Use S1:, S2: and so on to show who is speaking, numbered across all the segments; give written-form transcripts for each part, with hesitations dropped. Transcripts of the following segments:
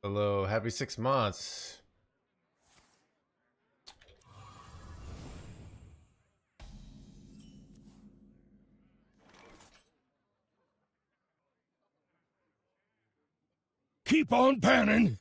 S1: Hello, happy 6 months.
S2: Keep on panning!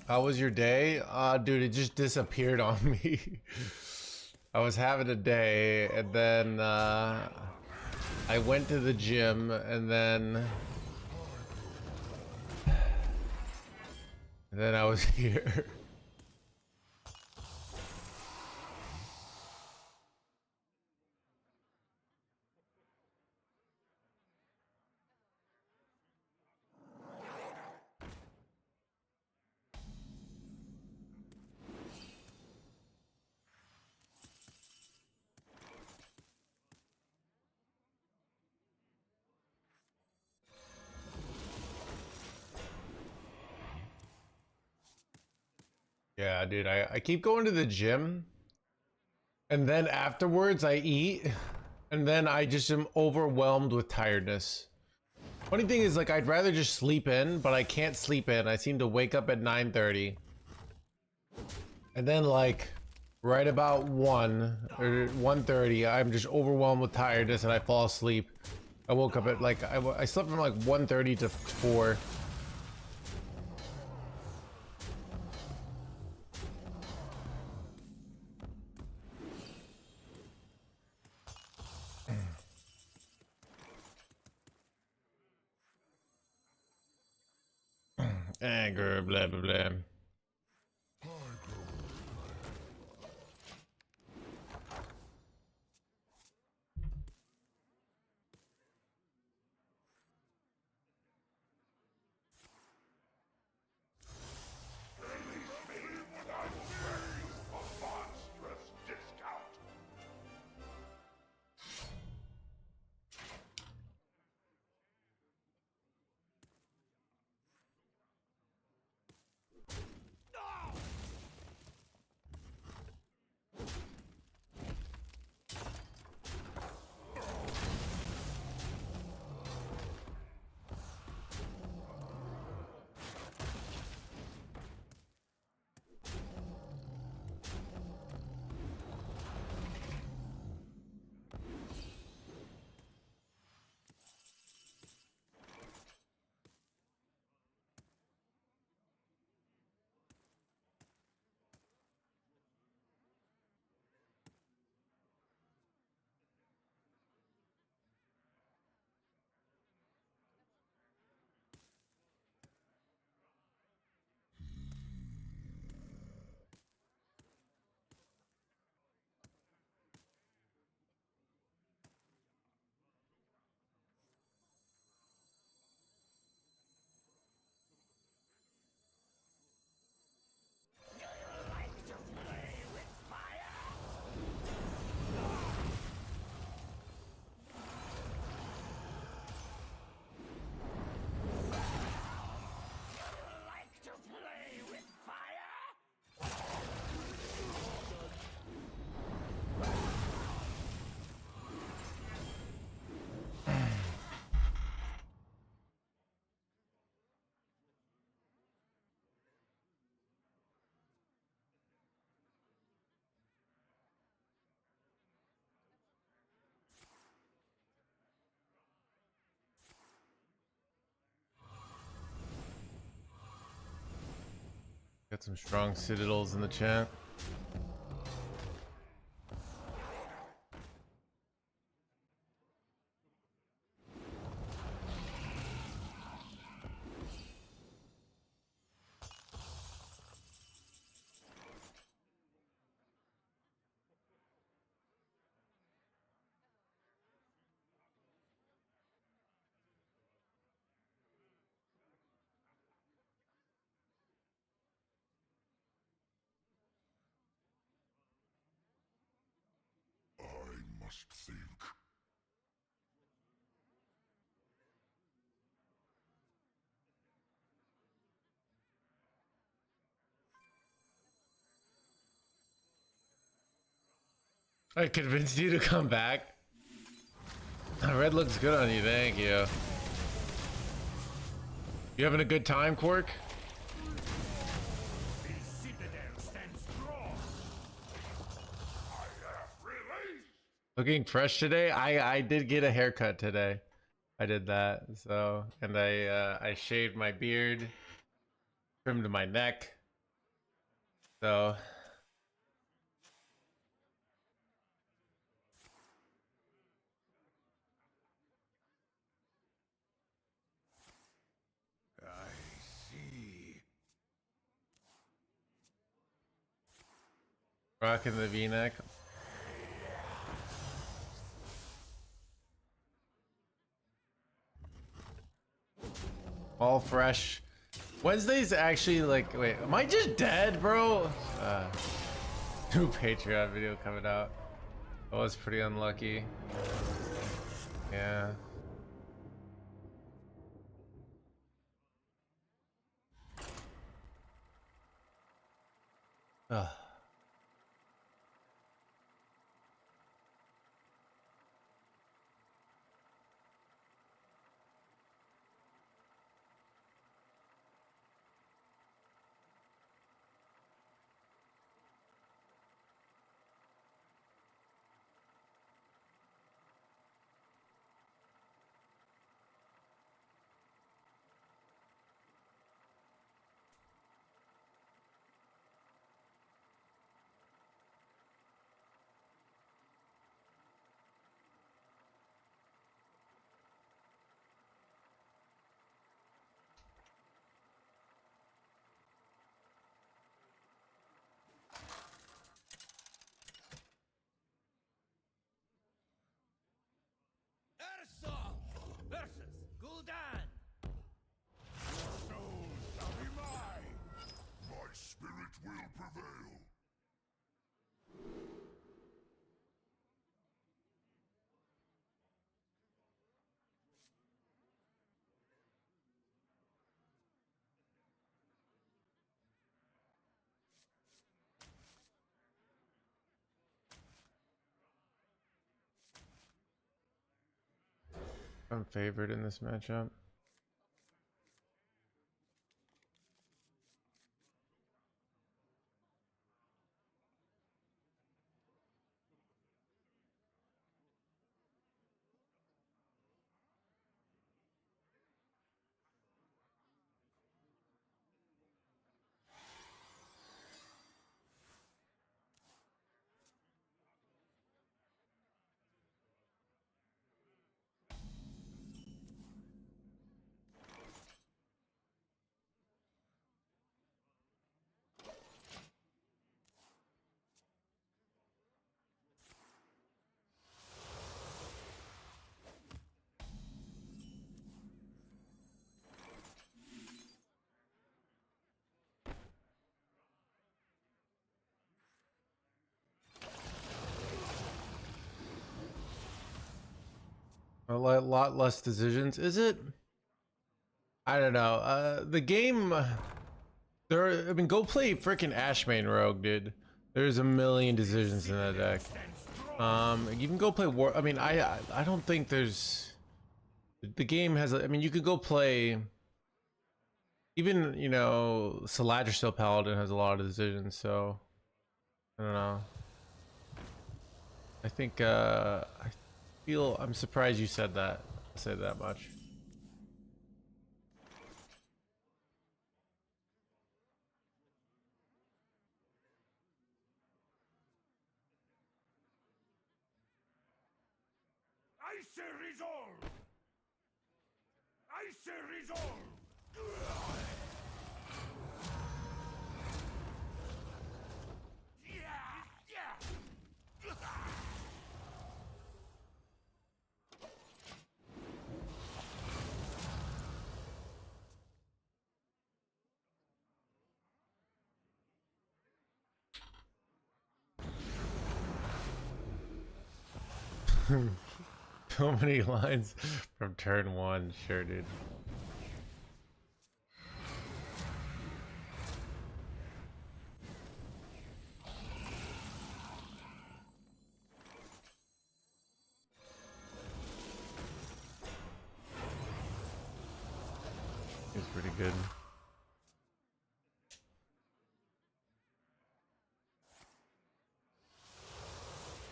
S1: How was your day? Dude, it just disappeared on me. I was having a day, and then I went to the gym, and then I was here. Yeah, dude, I keep going to the gym, and then afterwards I eat, and then I just am overwhelmed with tiredness. Funny thing is, like, I'd rather just sleep in, but I can't sleep in. I seem to wake up at 9:30. And then, like, right about 1 or 1:30, I'm just overwhelmed with tiredness and I fall asleep. I woke up at, like, I slept from, like, 1:30 to 4. Anger, blah, blah, blah. Got some strong citadels in the chat.
S2: must think.
S1: I convinced you to come back. Red looks good on you, thank you. You having a good time, Quark?
S2: The citadel stands strong. I have released.
S1: Looking fresh today. I did get a haircut today. I did that. So, and I shaved my beard, trimmed my neck. So,
S2: I see.
S1: rocking the V-neck. All fresh. Wednesday's actually like, wait, am I just dead, bro? New Patreon video coming out. I was pretty unlucky. Yeah. Ugh.
S3: Hearthstone versus Gul'dan.
S2: Your soul shall be mine. My spirit will prevail.
S1: I'm favored in this matchup. A lot less decisions, is it? I don't know. The game. I mean, go play freaking Ashmain Rogue, dude. There's a million decisions in that deck. You can go play War. I mean, I don't think there's. The game has. I mean, you could go play. Even Saladriel Paladin has a lot of decisions. So I don't know. I think. I'm surprised you said that. Said that much.
S2: I say resolve. I say resolve.
S1: So many lines from turn one. Sure, dude. He's pretty good.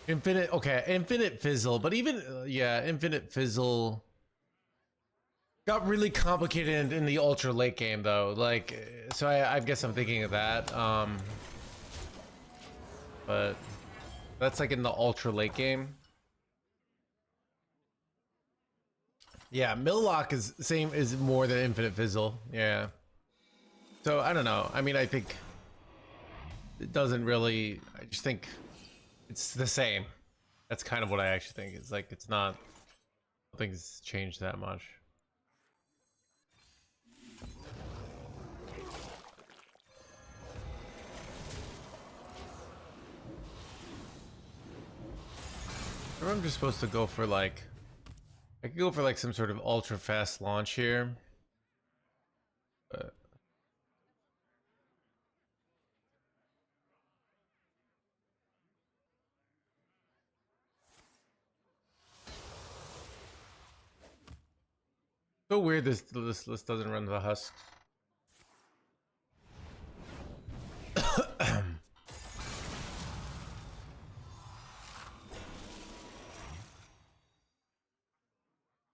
S1: Infinite, okay, infinite fizzle, but even yeah, infinite fizzle got really complicated in the ultra late game though. Like, so I guess I'm thinking of that. But that's like in the ultra late game. Yeah, Millock is same is more than infinite fizzle. Yeah. So I don't know. I mean, I think it doesn't really. I just think it's the same. That's kind of what I actually think. It's like it's not. Nothing's changed that much. I'm just supposed to go for like. I could go for like some sort of ultra fast launch here. But so weird this list doesn't run the husk.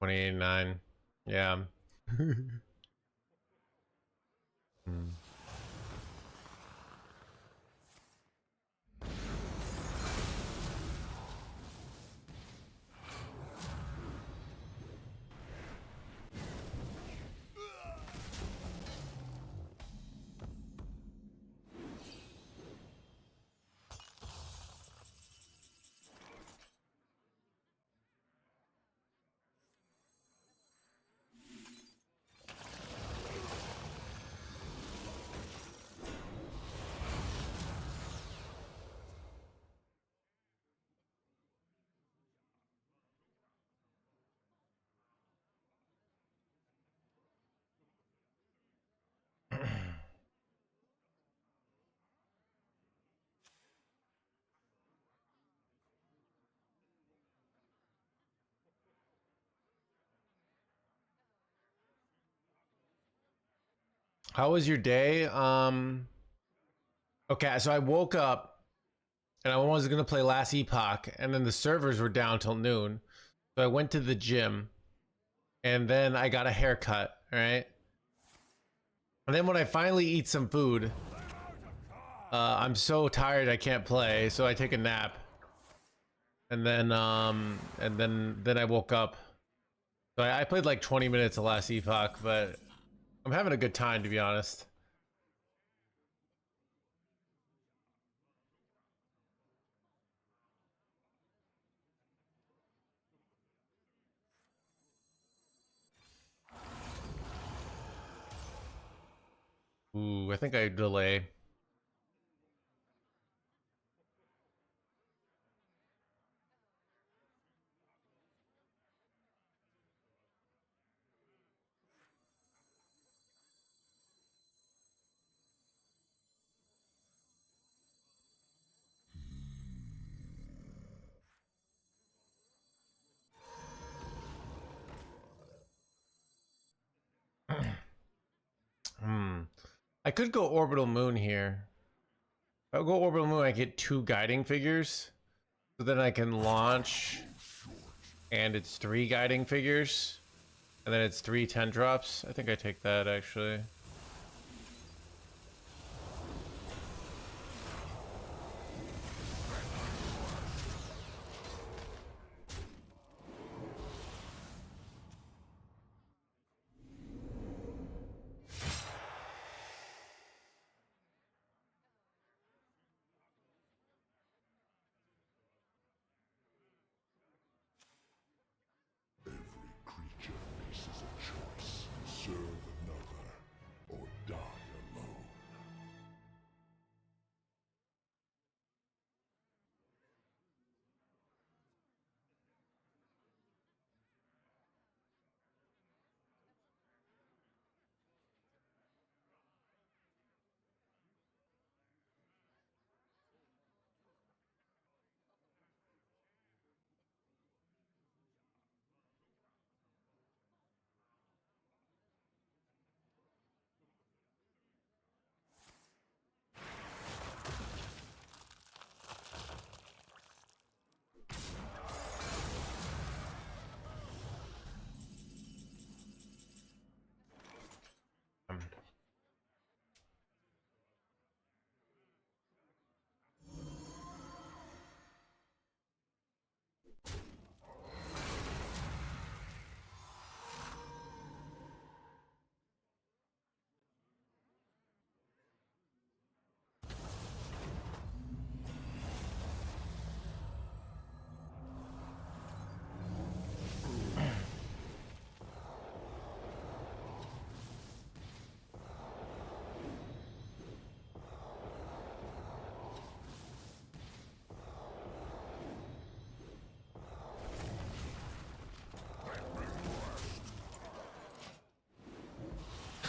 S1: 28.9. Yeah. Hmm. How was your day? Okay, so I woke up and I was gonna play Last Epoch, and then the servers were down till noon. So I went to the gym, and then I got a haircut. All right, and then when I finally eat some food, I'm so tired I can't play, so I take a nap, and then I woke up. So I played like 20 minutes of Last Epoch, but I'm having a good time to be honest. Ooh, I think I delay. Hmm. I could go orbital moon here. If I go orbital moon, I get 2 guiding figures. So then I can launch, and it's 3 guiding figures. And then it's 3 10 drops. I think I take that actually.
S2: Every creature faces a choice. Serve another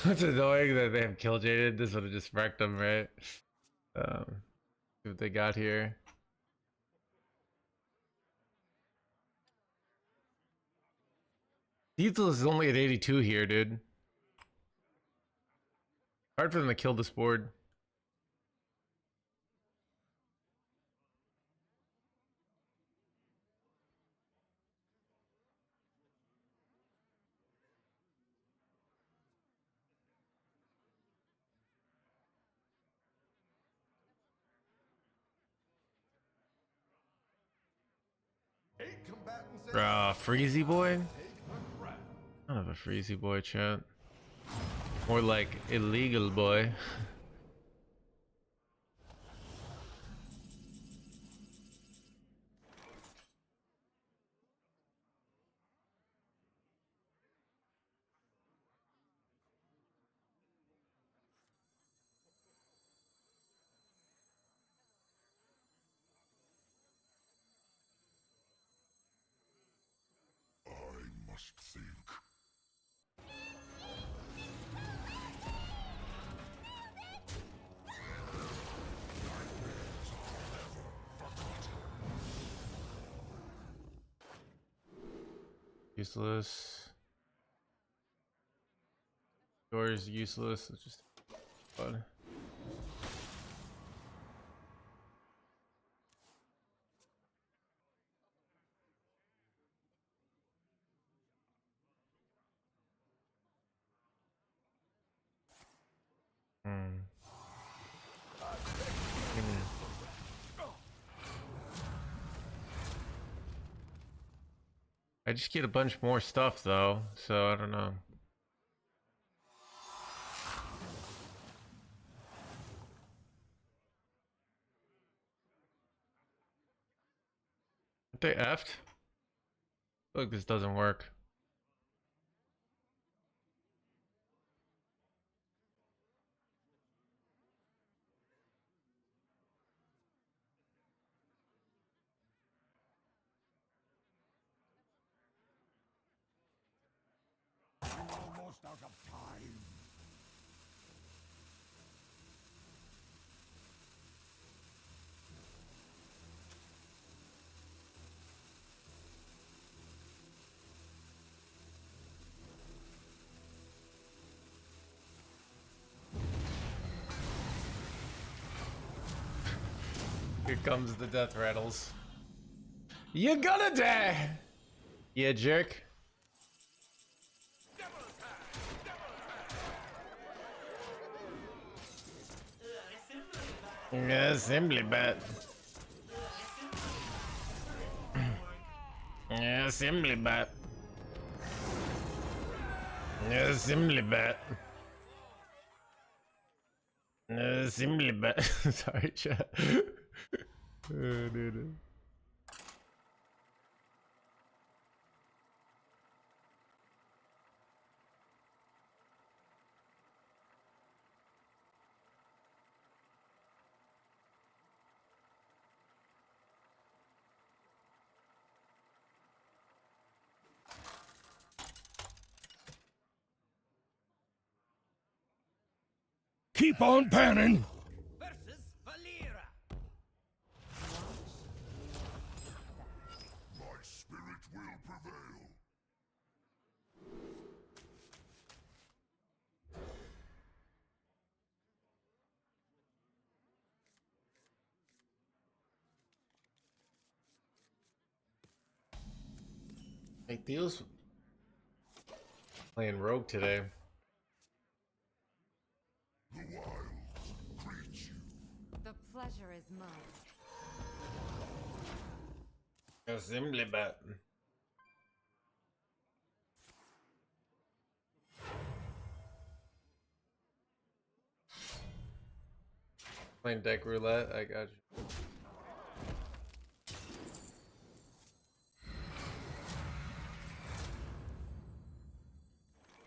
S1: It's annoying that they have kill jaded. This would have just wrecked them, right? See what they got here. Diesel is only at 82 here, dude. Hard for them to kill this board. Freezy boy? Kind of a freezy boy, chat. More like illegal boy.
S2: I must think.
S1: Useless. Doors useless. Let's just fun. I just get a bunch more stuff though, so I don't know. Aren't they effed? I feel like this doesn't work.
S2: Almost out of time.
S1: Here comes the death rattles. You're gonna die! Yeah, jerk. Yeah, assembly bat. Yeah, assembly bat. Yeah, assembly bat. Yeah, assembly bat. Sorry, chat. Oh, dude.
S2: Keep on panning.
S3: Versus Valera.
S2: My spirit will prevail.
S1: Hey, Theo's playing rogue today.
S2: The wilds greet you.
S4: The pleasure is mine.
S1: Assembly bat. Playing deck roulette. I got you.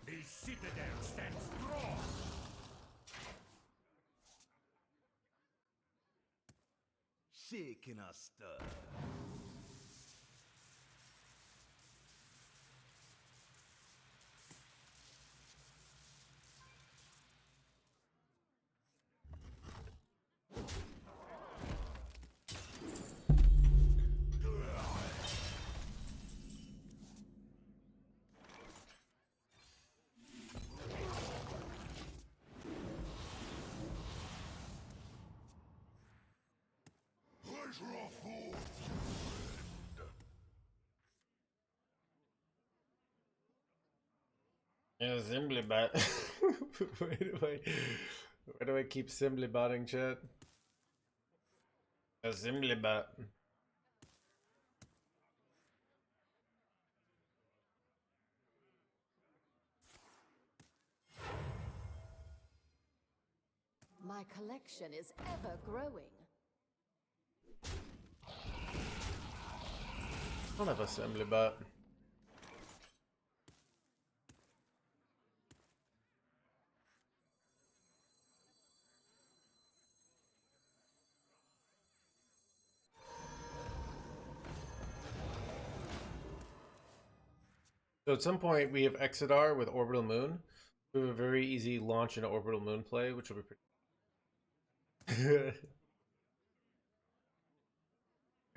S2: The citadel stands strong.
S3: Shaking a stir.
S2: Treasure of forth.
S1: Yeah, Zimbly bot. Why do I keep Zimbly botting chat? A Zimbly bot.
S4: My collection is ever growing.
S1: I don't have a Zimbly bot. So at some point we have Exodar with Orbital Moon. We have a very easy launch into Orbital Moon play, which will be pretty.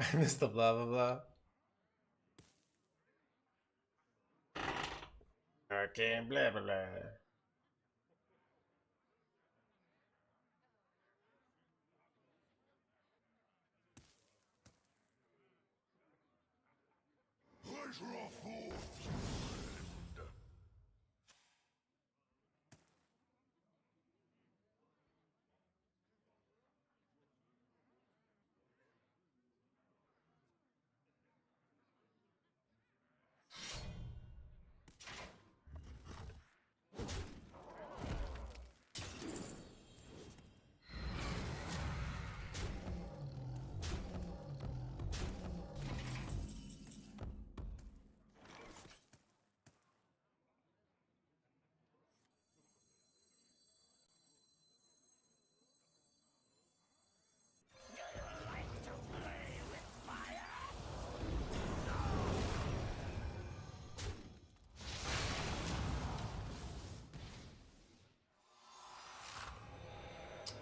S1: I missed the blah blah blah. Okay, blah blah blah.
S2: Treasure of forth.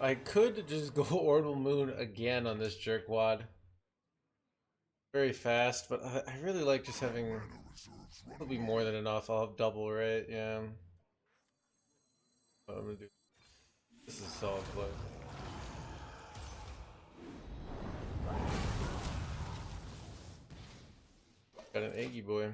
S1: I could just go Orbital Moon again on this jerkwad. Very fast, but I really like just having.
S2: Mana reserves run
S1: It'll be more than enough. I'll have double, right? Yeah. What I'm gonna do. This is a solid play. Got an Eggy boy.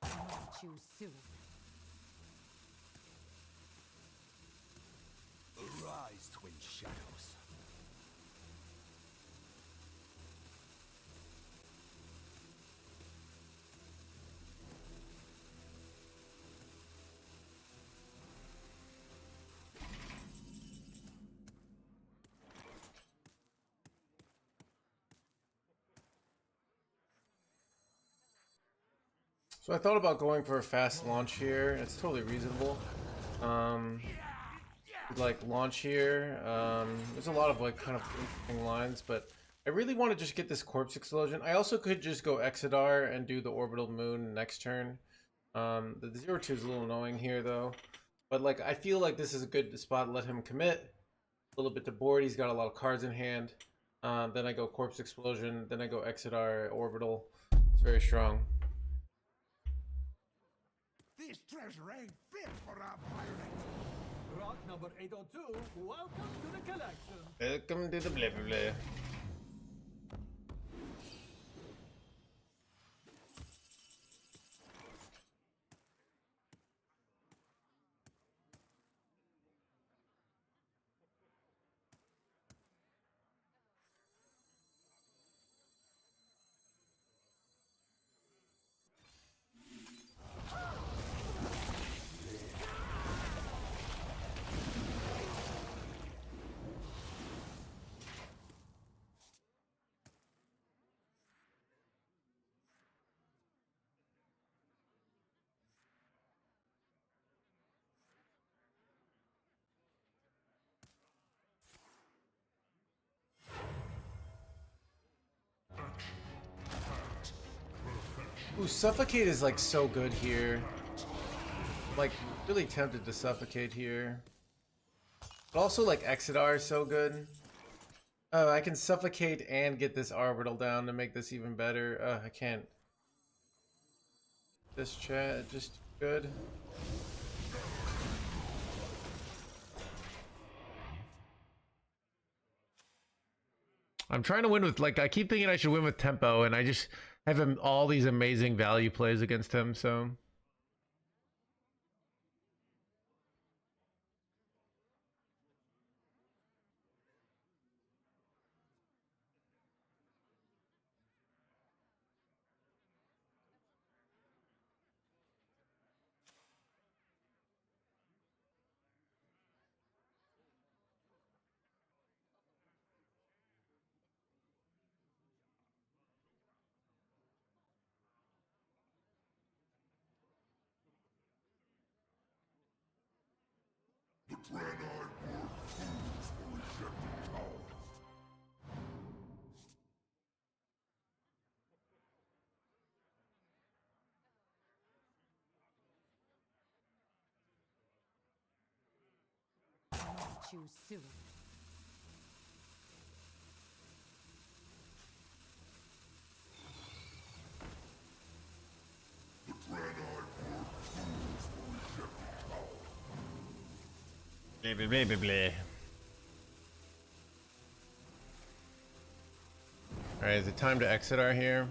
S4: Must choose soon.
S3: Arise, twin shadows.
S1: So I thought about going for a fast launch here. It's totally reasonable. Like launch here. There's a lot of like kind of interesting lines, but I really want to just get this corpse explosion. I also could just go Exodar and do the orbital moon next turn. The 0-2 is a little annoying here though, but like I feel like this is a good spot to let him commit a little bit to board. He's got a lot of cards in hand. Then I go corpse explosion. Then I go Exodar orbital. It's very strong.
S2: This treasure ain't fit for a pirate.
S3: Rock number 802, welcome to the collection.
S1: Welcome to the blah blah blah. Ooh, suffocate is like so good here. Like really tempted to suffocate here. But also like Exodar is so good. Oh, I can suffocate and get this orbital down to make this even better. I can't. This chat just good. I'm trying to win with like I keep thinking I should win with tempo, and I just have him all these amazing value plays against him. So
S4: Choose soon.
S1: blah, blah, blah, blah, blah. All right, is it time to exit our here?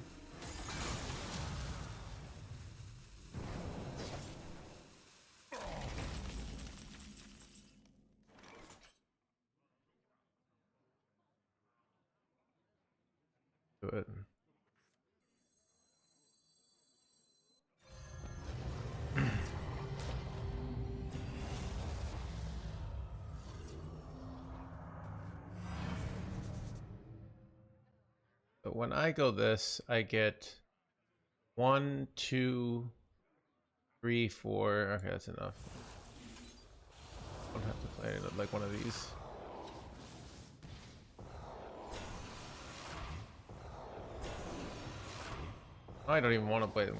S1: Do it. But when I go this, I get 1, 2, 3, 4. Okay, that's enough. Don't have to play it like one of these. I don't even want to play them.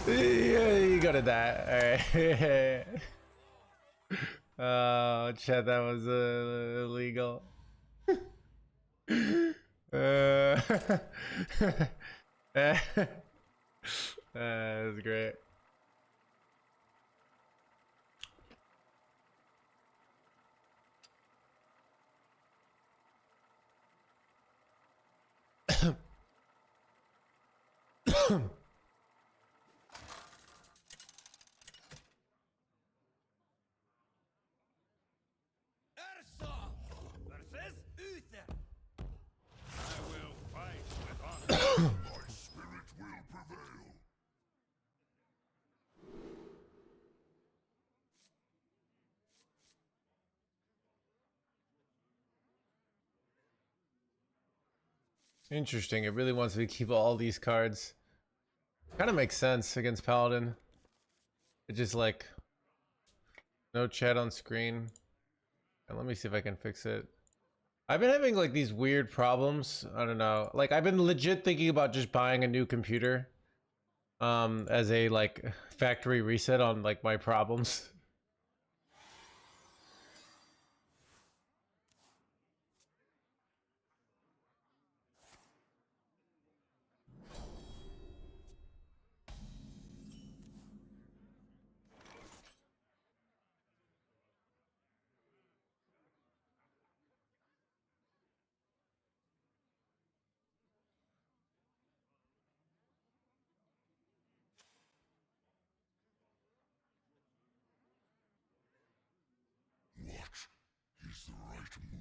S1: Yeah, you got to die. Alright. Oh, chat, that was illegal. That was great.
S3: Airsoft versus Uther. I will fight with honor.
S2: My spirit will prevail.
S1: Interesting. It really wants me to keep all these cards. Kind of makes sense against Paladin. It's just like no chat on screen. And let me see if I can fix it. I've been having like these weird problems. I don't know. Like I've been legit thinking about just buying a new computer as a like factory reset on like my problems.
S2: What is the right move?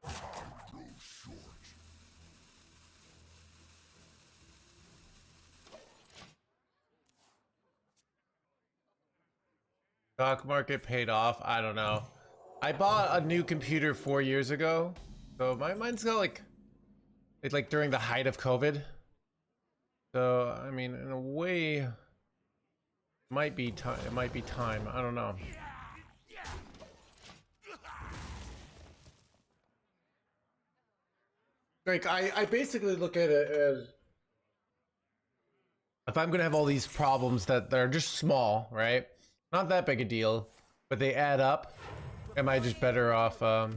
S2: Time grows short.
S1: Stock market paid off. I don't know. I bought a new computer 4 years ago. So mine's got like it's like during the height of COVID. So I mean in a way it might be time. I don't know. Like I basically look at it as if I'm gonna have all these problems that are just small, right? Not that big a deal, but they add up. Am I just better off? But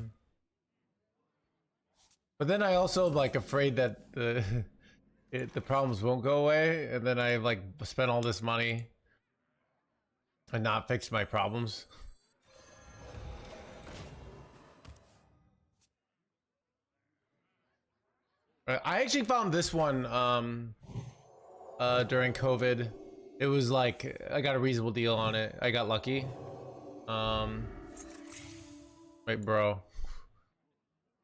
S1: then I also like afraid that the problems won't go away, and then I like spent all this money and not fix my problems. I actually found this one during COVID. It was like I got a reasonable deal on it. I got lucky. Um, wait, bro.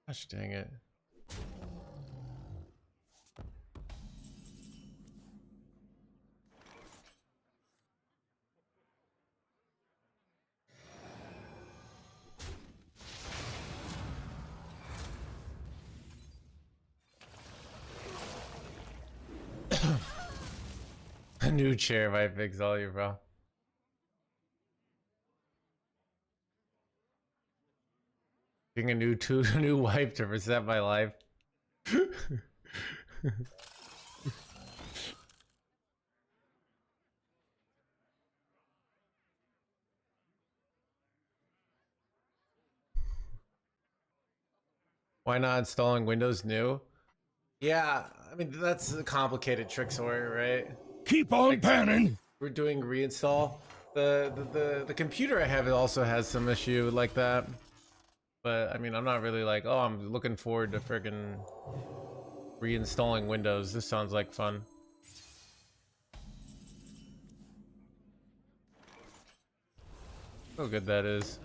S1: Gosh dang it. A new chair if I fix all your bro. Getting a new a new wife to reset my life. Why not installing Windows new? Yeah, I mean that's a complicated trick story, right?
S2: Keep on panning.
S1: We're doing reinstall. The computer I have also has some issue like that. But I mean, I'm not really like, oh, I'm looking forward to friggin' reinstalling Windows. This sounds like fun. How good that is.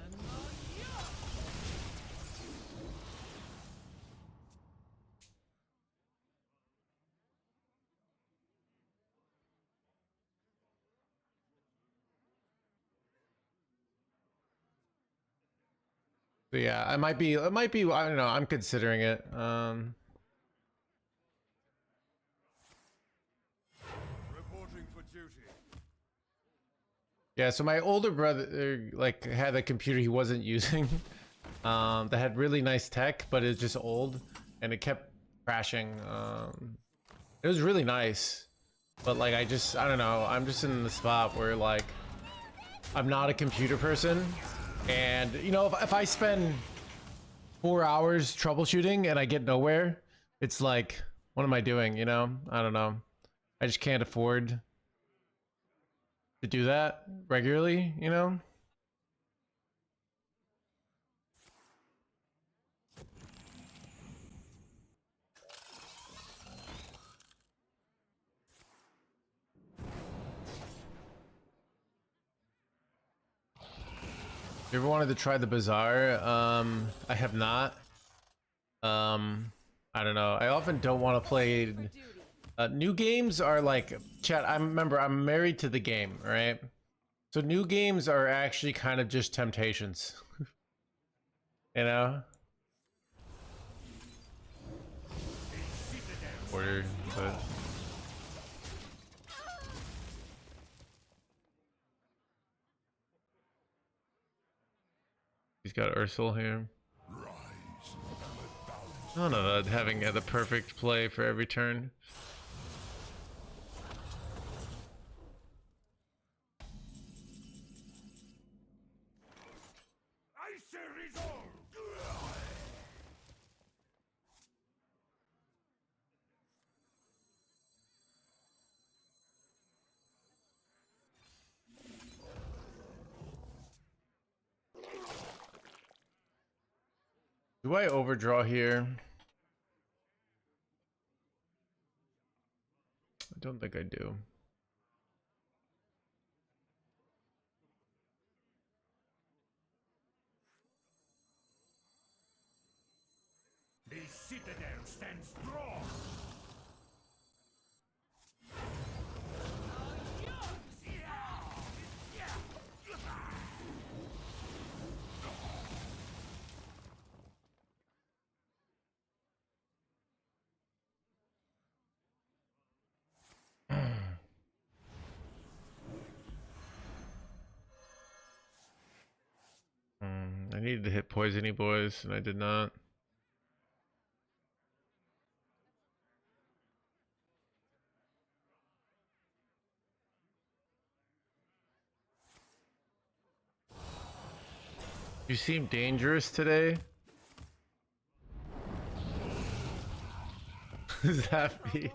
S1: But yeah, it might be, I don't know, I'm considering it.
S2: Reporting for duty.
S1: Yeah, so my older brother like had a computer he wasn't using that had really nice tech, but it's just old and it kept crashing. It was really nice, but like I don't know, I'm just in the spot where like I'm not a computer person, and you know, if I spend 4 hours troubleshooting and I get nowhere, it's like, what am I doing? You know, I don't know. I just can't afford to do that regularly, you know? You ever wanted to try the bazaar? I have not. I don't know. I often don't want to play. New games are like, chat. I remember I'm married to the game, right? So new games are actually kind of just temptations, you know. Order, but he's got Ursula here. No, no, no, having the perfect play for every turn.
S2: I say resolve.
S1: Do I overdraw here? I don't think I do.
S2: The citadel stands strong.
S1: I needed to hit poisony boys, and I did not. You seem dangerous today. Is that me?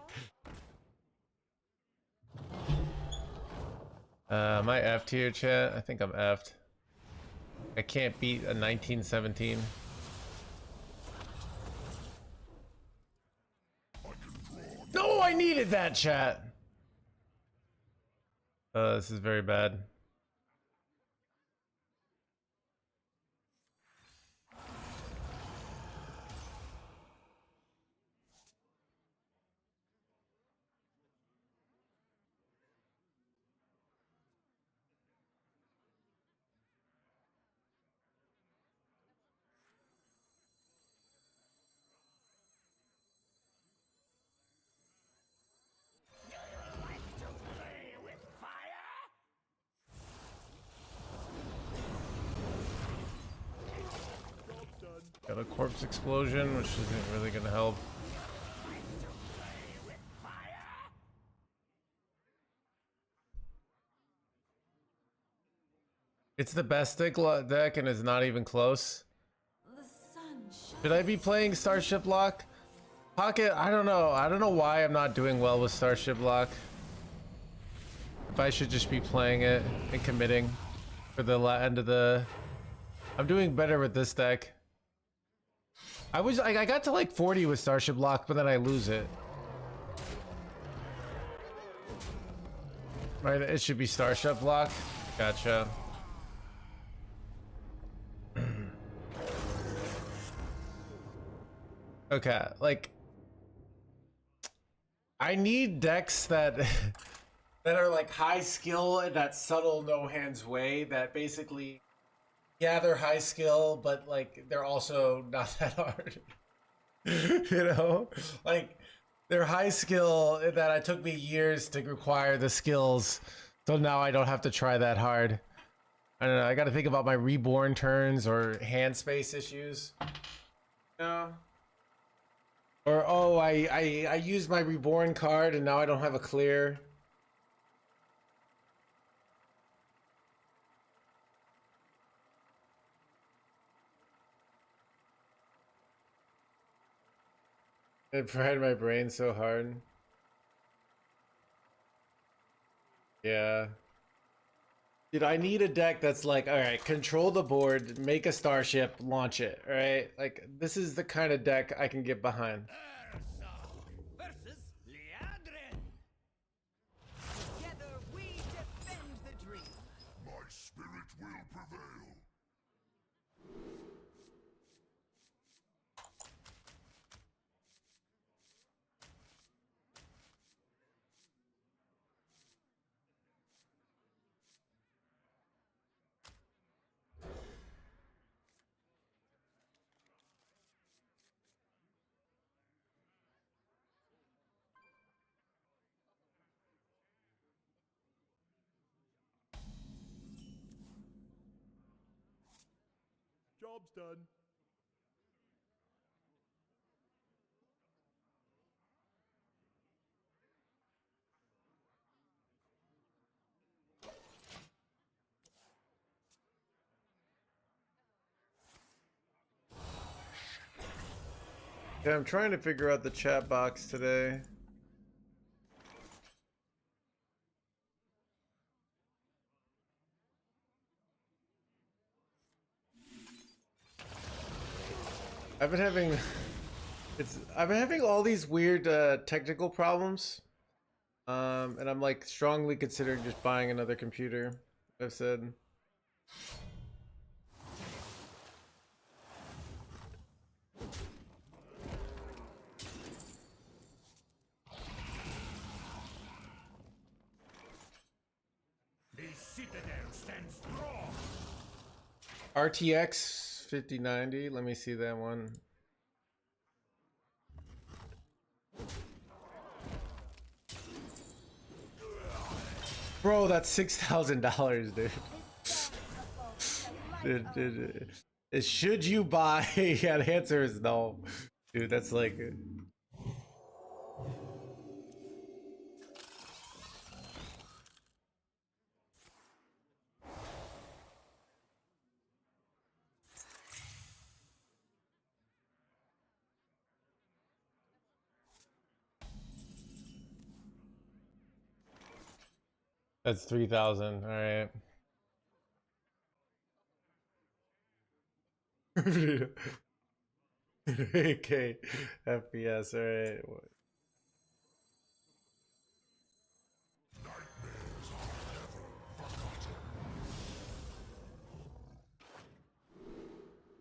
S1: Am I F'd here, chat? I think I'm F'd. I can't beat a 1917. No, I needed that, chat. This is very bad. Got a corpse explosion, which isn't really gonna help. It's the best deck and it's not even close.
S4: The sun
S1: Should I be playing Starship Lock? Pocket, I don't know. I don't know why I'm not doing well with Starship Lock. If I should just be playing it and committing for the end of the... I'm doing better with this deck. I got to like 40 with Starship Lock, but then I lose it. Right, it should be Starship Lock. Gotcha. Okay, like I need decks that that are like high skill in that subtle no hands way that basically, yeah, they're high skill, but like they're also not that hard. You know? Like they're high skill that it took me years to acquire the skills. So now I don't have to try that hard. I don't know, I gotta think about my reborn turns or hand space issues. No. Or oh, I used my reborn card and now I don't have a clear. It fried my brain so hard. Yeah. Dude, I need a deck that's like, all right, control the board, make a starship, launch it, all right? Like, this is the kind of deck I can get behind.
S3: Versus Leandrin. Together we defend the dream.
S2: My spirit will prevail.
S3: Job's done.
S1: Yeah, I'm trying to figure out the chat box today. I've been having I've been having all these weird technical problems. And I'm like strongly considering just buying another computer. I've said.
S2: The citadel stands strong.
S1: RTX 5090, let me see that one. Bro, that's $6,000, dude. Dude. Should you buy? Yeah, the answer is no. Dude, that's like... That's 3,000. All right. 8K FPS. All right.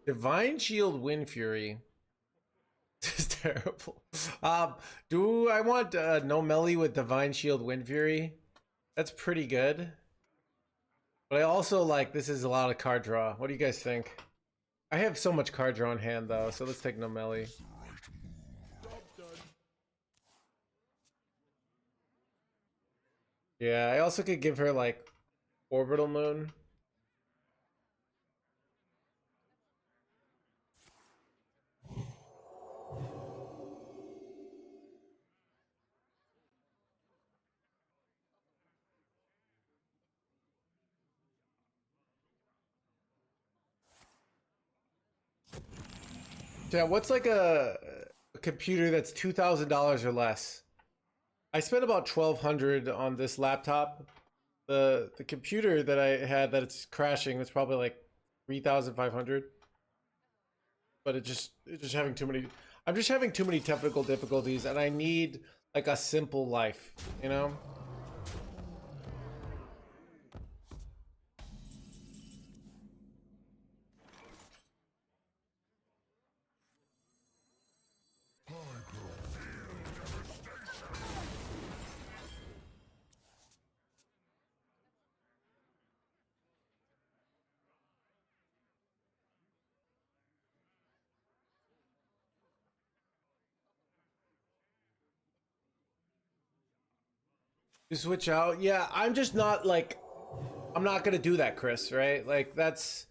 S1: Divine Shield Wind Fury. This is terrible. Do I want no melee with Divine Shield Wind Fury? That's pretty good. But I also like this is a lot of card draw. What do you guys think? I have so much card draw in hand though, so let's take no melee. Yeah, I also could give her like Orbital Moon. Yeah, what's like a computer that's $2,000 or less? I spent about 1,200 on this laptop. The computer that I had that it's crashing was probably like 3,500. But it's just having too many. I'm just having too many technical difficulties, and I need like a simple life, you know. You switch out, yeah. I'm just not like. I'm not gonna do that, Chris. Right? Like that's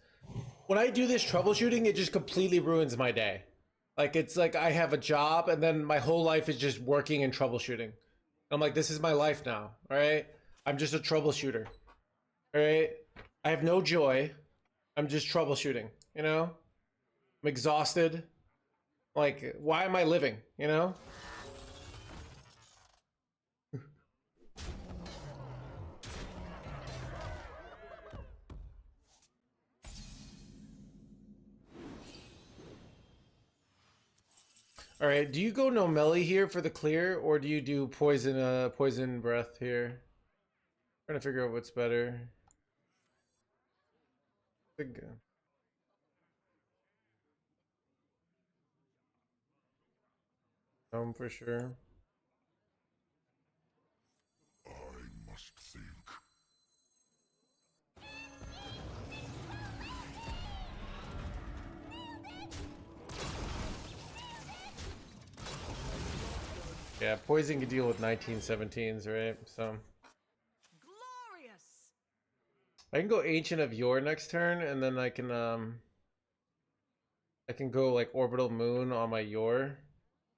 S1: when I do this troubleshooting, it just completely ruins my day. Like it's like I have a job, and then my whole life is just working and troubleshooting. I'm like, this is my life now, right? I'm just a troubleshooter, right? I have no joy. I'm just troubleshooting, you know? I'm exhausted. Like, why am I living, you know? All right, do you go no melee here for the clear, or do you do poison breath here? Trying to figure out what's better. I think, for sure.
S2: I must think.
S1: Yeah, poison can deal with 1917s, right? So
S4: Glorious!
S1: I can go Ancient of Yore next turn, and then I can go like Orbital Moon on my Yore,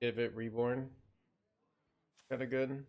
S1: give it Reborn. Kind of good.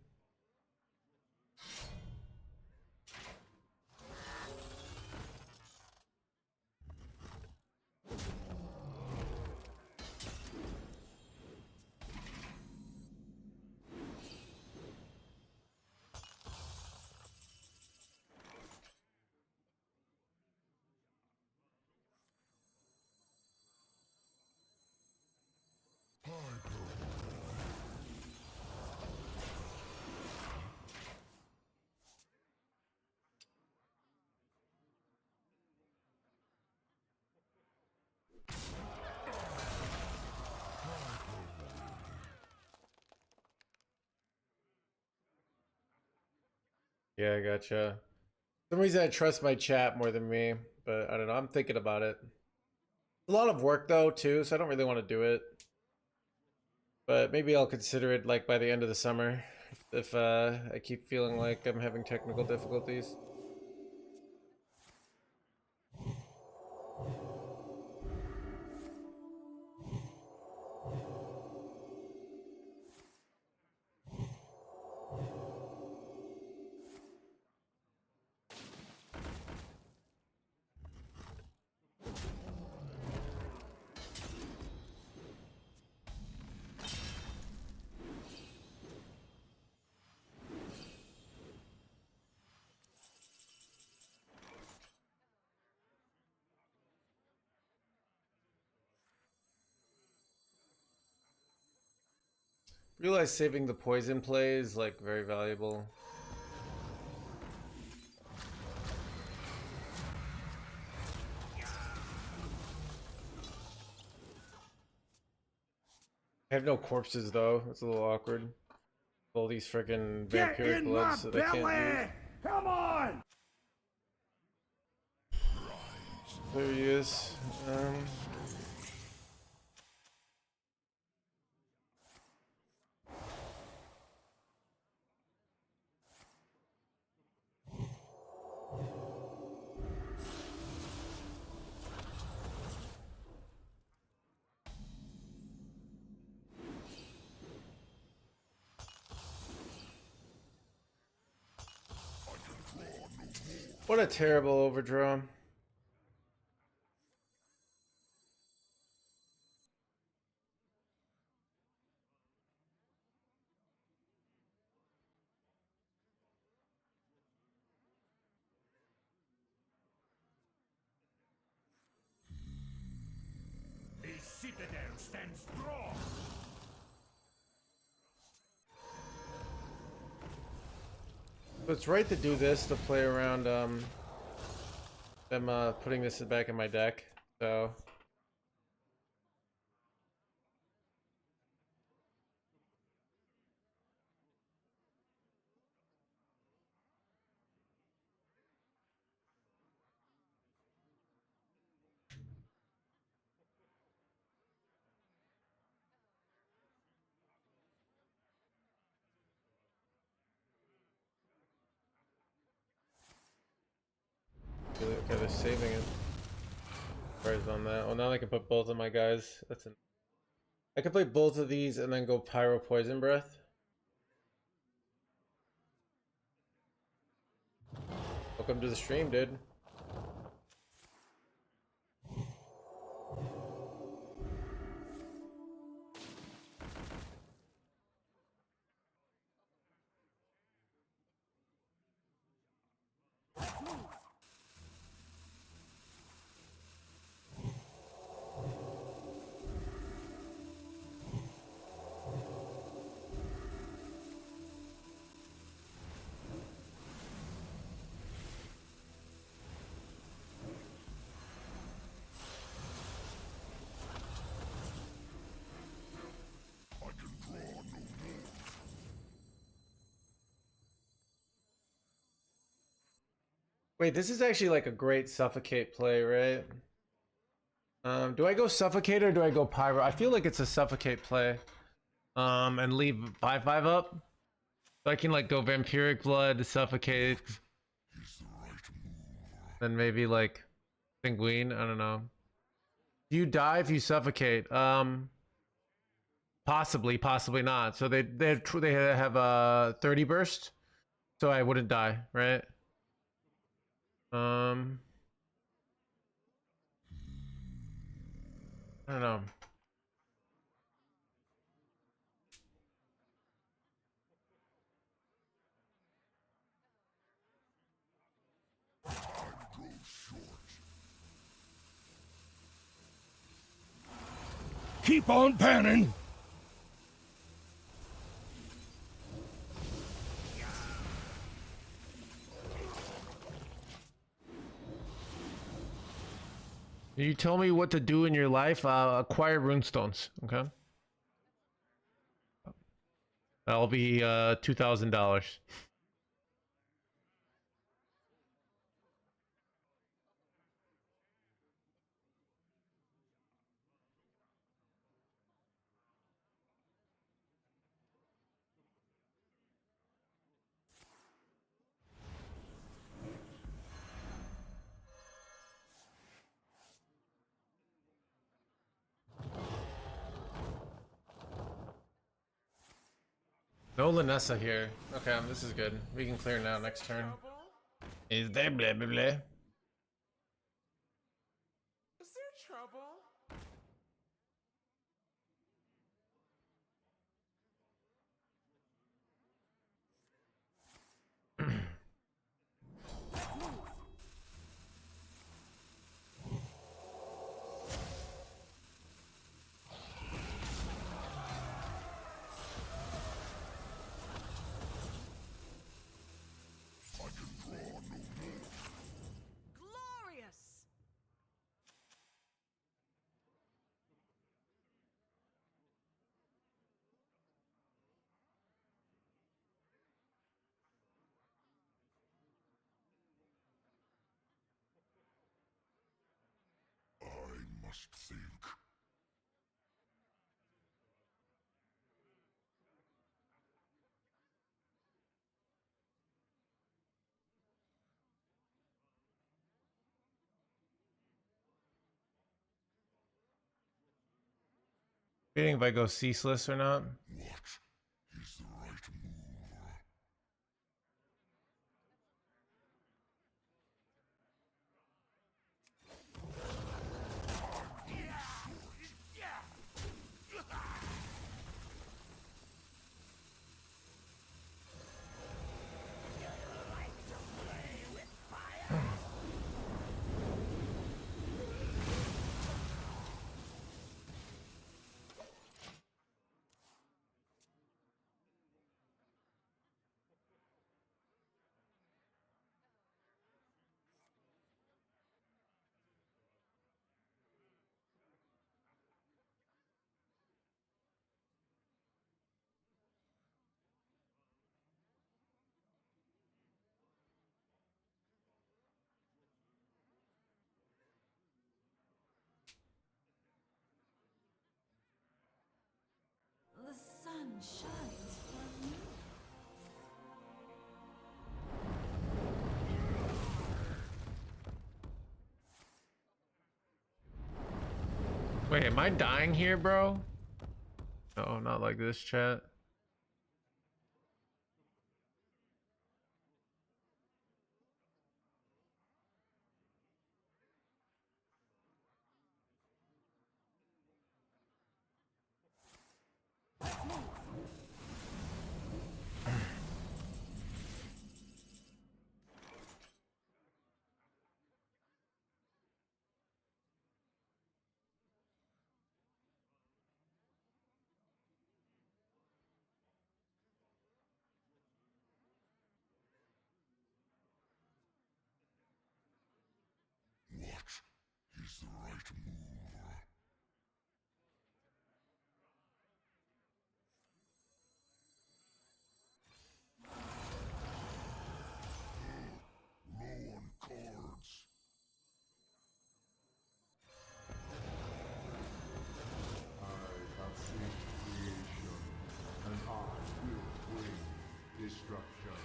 S1: Yeah, I gotcha. For some reason I trust my chat more than me, but I don't know. I'm thinking about it. A lot of work though too, so I don't really want to do it. But maybe I'll consider it like by the end of the summer if I keep feeling like I'm having technical difficulties. Realize saving the poison play is like very valuable. I have no corpses though. It's a little awkward. All these freaking
S2: Get
S1: vampiric
S2: in my
S1: bloods that I can't
S2: belly!
S1: use.
S2: Come on!
S1: There he is. What a terrible overdraw.
S2: The citadel stands strong!
S1: So it's right to do this to play around them putting this back in my deck. So okay, they're saving it. Price on that. Oh, now I can put both of my guys. I could play both of these and then go Pyro Poison Breath. Welcome to the stream, dude. Wait, this is actually like a great Suffocate play, right? Do I go Suffocate or do I go Pyro? I feel like it's a Suffocate play. And leave 5/5 up. So I can like go Vampiric Blood, Suffocate. Then maybe like Penguin, I don't know. Do you die if you suffocate? Possibly, possibly not. So they have a 30 burst, so I wouldn't die, right? I don't know.
S2: Keep on panning!
S1: You tell me what to do in your life. Acquire runestones, okay? That'll be $2,000. No Lanessa here. Okay, this is good. We can clear now next turn. Is there blah blah blah?
S5: Is there trouble?
S2: must think.
S1: Debating if I go ceaseless or not.
S2: What is the right move?
S6: The sun shines for me.
S1: Wait, am I dying here, bro? No, not like this, chat.
S2: What is the right move? Low on cards.
S7: I have seen creation, and I will bring destruction.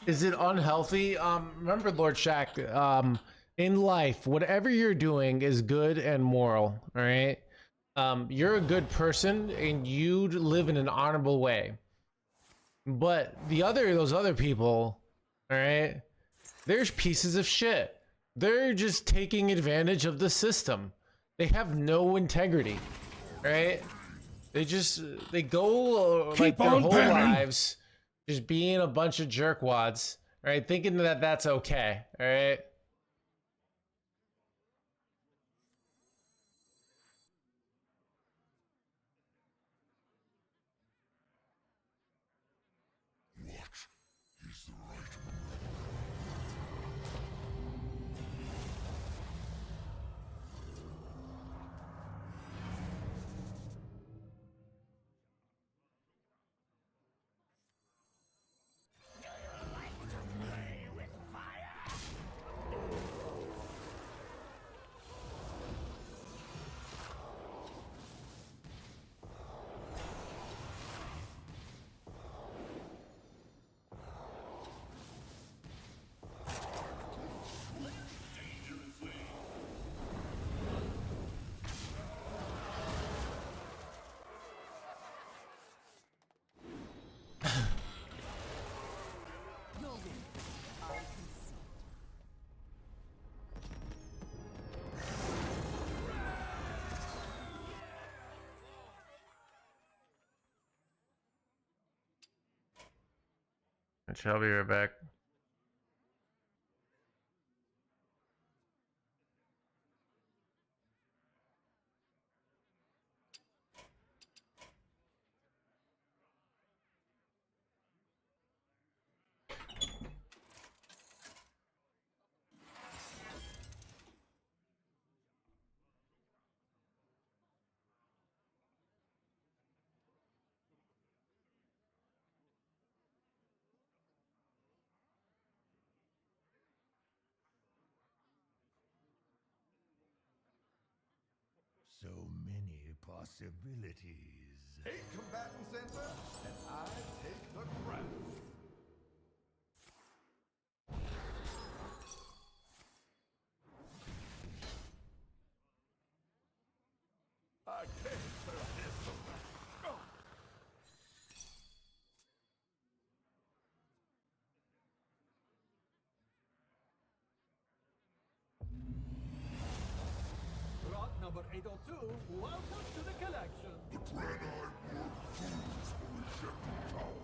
S1: Is it unhealthy? Remember, Lord Shack, in life, whatever you're doing is good and moral, all right? You're a good person and you live in an honorable way. But those other people, all right, there's pieces of shit. They're just taking advantage of the system. They have no integrity, right? They go like their whole lives just being a bunch of jerkwads, right? Thinking that that's okay, all right?
S2: What is the right move?
S1: I'll be right back.
S2: So many possibilities.
S5: 8 combatants enter, and I take the crown. I can't turn this around.
S3: Rot number 802, welcome to the collection.
S7: The Granite Work fools for rejecting power.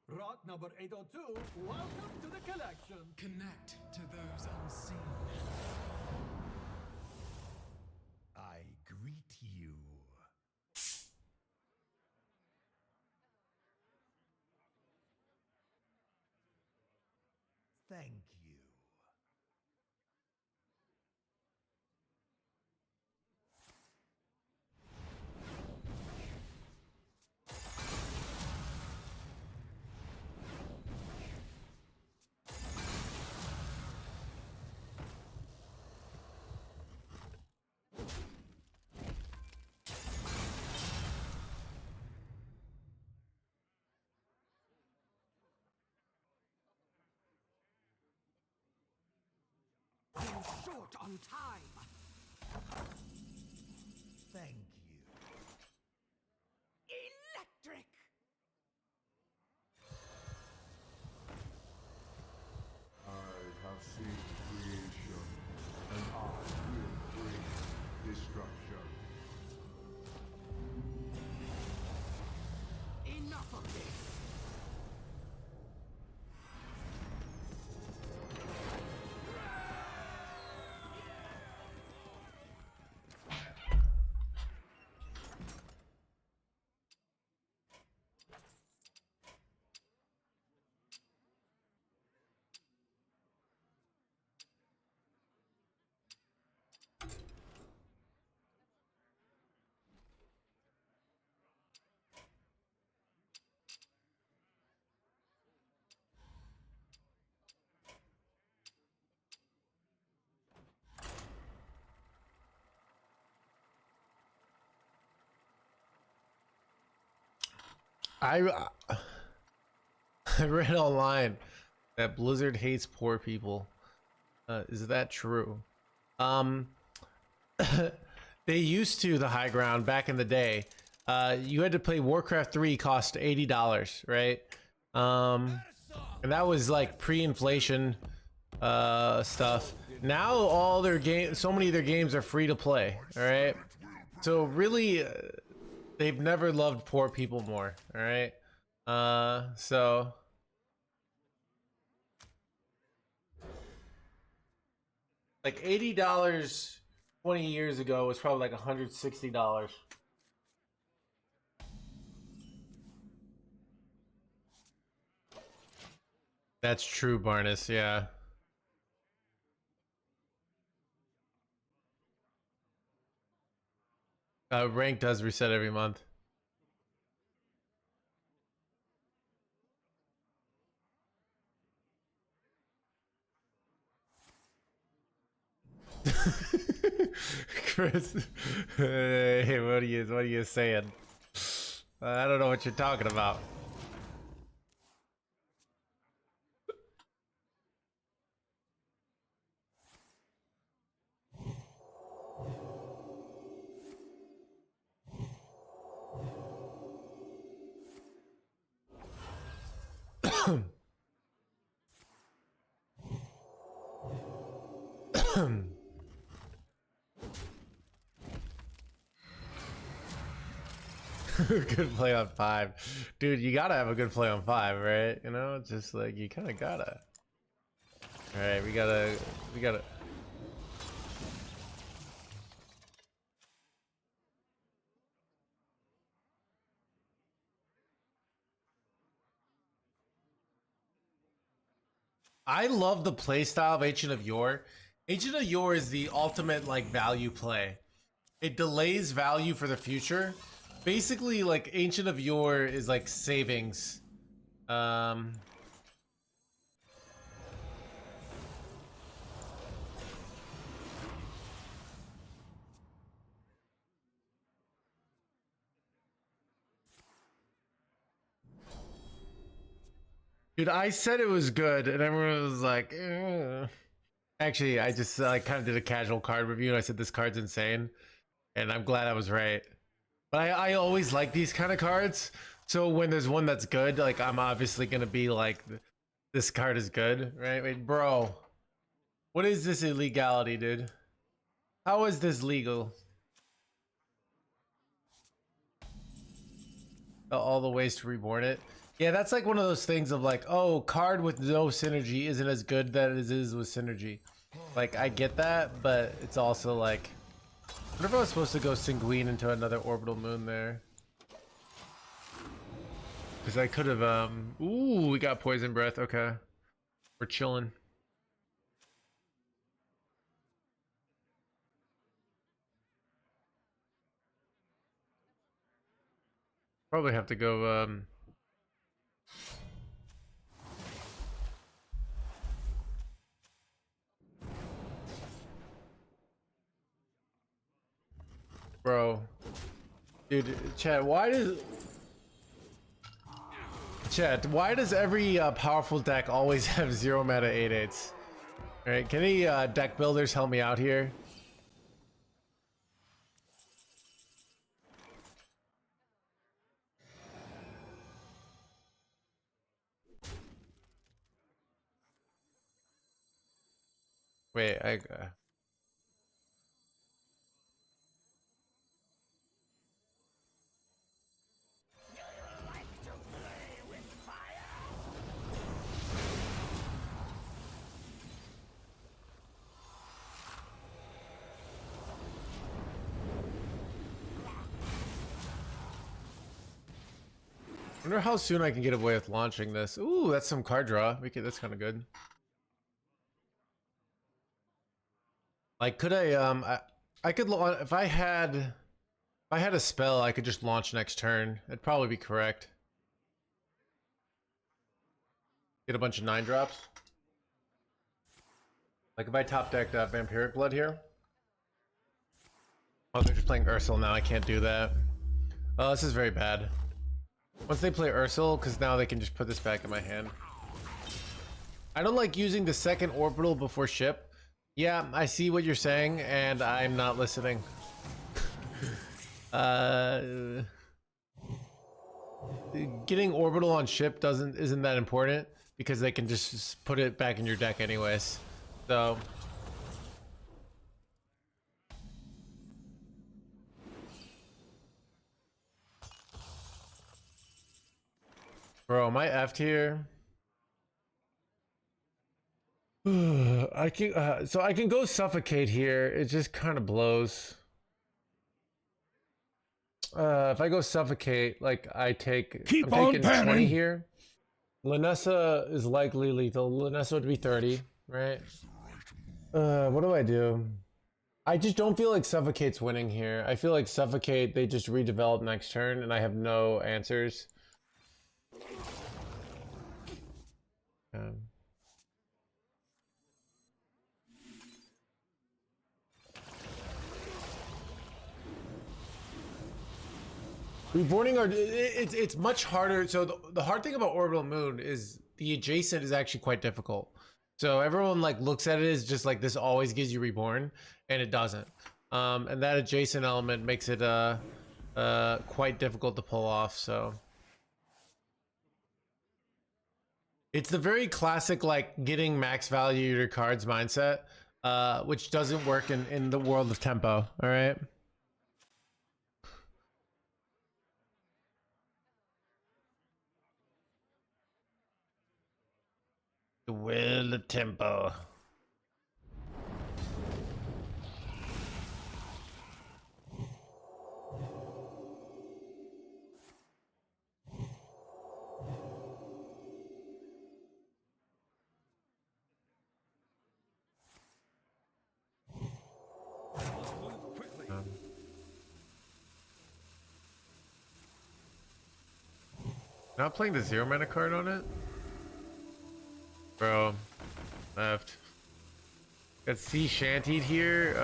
S3: Rot number 802, welcome to the collection.
S8: Connect to those unseen.
S2: I greet you. Thank you. Short on time. Thank you. Electric.
S7: I have seen creation, and I will bring destruction.
S2: Enough of this.
S1: I I read online that Blizzard hates poor people. Is that true? Um, they used to the high ground back in the day. You had to play Warcraft 3 cost $80, right? And that was like pre-inflation stuff. Now all their games, so many of their games are free to play. All right, so really, they've never loved poor people more. All right, so like $80 20 years ago was probably like $160. That's true, Barnes. Yeah. Rank does reset every month. Chris, hey, what are you saying? I don't know what you're talking about. Good play on 5. Dude, you gotta have a good play on 5, right? You know, it's just like you kinda gotta. Alright, we gotta I love the play style of Ancient of Yore. Ancient of Yore is the ultimate like value play. It delays value for the future. Basically, like Ancient of Yore is like savings. Dude, I said it was good, and everyone was like, "Ugh." Actually, I just like kind of did a casual card review, and I said this card's insane, and I'm glad I was right. But I always like these kind of cards, so when there's one that's good, like I'm obviously gonna be like, this card is good, right? Wait, bro, what is this illegality, dude? How is this legal? All the ways to reborn it. Yeah, that's like one of those things of like, oh, card with no synergy isn't as good that it is with synergy. Like, I get that, but it's also like, I wonder if I was supposed to go Sanguine into another orbital moon there. Because I could have, ooh, we got poison breath. Okay, we're chilling. Probably have to go, bro. Dude, Chad, why does every powerful deck always have 0 meta 8/8s? Alright, can any deck builders help me out here? Wait, wonder how soon I can get away with launching this. Ooh, that's some card draw. That's kind of good. Like, could I could if I had a spell, I could just launch next turn. That'd probably be correct. Get a bunch of 9-drops. Like if I top decked Vampiric Blood here. Oh, they're just playing Ursul now. I can't do that. Oh, this is very bad. Once they play Ursul, because now they can just put this back in my hand. I don't like using the second orbital before ship. Yeah, I see what you're saying, and I'm not listening. Getting orbital on ship isn't that important because they can just put it back in your deck anyways. So bro, am I F'd here? I can so I can go suffocate here. It just kind of blows. If I go suffocate, like I'm taking 20 here. Lanessa is likely lethal. Lanessa would be 30, right? What do I do? I just don't feel like Suffocate's winning here. I feel like Suffocate, they just redevelop next turn, and I have no answers. Reborning are it's much harder. So the hard thing about Orbital Moon is the adjacent is actually quite difficult. So everyone like looks at it as just like this always gives you reborn, and it doesn't. And that adjacent element makes it quite difficult to pull off. So it's the very classic like getting max value of your cards mindset, which doesn't work in the world of tempo. All right. The will of tempo. Not playing the 0 mana card on it? Bro, left. Got Sea Shantied here.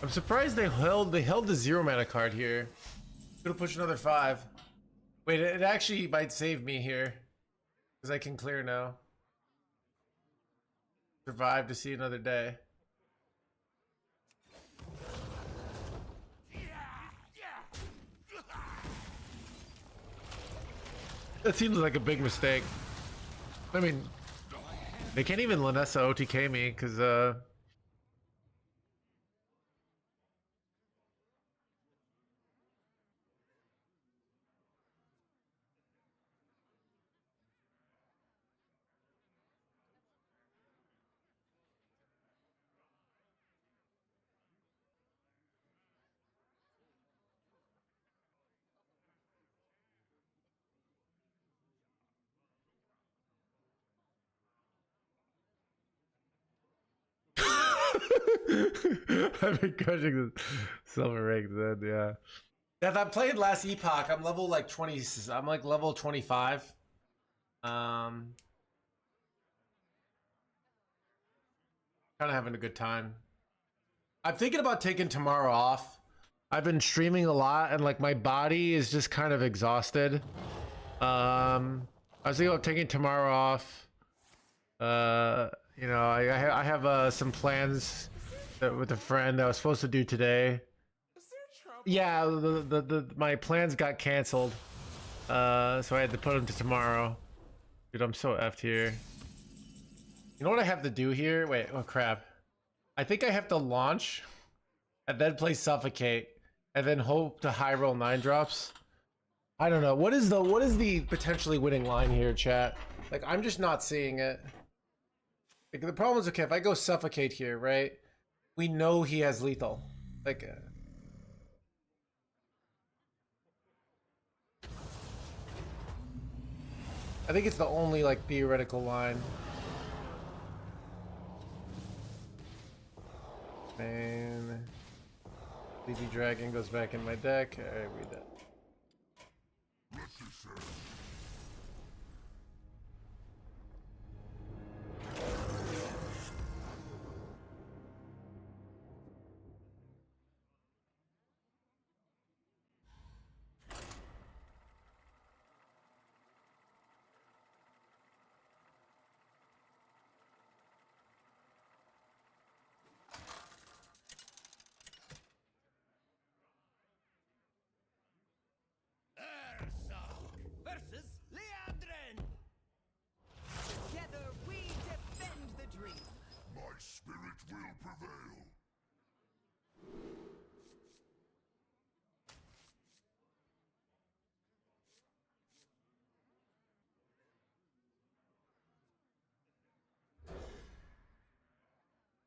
S1: I'm surprised they held the 0 mana card here. Could have pushed another 5. Wait, it actually might save me here. Because I can clear now. Survive to see another day. That seems like a big mistake. I mean, they can't even Lanessa OTK me, because, I've been crushing the silver ranks then, yeah. Yeah, I played last epoch. I'm level like 20. I'm like level 25. Kind of having a good time. I'm thinking about taking tomorrow off. I've been streaming a lot and like my body is just kind of exhausted. I was thinking about taking tomorrow off. You know, I have some plans with a friend that I was supposed to do today. Yeah, my plans got canceled. So I had to put them to tomorrow. Dude, I'm so effed here. You know what I have to do here? Wait, oh crap. I think I have to launch and then play Suffocate and then hope to high roll 9 drops. I don't know. What is the potentially winning line here, chat? Like, I'm just not seeing it. Like, the problem is, okay, if I go Suffocate here, right? We know he has lethal. Like, I think it's the only, like, theoretical line. And Baby Dragon goes back in my deck. Alright, read that.
S3: Versus Leandrin.
S9: Together we defend the dream.
S7: My spirit will prevail.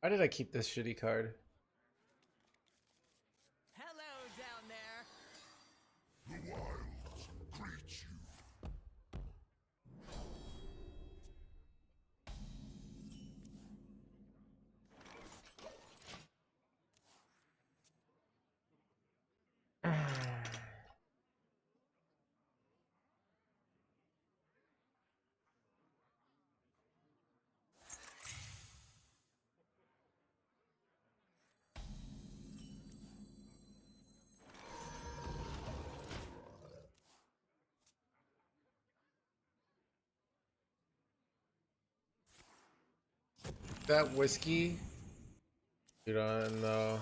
S1: Why did I keep this shitty card?
S9: Hello down there.
S7: The wilds greet you.
S1: That whiskey? You don't know.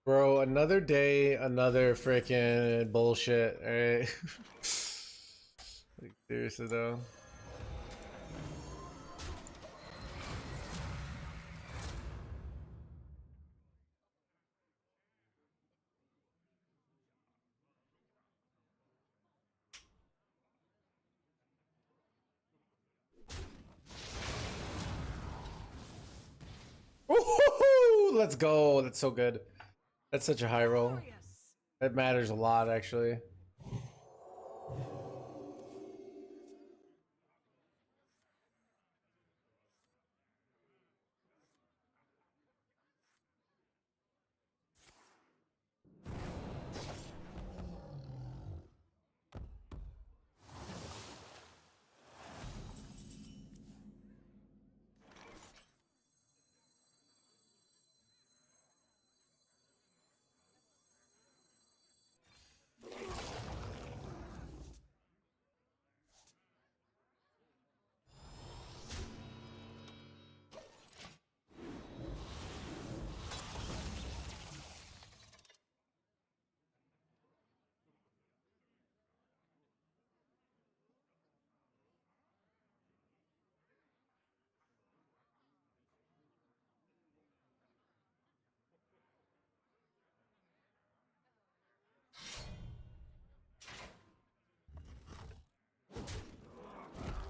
S1: Bro, another day, another freaking bullshit, alright? Like, seriously though. Woohoo! Let's go. That's so good. That's such a high roll. That matters a lot, actually.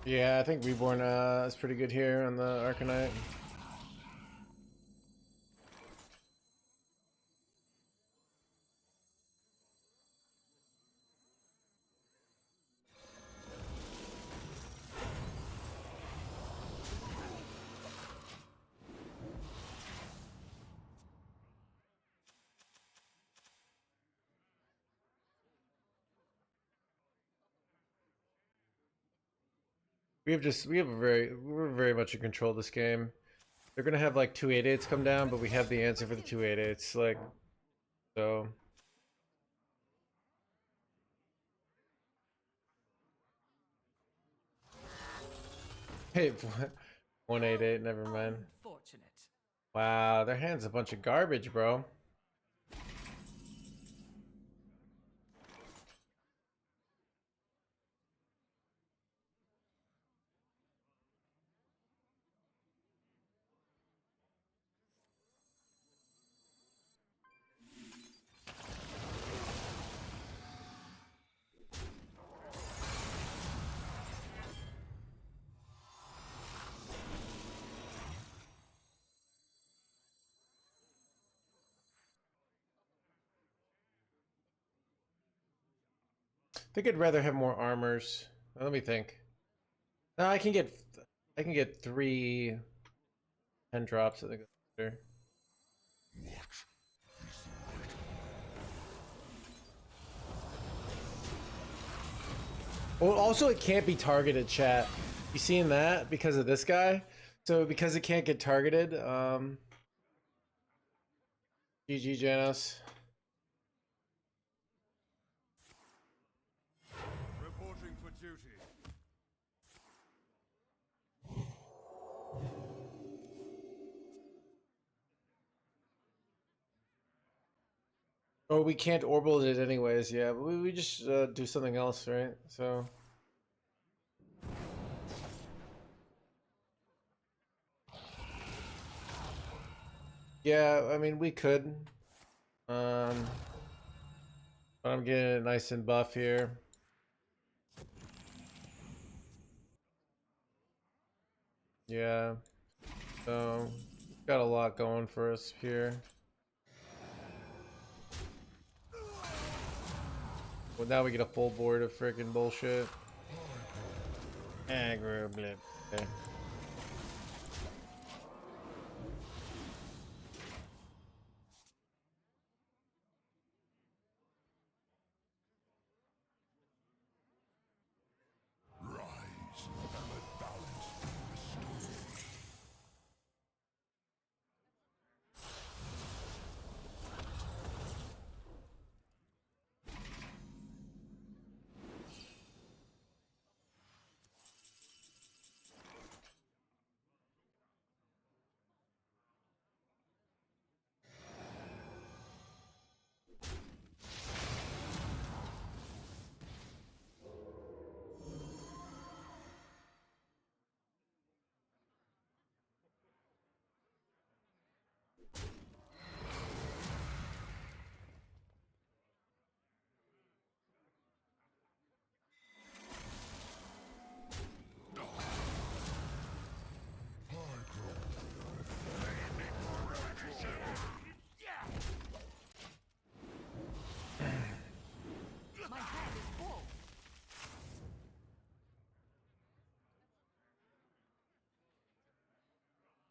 S1: Yeah, I think Reborn is pretty good here on the Arcanite. We're very much in control of this game. They're gonna have like 288s come down, but we have the answer for the 288s, like, so. Hey, 188, never mind.
S9: Unfortunate.
S1: Wow, their hand's a bunch of garbage, bro. I think I'd rather have more armors. Let me think. No, I can get 3 10 drops. I think that's better. Well, also it can't be targeted, chat. You seen that because of this guy? So because it can't get targeted, GG Janos.
S5: Reporting for duty.
S1: Oh, we can't orbital it anyways, yeah, but we just do something else, right? So yeah, I mean we could. But I'm getting it nice and buff here. Yeah. So got a lot going for us here. Well, now we get a full board of freaking bullshit. Aggro blip. Okay.
S7: Rise, and let balance be restored.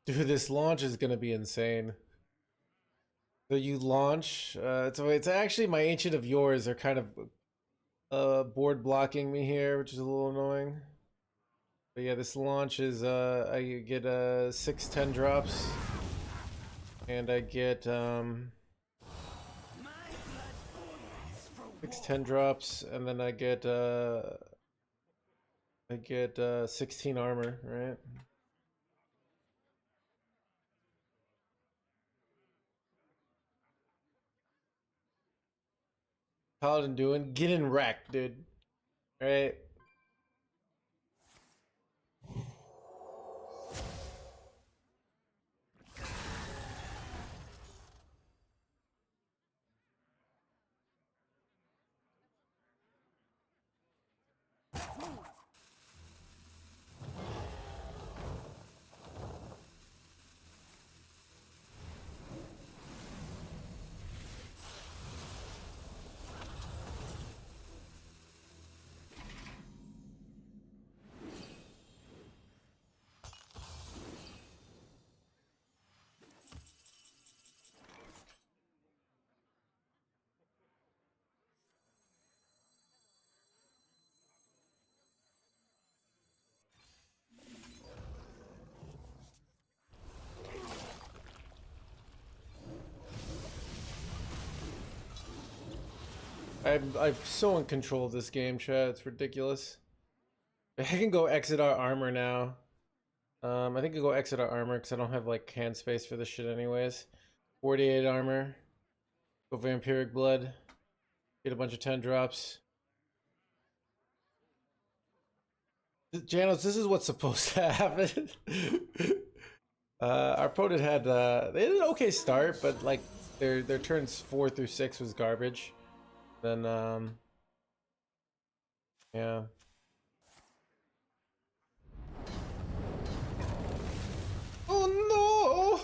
S1: Dude, this launch is gonna be insane. So you launch, so it's actually my Ancient of Yours are kind of board blocking me here, which is a little annoying. But yeah, this launch is I get 6/10 drops, and I get 6/10 drops, and then I get 16 armor, right? Paladin doing getting wrecked, dude. Right? I'm so in control of this game, chat. It's ridiculous. I can go exit our armor now. I think I go exit our armor because I don't have like hand space for this shit anyways. 48 armor. Go vampiric blood. Get a bunch of 10 drops. Janos, this is what's supposed to happen. Our opponent had they had an okay start, but like their turns 4 through 6 was garbage. Then yeah. Oh no!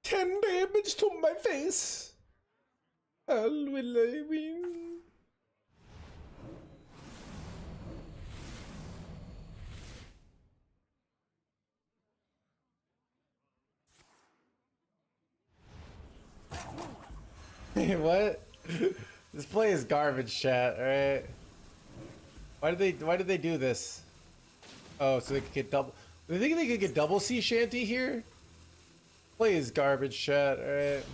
S1: 10 damage to my face. How will I win? What? This play is garbage, chat. All right. Why did they do this? Oh, so they could get double. Do they think they could get double sea shanty here? Play is garbage, chat. All right.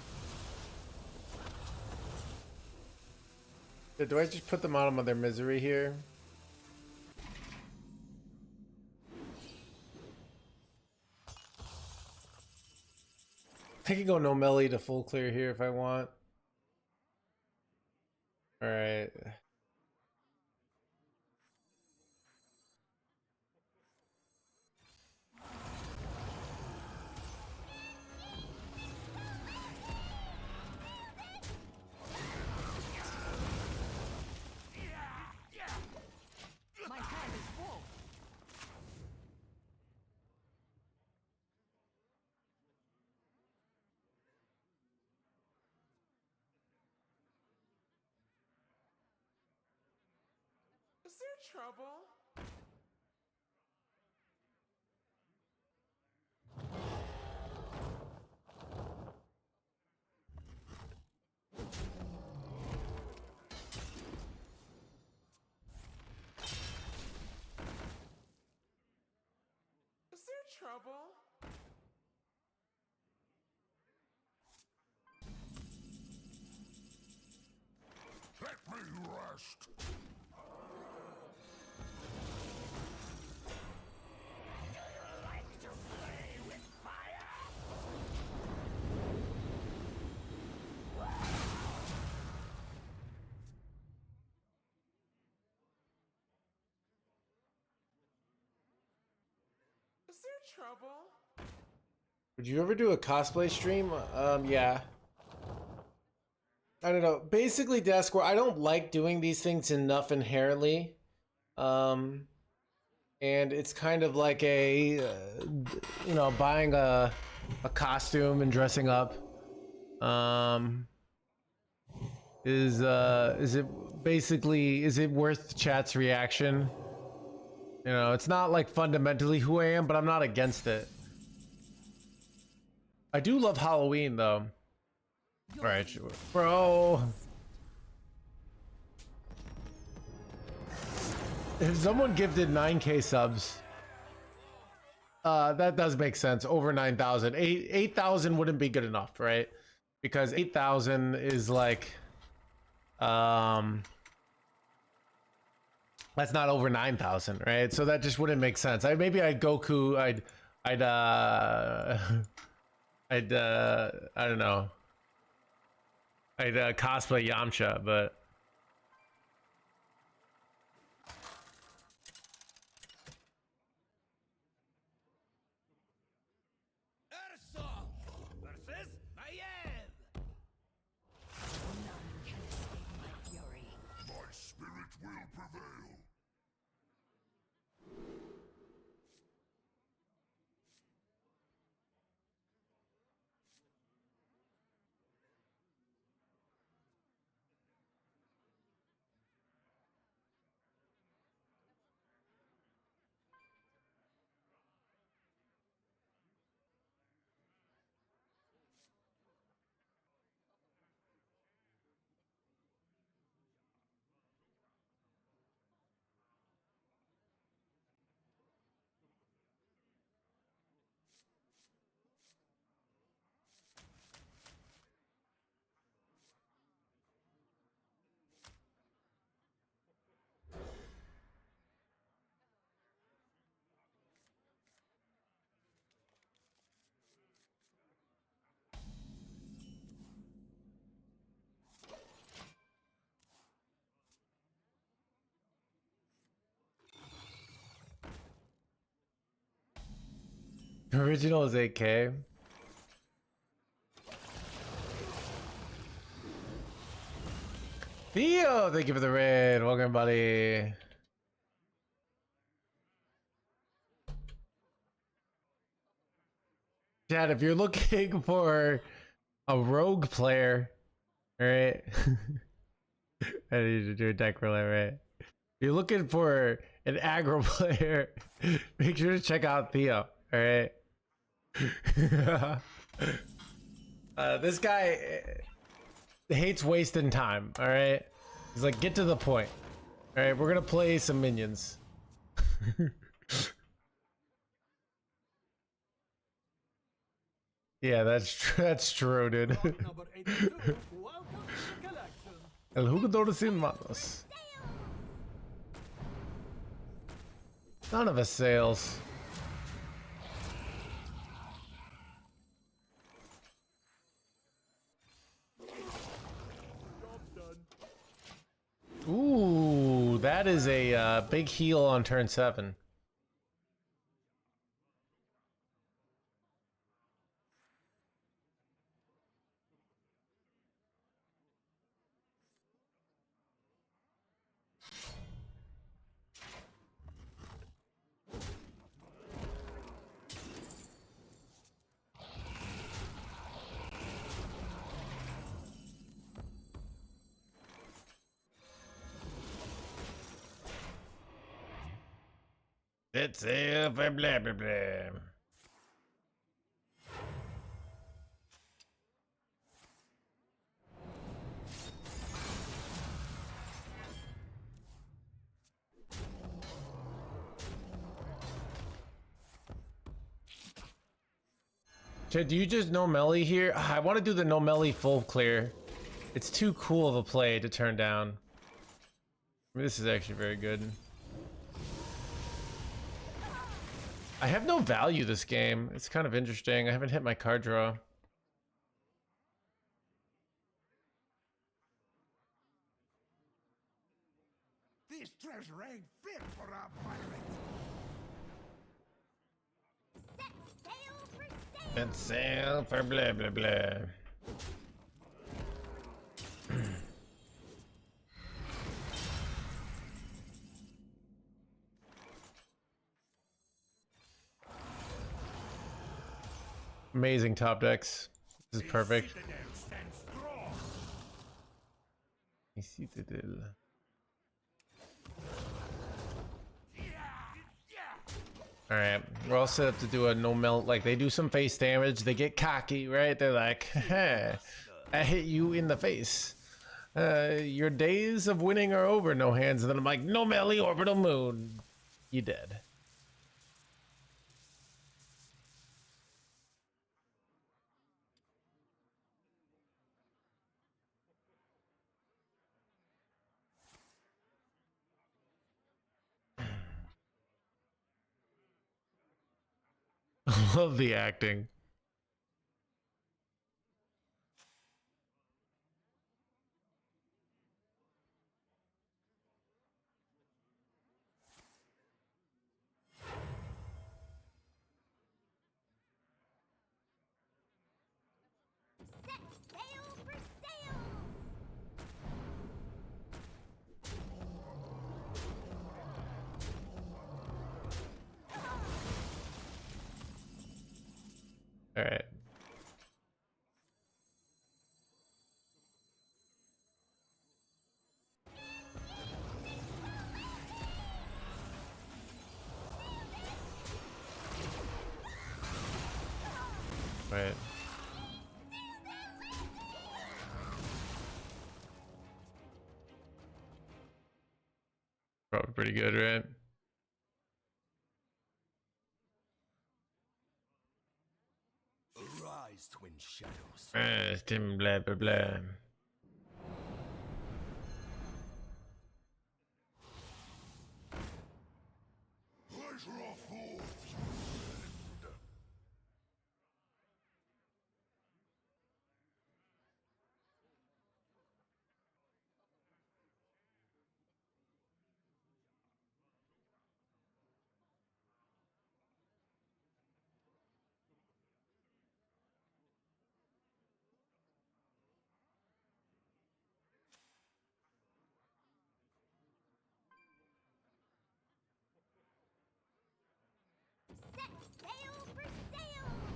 S1: Do I just put them out of their misery here? I can go no melee to full clear here if I want. All right.
S9: My hand is full.
S5: Is there trouble? Is there trouble?
S7: Let me rest.
S5: Is there trouble?
S1: Would you ever do a cosplay stream? Yeah. I don't know. Basically, Dascore, I don't like doing these things enough inherently. And it's kind of like a, you know, buying a costume and dressing up. Is it worth chat's reaction? You know, it's not like fundamentally who I am, but I'm not against it. I do love Halloween though. All right, sure. Bro. If someone gifted 9K subs, that does make sense. Over 9,000. 8,000 wouldn't be good enough, right? Because 8,000 is like, that's not over 9,000, right? So that just wouldn't make sense. Maybe I'd Goku. I'd I don't know. I'd cosplay Yamcha, but.
S3: Hearthstone versus Mayhem.
S6: None can escape my fury.
S7: My spirit will prevail.
S1: Original is 8K. Theo, thank you for the raid. Welcome, buddy. Chad, if you're looking for a rogue player, alright? I need to do a deck relay, right? If you're looking for an aggro player, make sure to check out Theo, alright? This guy hates wasting time, alright? He's like, get to the point. Alright, we're gonna play some minions. Yeah, that's true, dude.
S3: Block number 802, welcome to the collection.
S1: El jugador sin manos. None of us sails. Ooh, that is a big heal on turn 7. It's a blah blah blah. Chad, do you just no melee here? I want to do the no melee full clear. It's too cool of a play to turn down. I mean, this is actually very good. I have no value this game. It's kind of interesting. I haven't hit my card draw.
S2: This treasure ain't fit for a pirate.
S1: Set sail for blah blah blah. Amazing top decks. This is perfect. All right, we're all set up to do a no melt. Like they do some face damage, they get cocky, right? They're like, hey, I hit you in the face. Your days of winning are over, no hands. And then I'm like, no melee orbital moon, you dead. Love the acting.
S6: Set sail for sails!
S1: All right. Right. Probably pretty good, right?
S2: Arise, twin shadows.
S1: Blah blah blah.
S7: Pleasure of fools.
S6: Set sail for sails!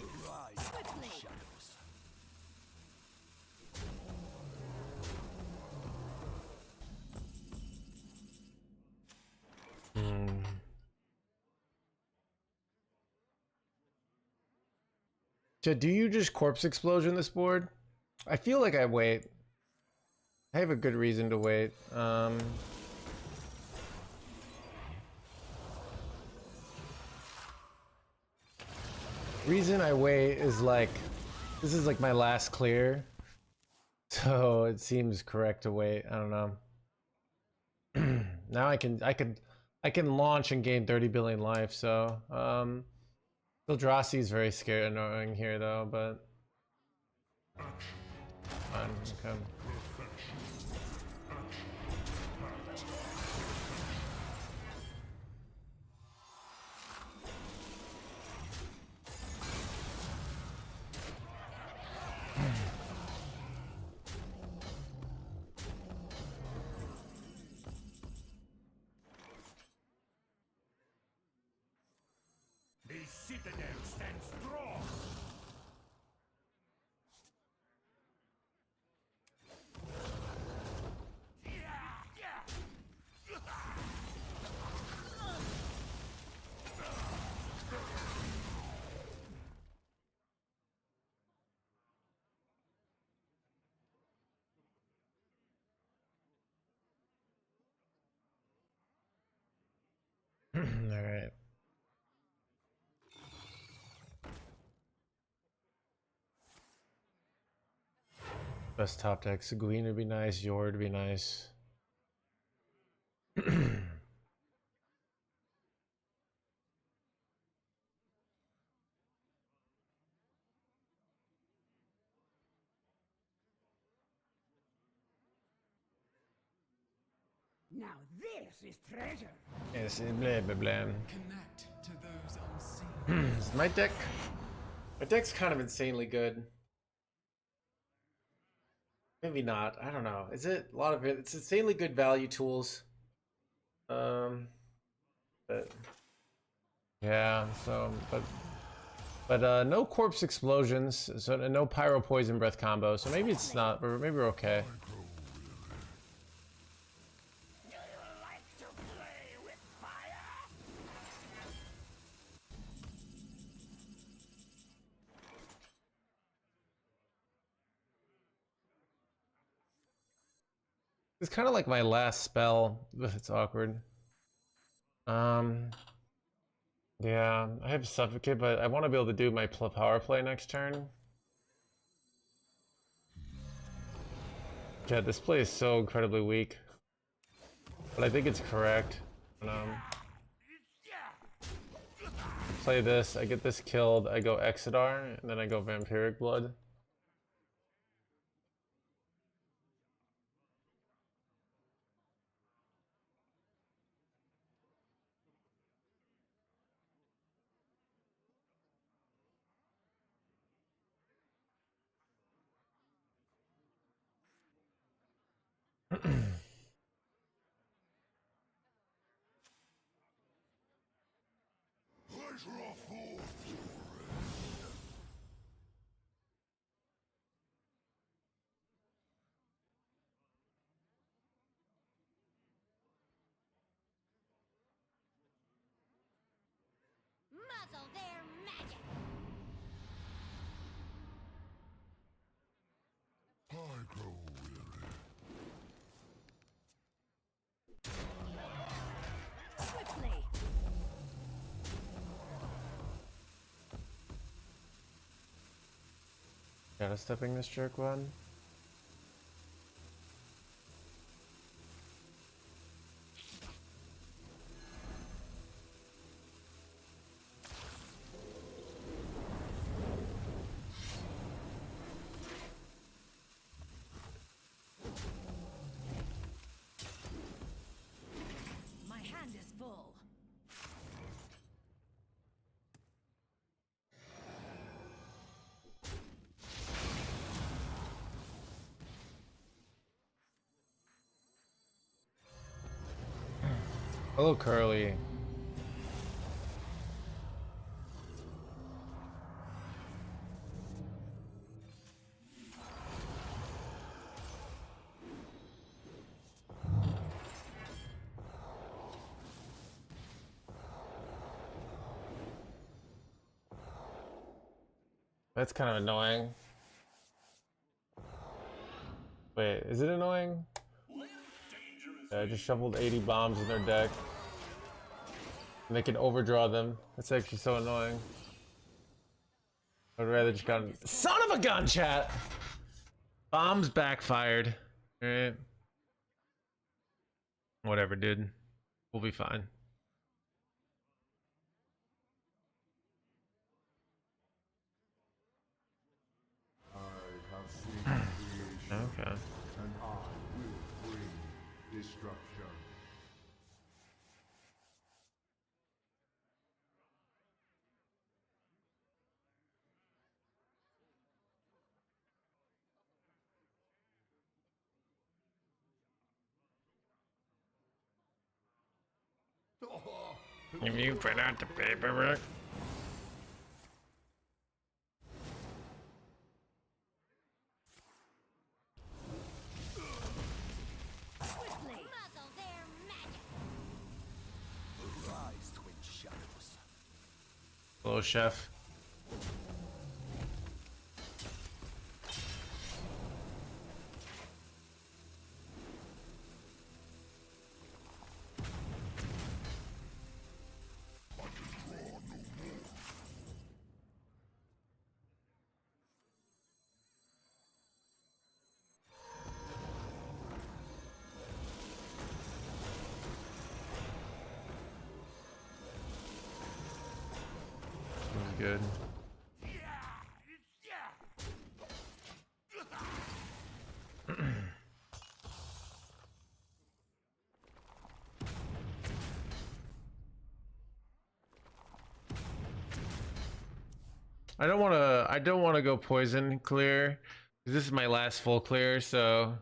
S2: Arise, twin shadows.
S1: Do you just corpse explosion this board? I feel like I wait. I have a good reason to wait. Reason I wait is like, this is like my last clear, so it seems correct to wait. I don't know. Now I can launch and gain 30 billion life. So Eldrazi is very scary, annoying here though, but fine. Okay.
S2: The citadel stands strong.
S1: All right. Best top deck. Seguin would be nice. Yord would be nice.
S9: Now this is treasure.
S1: Yes, blah blah blah.
S8: Connect to those unseen.
S1: My deck's kind of insanely good. Maybe not. I don't know. Is it a lot of it? It's insanely good value tools. But yeah. So, but no corpse explosions. So no pyro poison breath combo. So maybe it's not. Or maybe we're okay. It's kind of like my last spell. Ugh, it's awkward. Yeah, I have Suffocate, but I want to be able to do my power play next turn. Yeah, this play is so incredibly weak. But I think it's correct. Play this, I get this killed, I go Exodar, and then I go Vampiric Blood.
S7: Pleasure of forth.
S6: Muzzle their magic.
S7: I grow weary.
S6: Swiftly.
S1: Gotta stepping this jerk one.
S6: My hand is full.
S1: Hello, Curly. That's kind of annoying. Wait, is it annoying? Yeah, I just shuffled 80 bombs in their deck. And they can overdraw them. That's actually so annoying. I'd rather just gotten. Son of a gun, chat! Bombs backfired. Alright. Whatever, dude. We'll be fine.
S5: I have seen creation,
S1: Okay.
S5: and I will bring destruction.
S1: Have you put out the paperwork?
S6: Swiftly. Muzzle their magic.
S3: Rise, twin shadows.
S1: Hello, chef. Good. I don't want to go poison clear. This is my last full clear, so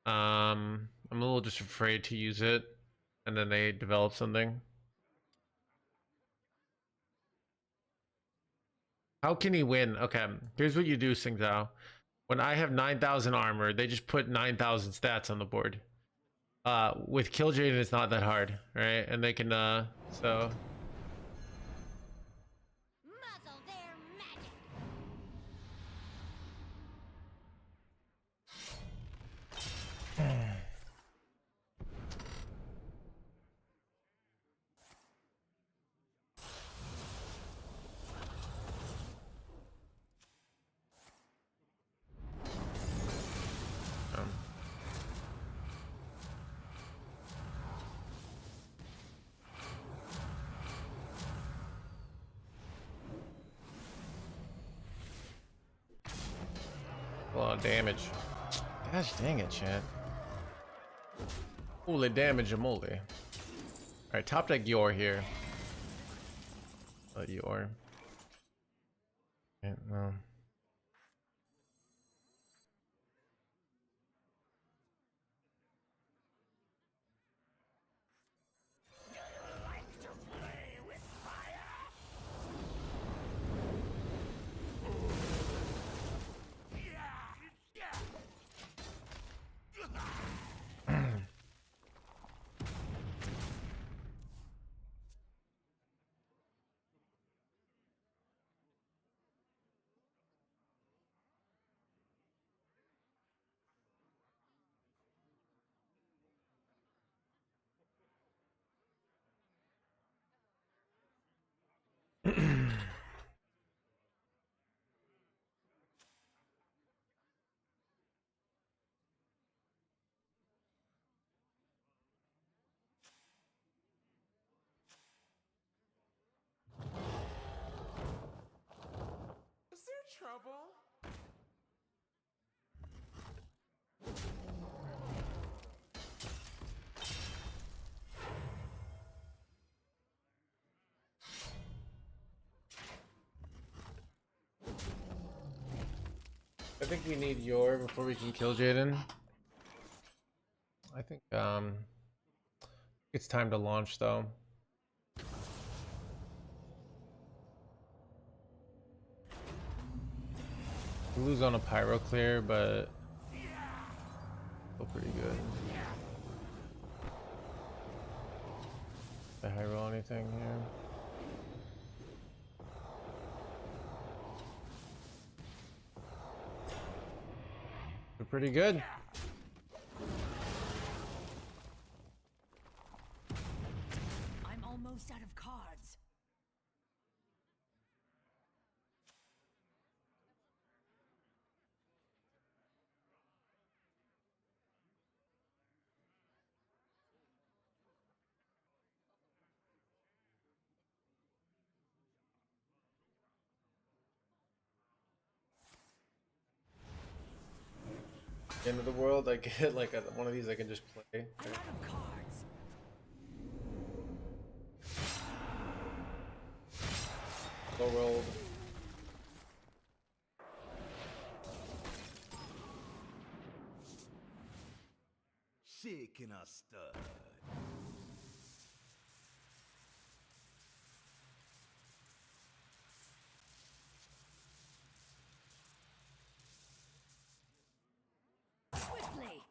S1: I'm a little just afraid to use it and then they develop something. How can he win? Okay, here's what you do, Singzao. When I have 9,000 armor, they just put 9,000 stats on the board. With Killjaden, it's not that hard, right? And they can, so...
S6: Muzzle their magic.
S1: lot of damage. Gosh dang it, chat. Holy damage, moly. Alright, top deck Yor here. Yor. Okay, well.
S10: Is there trouble?
S1: I think we need Yor before we can kill Jaden. I think it's time to launch though. We lose on a pyro clear, but still pretty good. Did I roll anything here? We're pretty good.
S6: I'm almost out of cards.
S1: End of the world, I get like one of these I can just play.
S6: I'm out of cards.
S1: Low rolled.
S2: Shaking a stud.
S6: Swiftly.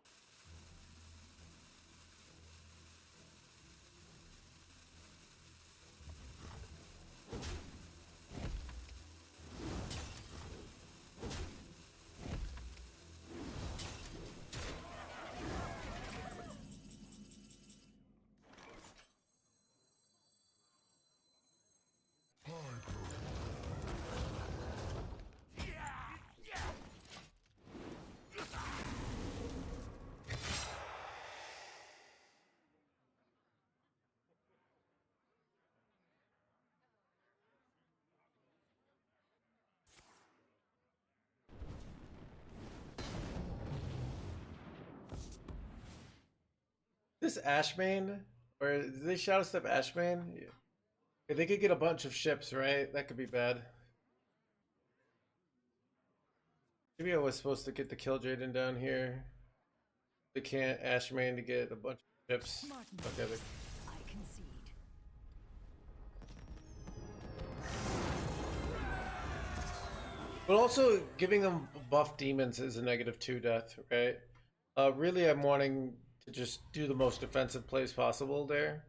S1: This Ashmane, or did they shadow step Ashmane? Yeah. If they could get a bunch of ships, right? That could be bad. Maybe I was supposed to get the kill Jaden down here. They can't Ashmane to get a bunch of ships. Okay,
S6: I concede.
S1: but also giving them buff demons is a -2 death, right? Really, I'm wanting to just do the most defensive plays possible there.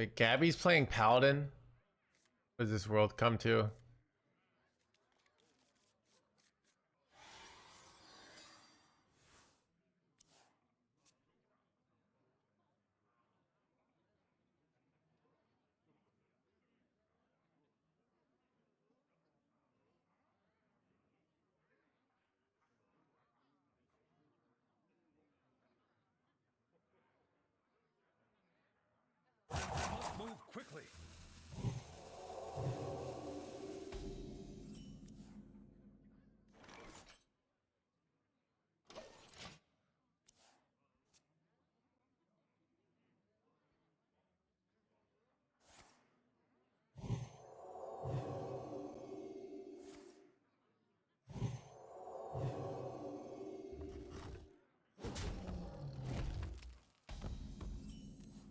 S1: Wait, Gabby's playing Paladin? What does this world come to?
S3: Move quickly.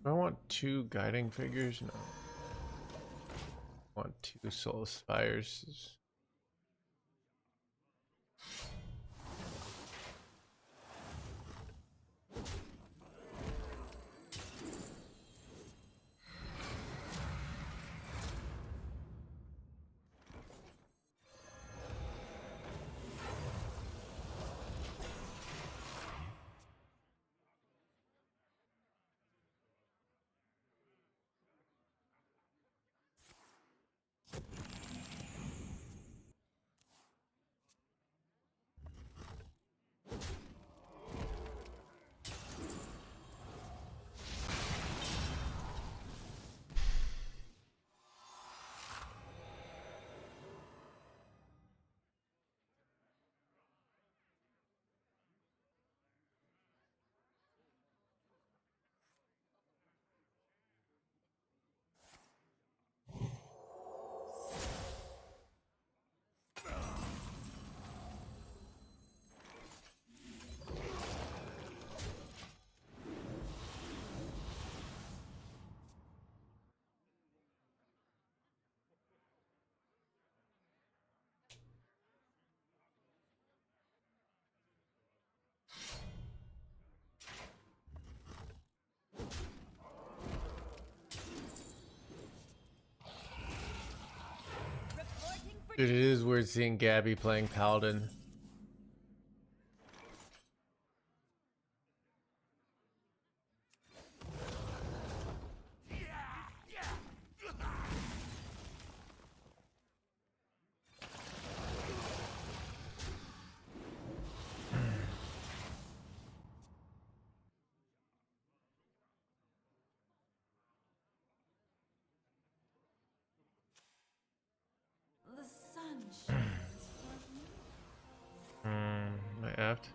S1: Do I want 2 guiding figures? No. I want 2 soul spires. Dude, it is weird seeing Gabby playing Paladin.
S6: The sun shines for me.
S1: My apt.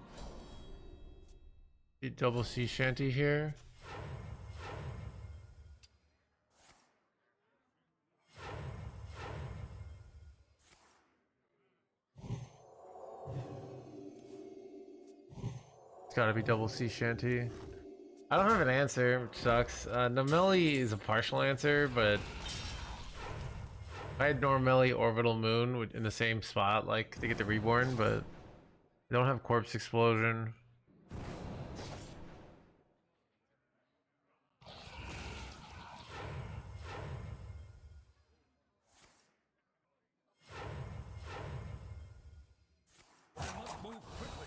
S1: Double sea shanty here. It's gotta be double sea shanty. I don't have an answer, which sucks. Nomeli is a partial answer, but if I had Normeli Orbital Moon in the same spot, like they get the reborn, but they don't have Corpse Explosion.
S3: Move quickly.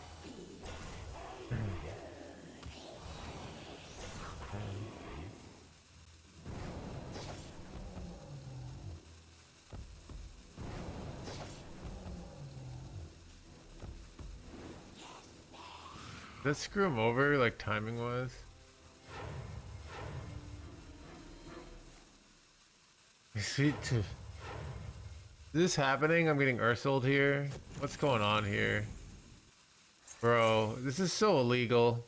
S1: Did that screw him over, like timing wise? Sweet too. Is this happening? I'm getting Ursuled here. What's going on here? Bro, this is so illegal.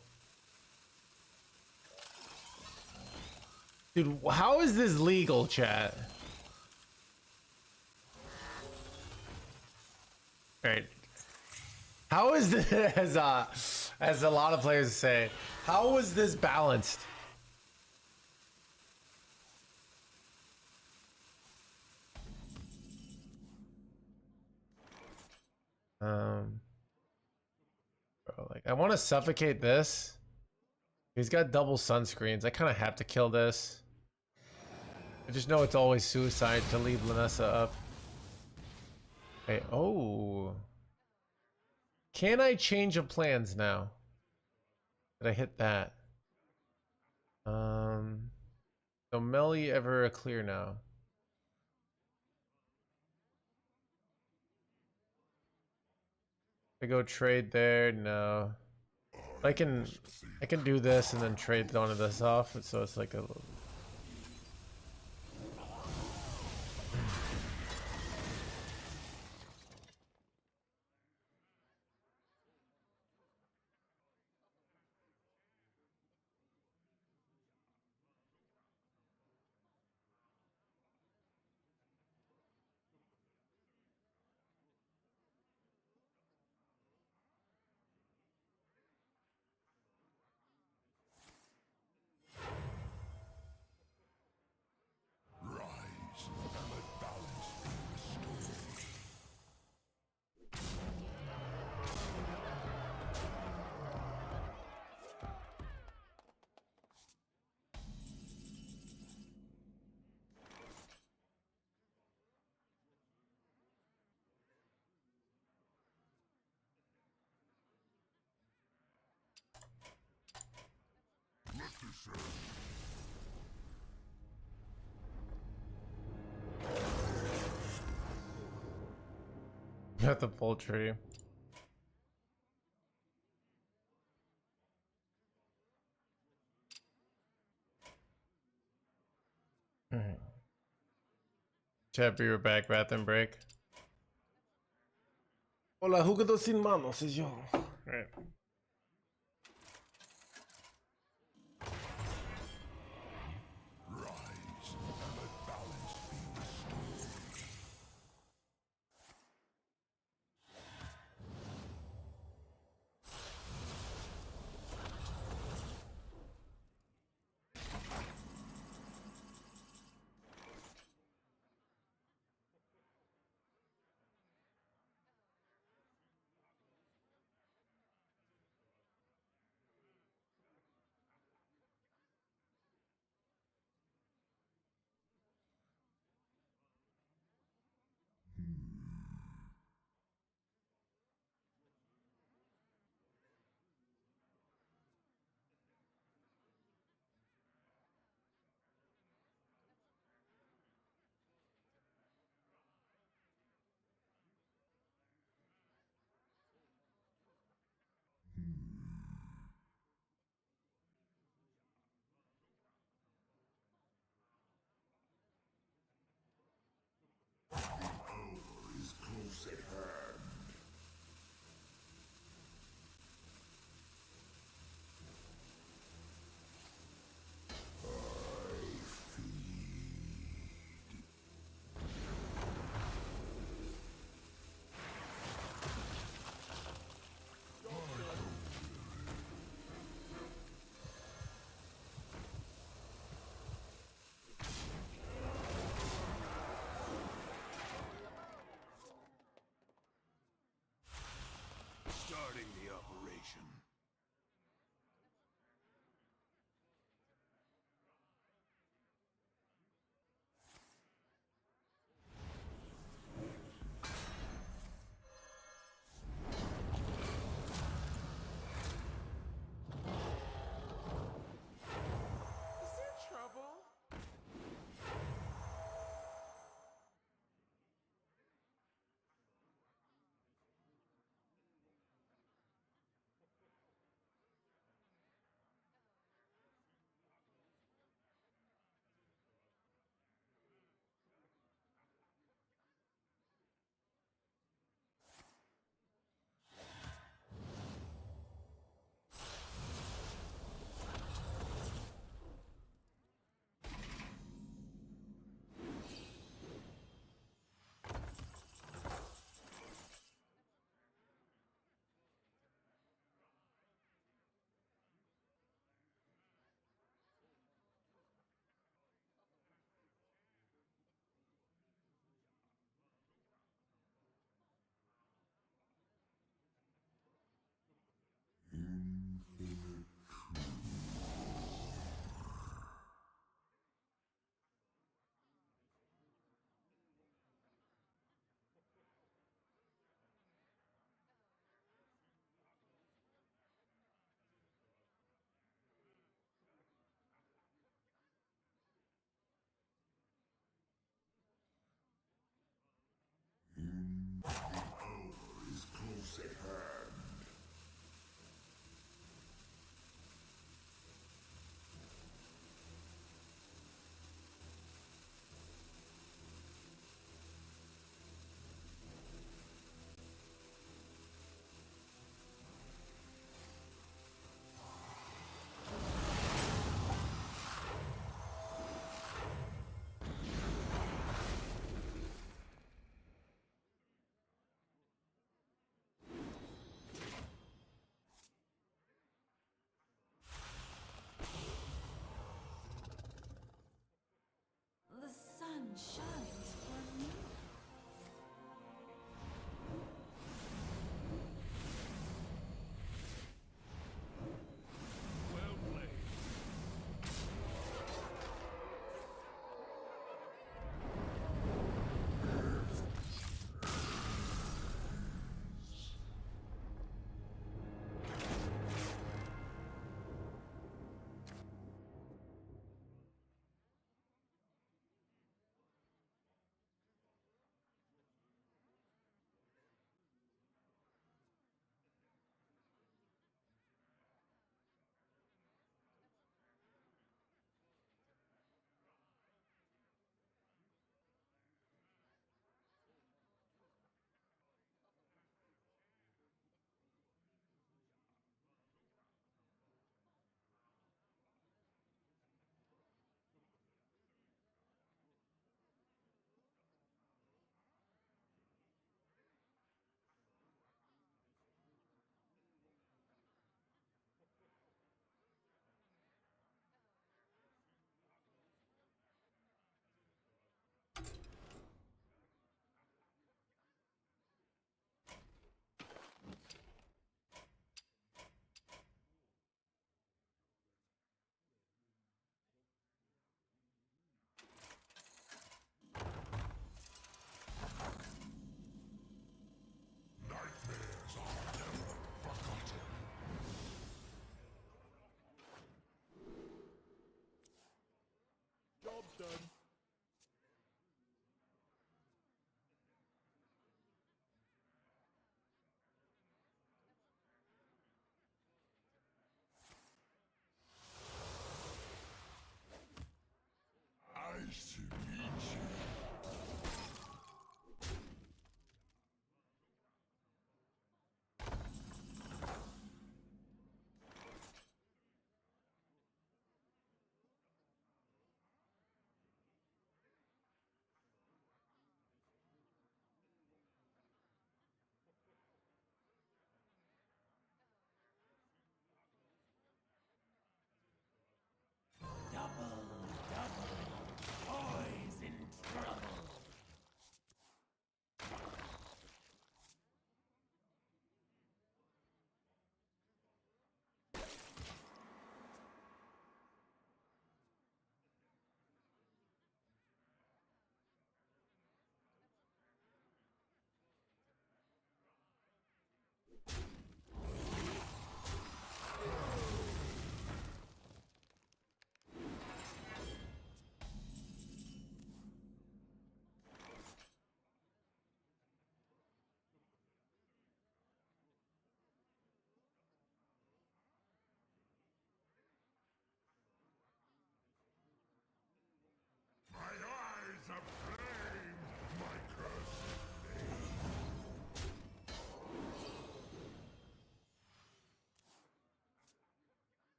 S1: Dude, how is this legal, chat? Right. How is this, as a lot of players say, how is this balanced? Bro, like I want to suffocate this. He's got double sunscreens. I kind of have to kill this. I just know it's always suicide to leave Lanessa up. Okay, oh. Can I change of plans now? Did I hit that? So Melly ever clear now? I go trade there, no. I can do this and then trade one of this off, so it's like a little.
S7: Rise, and let balance be restored. Let this end.
S1: Got the poultry. Chat, we were back, bathroom break. Hola, jugado sin manos, es yo. Alright.
S7: Rise, and let balance be restored. Is close at hand.
S2: Starting the operation.
S10: Is there trouble?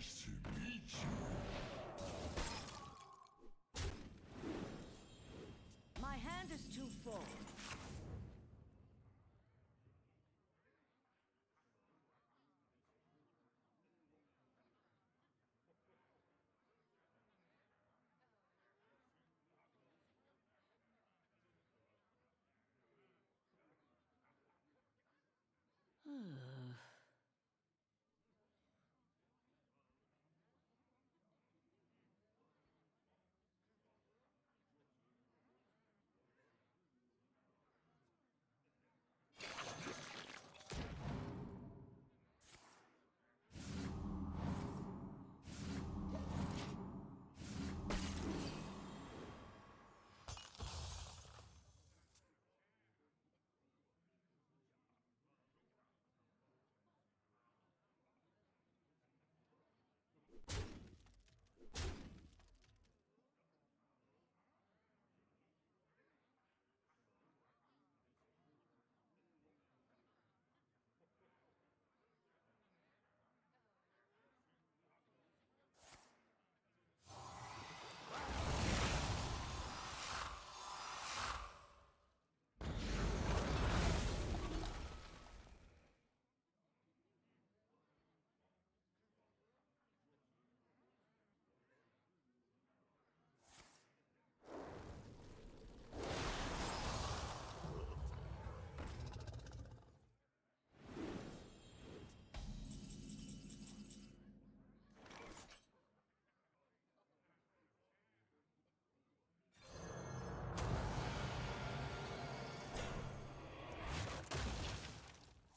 S7: Nice to meet you.
S9: My hand is too full.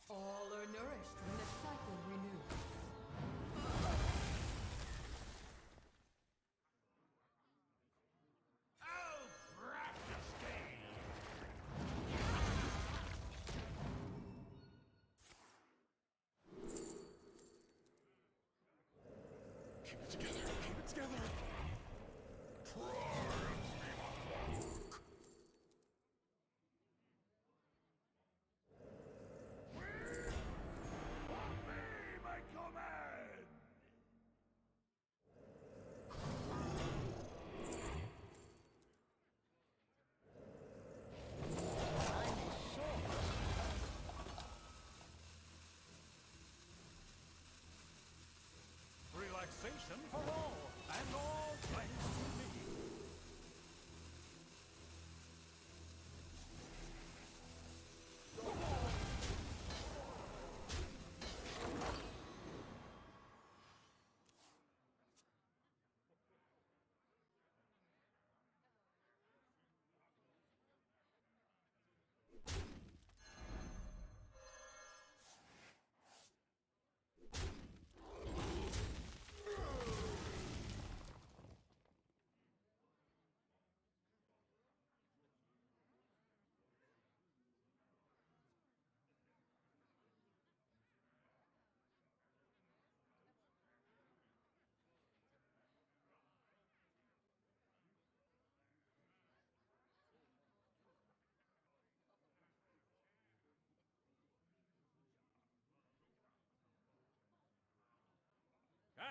S6: All are nourished when the cycle renews.
S7: Keep it together. Keep it together. Try and be my mark.
S2: Obey my command!
S3: Relaxation for all, and all thanks to me.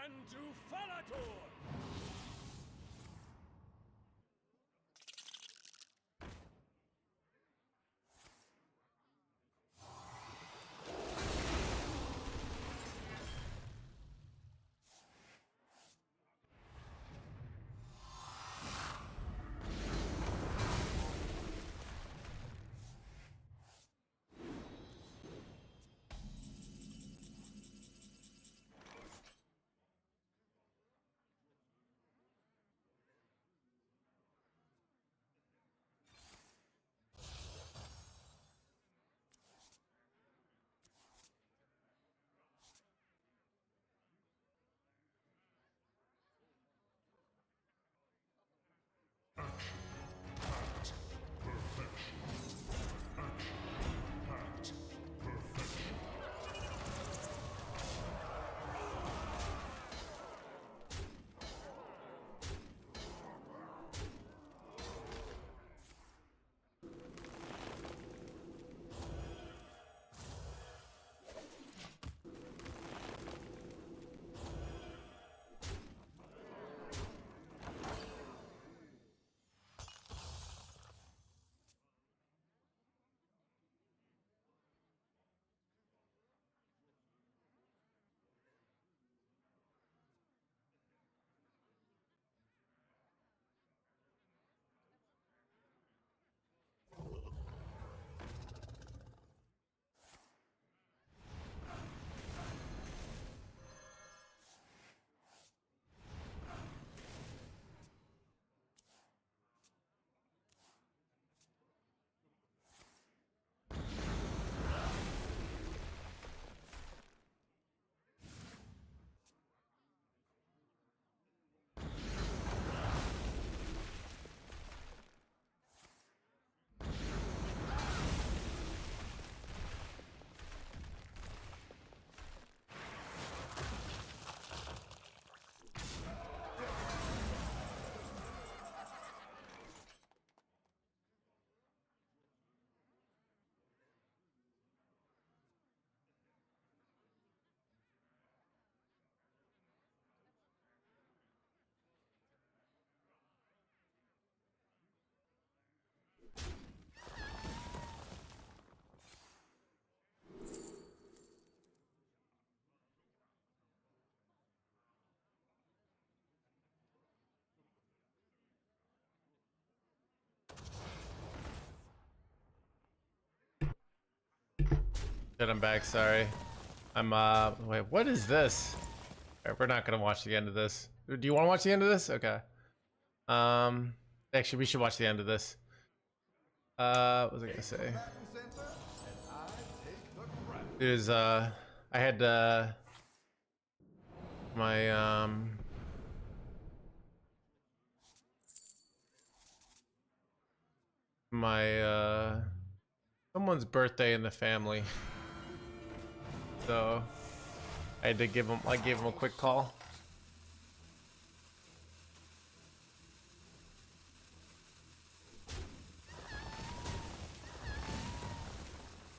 S3: And to Falator!
S1: Shit, I'm back, sorry. I'm wait, what is this? Alright, we're not gonna watch the end of this. Do you want to watch the end of this? Okay. Actually, we should watch the end of this. What was I gonna say?
S5: Combatant center, and I take the crown.
S1: There's I had my my someone's birthday in the family, so I had to give him. I gave him a quick call.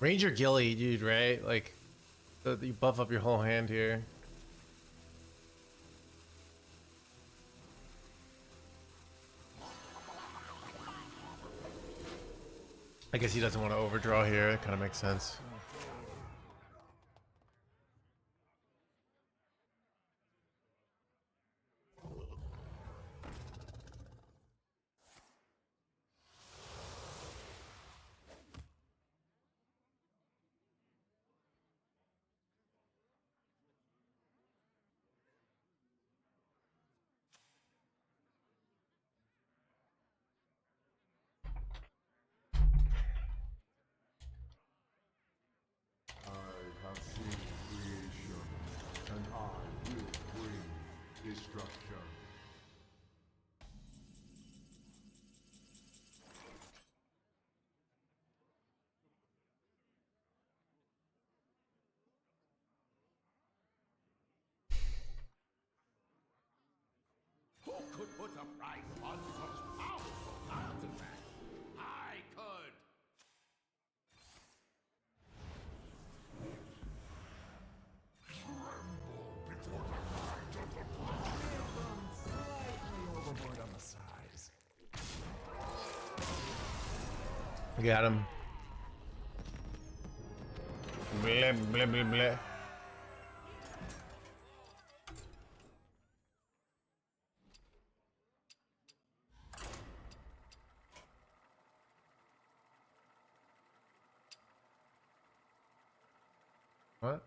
S1: Ranger Gilly, dude, right? Like, you buff up your whole hand here. I guess he doesn't want to overdraw here. It kind of makes sense.
S2: I have seen creation, and I will bring destruction.
S3: Who could put a price on such powerful artifacts? I could.
S2: Overboard on the size.
S1: Got him. Bleh, bleh, bleh, bleh. What?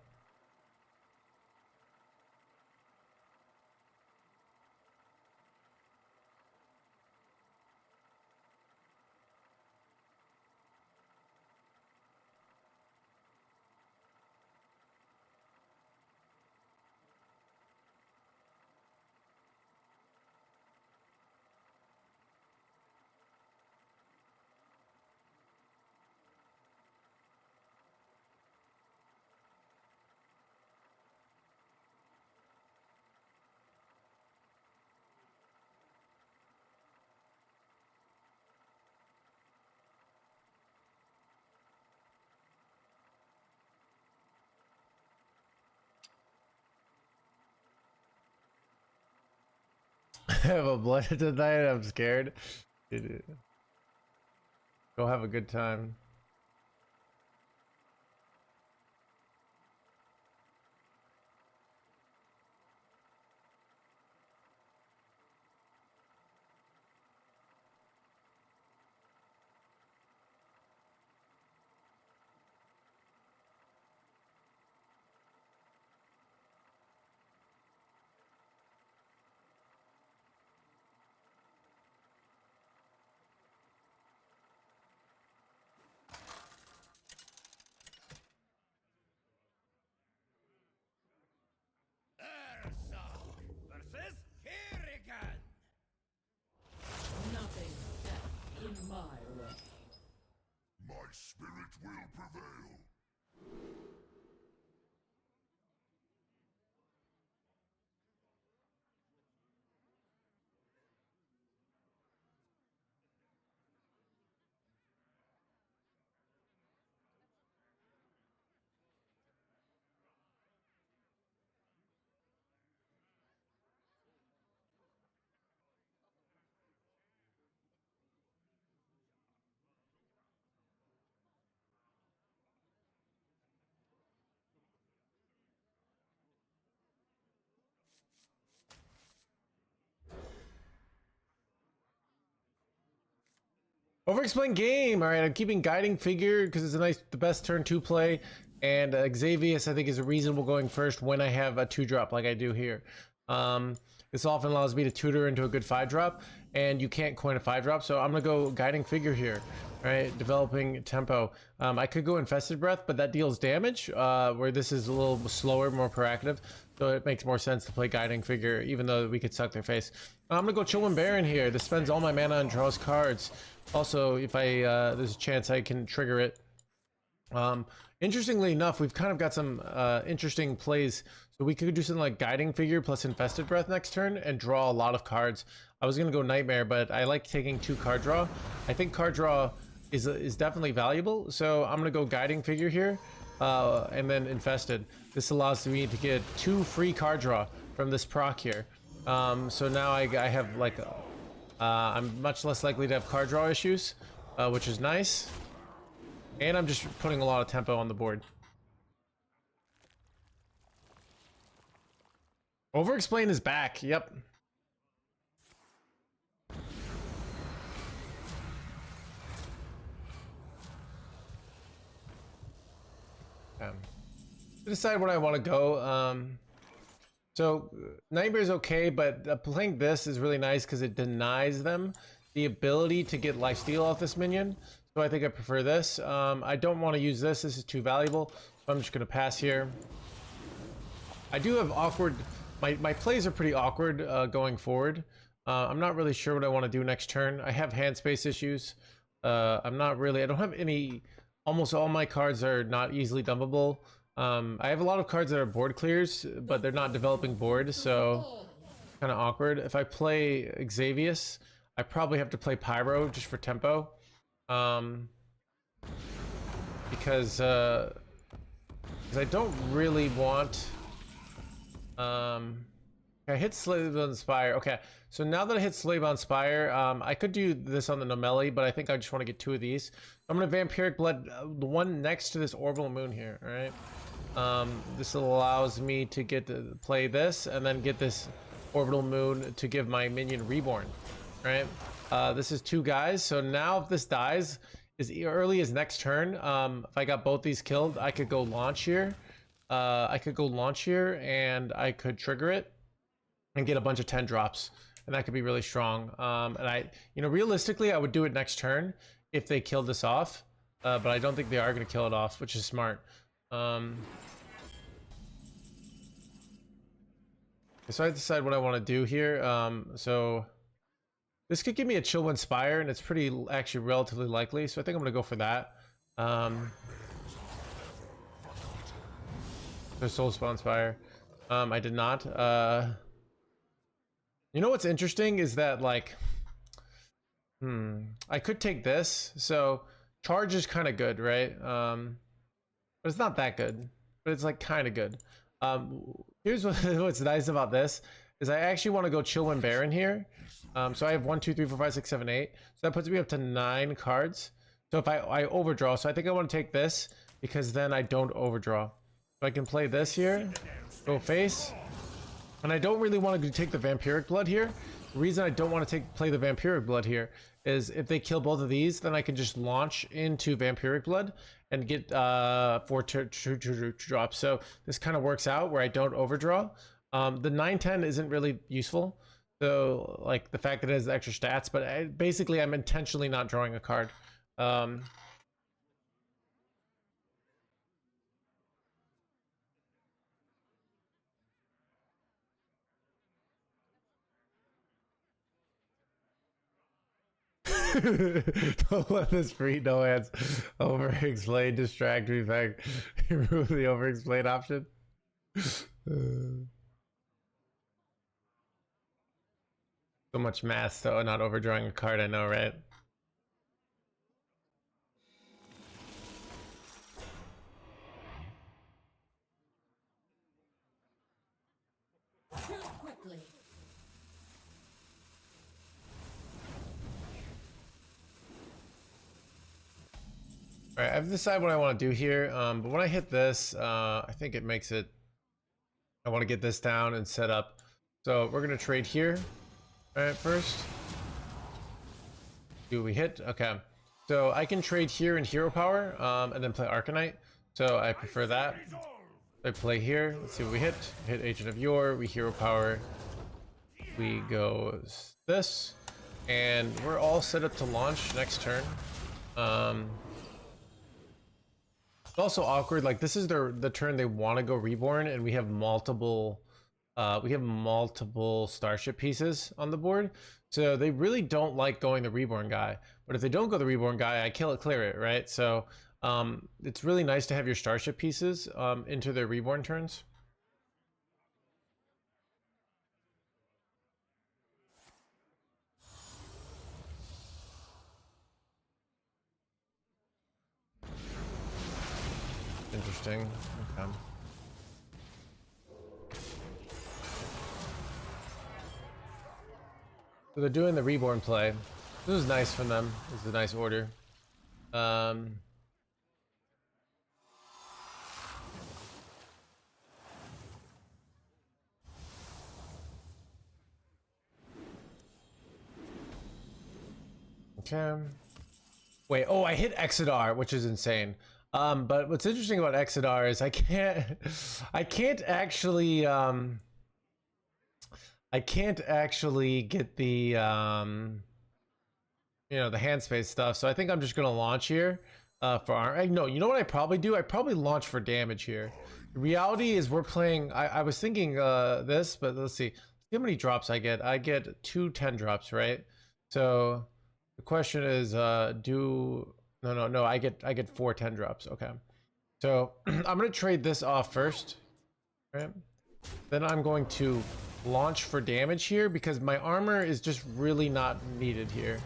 S1: I have a blood tonight. I'm scared. Go have a good time.
S3: Versus Kerrigan.
S6: Nothing in my way.
S7: My spirit will prevail.
S1: Overexplained game. All right, I'm keeping guiding figure because it's the best turn 2 play. And Xavius, I think, is a reasonable going first when I have a 2-drop like I do here. This often allows me to tutor into a good 5-drop, and you can't coin a 5-drop, so I'm gonna go Guiding Figure here, right? Developing Tempo. I could go Infested Breath, but that deals damage, where this is a little slower, more proactive, so it makes more sense to play Guiding Figure, even though we could suck their face. I'm gonna go Chillin' Baron here. This spends all my mana and draws cards. Also, if there's a chance I can trigger it. Interestingly enough, we've kind of got some interesting plays. So we could do something like Guiding Figure plus Infested Breath next turn and draw a lot of cards. I was gonna go Nightmare, but I like taking 2 card draw. I think card draw is definitely valuable. So I'm gonna go Guiding Figure here, and then Infested. This allows me to get 2 free card draw from this proc here. So now I have like, I'm much less likely to have card draw issues, which is nice. And I'm just putting a lot of tempo on the board. Overexplain is back. Yep. To decide where I want to go. So Nightmare is okay, but playing this is really nice because it denies them the ability to get lifesteal off this minion. So I think I prefer this. I don't want to use this. This is too valuable. So I'm just going to pass here. I do have awkward... My plays are pretty awkward going forward. I'm not really sure what I want to do next turn. I have hand space issues. I don't have any... Almost all my cards are not easily dumpable. I have a lot of cards that are board clears, but they're not developing board, so kind of awkward. If I play Xavius, I probably have to play Pyro just for tempo. Because I don't really want... I hit Slave-Bound Spire. Okay, so now that I hit Slave-Bound Spire, I could do this on the Nomeli, but I think I just want to get 2 of these. I'm going to Vampiric Blood, the one next to this Orbital Moon here, alright? This allows me to get to play this, and then get this Orbital Moon to give my minion Reborn, right? This is 2 guys, so now if this dies as early as next turn, if I got both these killed, I could go launch here. And I could trigger it and get a bunch of 10 drops, and that could be really strong. And realistically, I would do it next turn if they killed this off, but I don't think they are going to kill it off, which is smart. So I decide what I want to do here. So this could give me a Chill Inspire, and it's actually relatively likely, so I think I'm going to go for that. The Soul Spawn Spire. I did not. You know what's interesting is that, like, I could take this. So charge is kind of good, right? But it's not that good. But it's like kind of good. Here's what's nice about this is I actually want to go Chillwind Baron here. So I have 1, 2, 3, 4, 5, 6, 7, 8. So that puts me up to 9 cards. So if I overdraw, so I think I want to take this because then I don't overdraw. So I can play this here, go face, and I don't really want to take the Vampiric Blood here. The reason I don't want to play the Vampiric Blood here is if they kill both of these, then I can just launch into Vampiric Blood and get 4 drops. So this kind of works out where I don't overdraw. The 9/10 isn't really useful, so like the fact that it has extra stats, but basically I'm intentionally not drawing a card. Don't let this free no hands over-explain distract me back. Remove the over-explain option. So much math, though, not overdrawing a card, I know, right? Alright, I've decided what I want to do here, but when I hit this, I think it makes it... I want to get this down and set up. So we're going to trade here. Alright, first. Do we hit? Okay. So I can trade here in Hero Power, and then play Arcanite. So I prefer that. I play here. Let's see what we hit. Hit Agent of Yore. We hero power. We go this. And we're all set up to launch next turn. It's also awkward. Like this is the turn they want to go reborn, and we have multiple starship pieces on the board. So they really don't like going the reborn guy. But if they don't go the reborn guy, I kill it, clear it, right? So it's really nice to have your starship pieces into their reborn turns. Interesting. Okay. So they're doing the reborn play. This is nice from them. This is a nice order. Okay. Wait, oh, I hit Exodar, which is insane. But what's interesting about Exodar is I can't actually get the the hand space stuff. So I think I'm just gonna launch here for arm. No, you know what I probably do? I probably launch for damage here. The reality is we're playing. I was thinking this, but let's see. See how many drops I get. I get 2 10 drops, right? So the question is, no, I get 4 10 drops. Okay. So I'm gonna trade this off first, right? Then I'm going to launch for damage here because my armor is just really not needed here.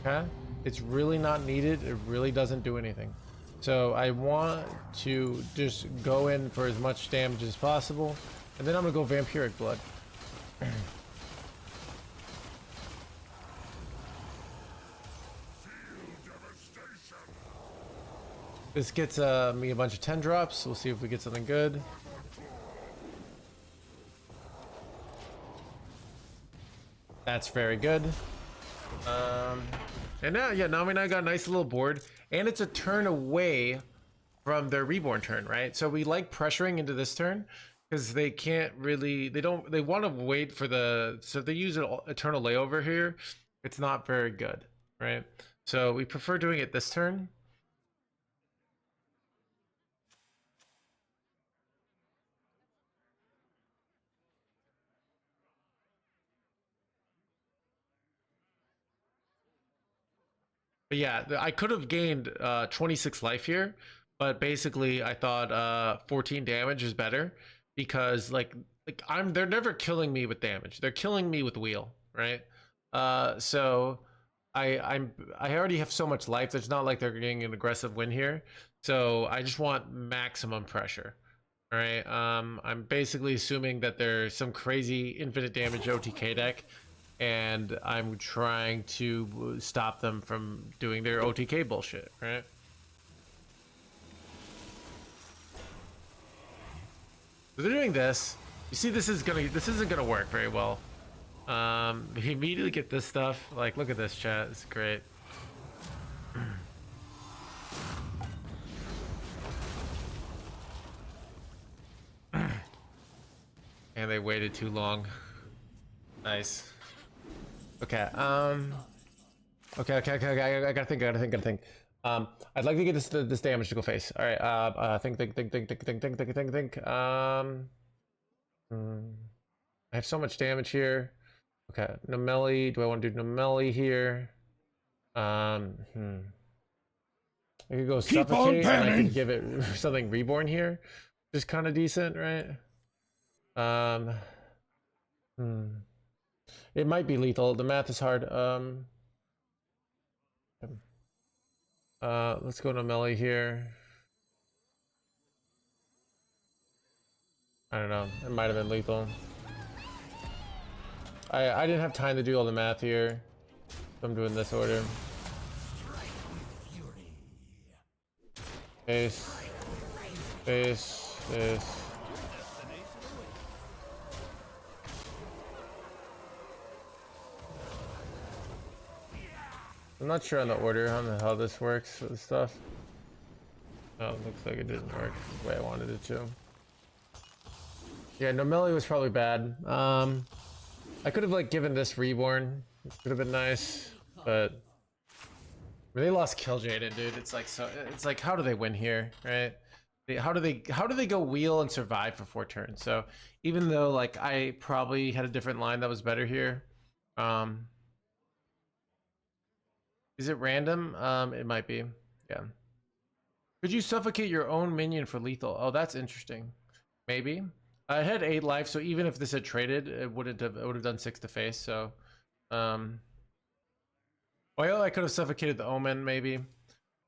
S1: Okay? It's really not needed. It really doesn't do anything. So I want to just go in for as much damage as possible. And then I'm gonna go Vampiric Blood. This gets me a bunch of 10 drops. We'll see if we get something good. That's very good. And now, yeah, now I got a nice little board, and it's a turn away from their reborn turn, right? So we like pressuring into this turn because they can't really, they want to wait for the, so if they use an eternal layover here, it's not very good, right? So we prefer doing it this turn. But yeah, I could have gained 26 life here, but basically I thought 14 damage is better because they're never killing me with damage. They're killing me with wheel, right? So I already have so much life. It's not like they're getting an aggressive win here. So I just want maximum pressure. All right. I'm basically assuming that there's some crazy infinite damage OTK deck, and I'm trying to stop them from doing their OTK bullshit, right? So they're doing this. You see, this isn't gonna work very well. We immediately get this stuff. Like, look at this, chat. It's great. And they waited too long. Nice. Okay, okay, I gotta think. I'd like to get this damage to go face. All right, think. I have so much damage here. Okay, Nomelli. Do I want to do Nomelli here? I could go Suffocate, and I could give it something Reborn here. Just kind of decent, right? It might be lethal. The math is hard. Let's go to Melly here. I don't know. It might have been lethal. I didn't have time to do all the math here, so I'm doing this order. Face. Face. Face. I'm not sure on the order, on how this works with stuff. Oh, it looks like it didn't work the way I wanted it to. Yeah, no melee was probably bad. I could have like given this reborn. It could have been nice, but they lost kill Jaden, dude. It's like so. It's like how do they win here, right? How do they go wheel and survive for 4 turns? So even though like I probably had a different line that was better here, is it random? It might be. Yeah. Could you suffocate your own minion for lethal? Oh, that's interesting. Maybe. I had 8 life, so even if this had traded, it would have done 6 to face. So, well, I could have suffocated the omen, maybe.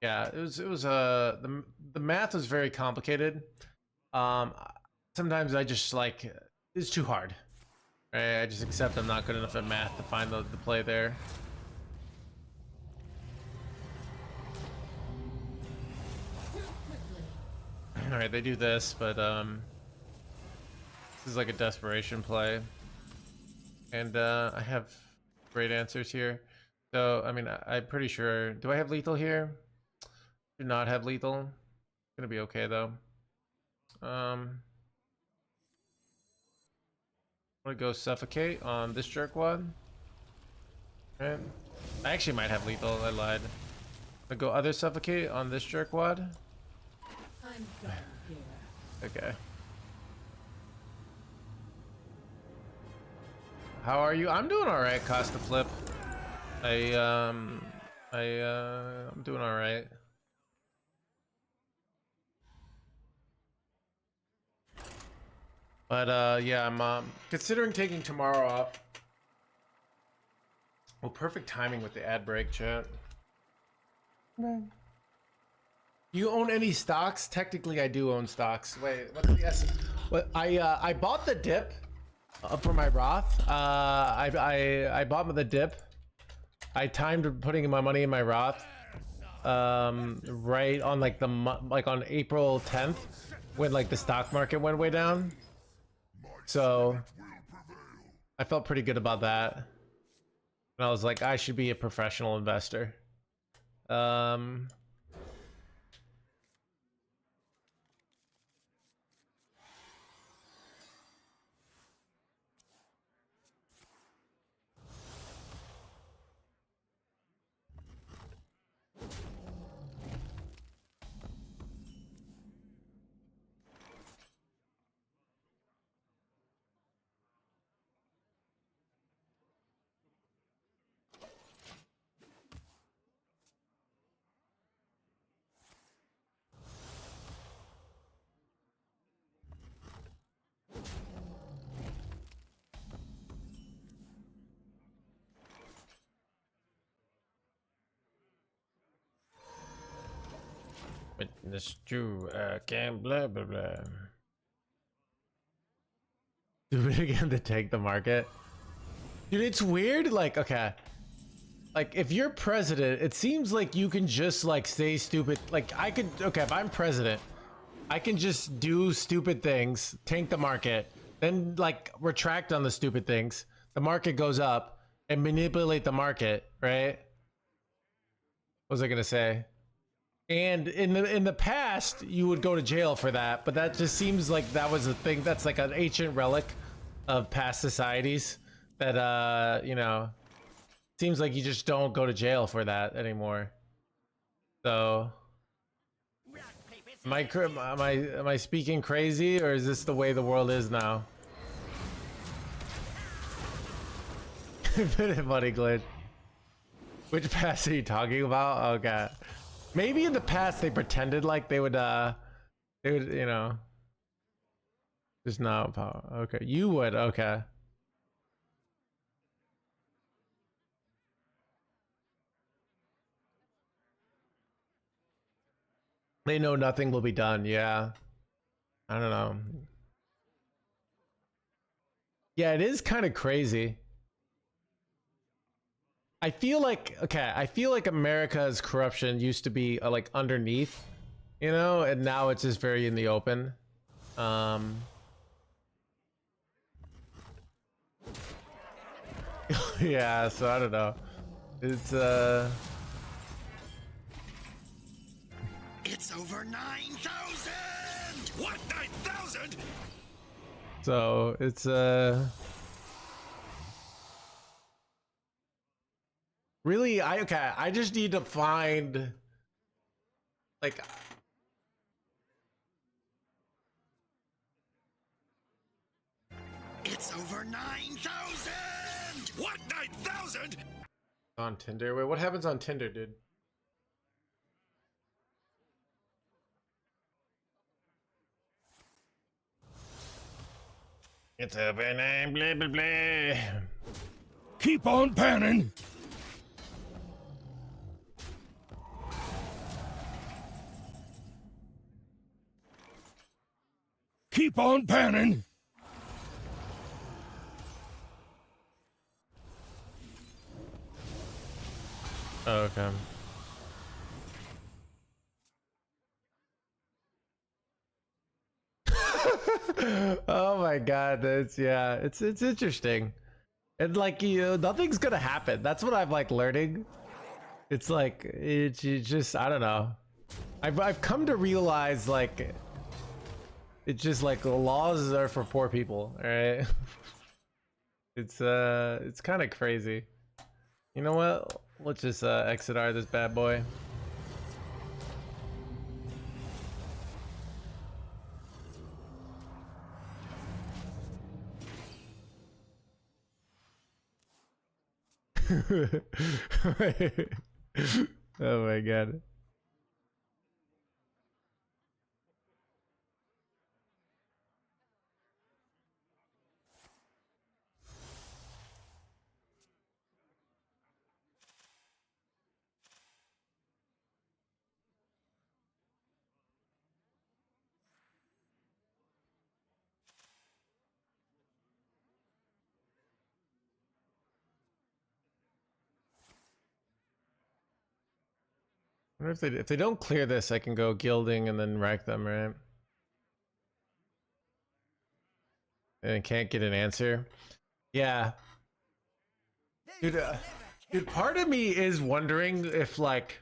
S1: Yeah, the math was very complicated. Sometimes I just like it's too hard. Right? I just accept I'm not good enough at math to find the play there. All right, they do this, but this is like a desperation play, and I have great answers here. So I mean, I'm pretty sure. Do I have lethal here? Do not have lethal. Gonna be okay though. I'm gonna go suffocate on this jerkwad. Right. I actually might have lethal. I lied. I'm gonna go other suffocate on this jerkwad.
S6: I'm done here.
S1: Okay. How are you? I'm doing all right. Cost to flip. I'm doing all right. But yeah, I'm considering taking tomorrow off. Well, perfect timing with the ad break, chat. You own any stocks? Technically, I do own stocks. Wait, what's the S? What I bought the dip for my Roth. I bought the dip. I timed putting my money in my Roth. Right on like on April 10th, when like the stock market went way down. So I felt pretty good about that. And I was like, I should be a professional investor. Witness to can blah blah blah. Do it again to take the market. Dude, it's weird. Like, okay. Like, if you're president, it seems like you can just, like, say stupid. Like, I could, okay, if I'm president, I can just do stupid things, tank the market, then, like, retract on the stupid things. The market goes up and manipulate the market, right? What was I gonna say? And in the past, you would go to jail for that, but that just seems like that was a thing. That's like an ancient relic of past societies that, you know, seems like you just don't go to jail for that anymore. So, am I speaking crazy, or is this the way the world is now? Buddy glitch. Which past are you talking about? Oh god. Maybe in the past they pretended like they would, you know, just not power. Okay, you would. Okay. They know nothing will be done. Yeah. I don't know. Yeah, it is kind of crazy. I feel like, okay, I feel like America's corruption used to be like underneath, you know, and now it's just very in the open. Yeah, so I don't know. It's
S7: In It's over 9,000! What, 9,000?
S1: So it's really I just need to find like
S7: It's over 9,000! What, 9,000?
S1: on Tinder. Wait, what happens on Tinder, dude? It's over 9 blah blah blah.
S3: Keep on panning. Keep on panning.
S1: Oh, okay. Oh my god, that's yeah, it's interesting. And like nothing's gonna happen. That's what I'm like learning. It's like it's just I don't know. I've come to realize like it's just like the laws are for poor people, alright? It's kind of crazy. You know what? Let's just exit out this bad boy. Oh my god. I wonder if they don't clear this, I can go gilding and then rack them, right? And can't get an answer. Yeah, dude. Part of me is wondering if like,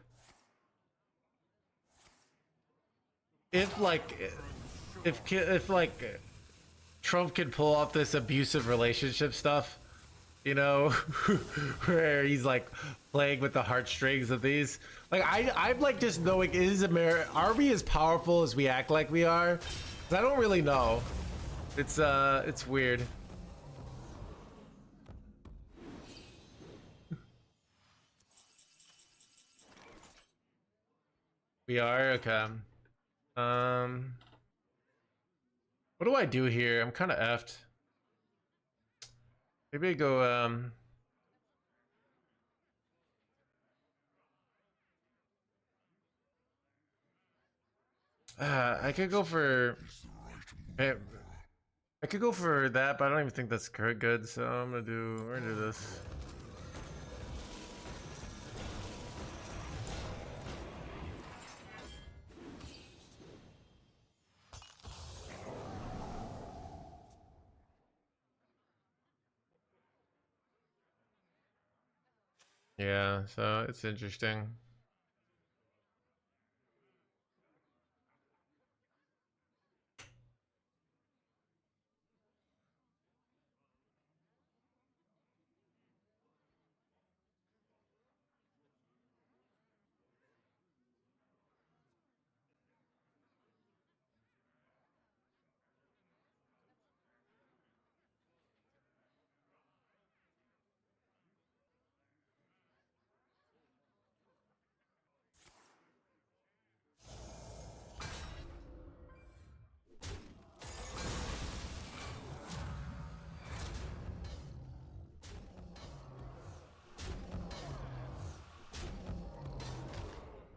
S1: if like Trump could pull off this abusive relationship stuff, you know, where he's like playing with the heartstrings of these. Like I'm like just knowing are we as powerful as we act like we are? 'Cause I don't really know. It's weird. We are okay. What do I do here? I'm kind of effed. Maybe I go I could go for I could go for that, but I don't even think that's good. So we're gonna do this. Yeah, so it's interesting.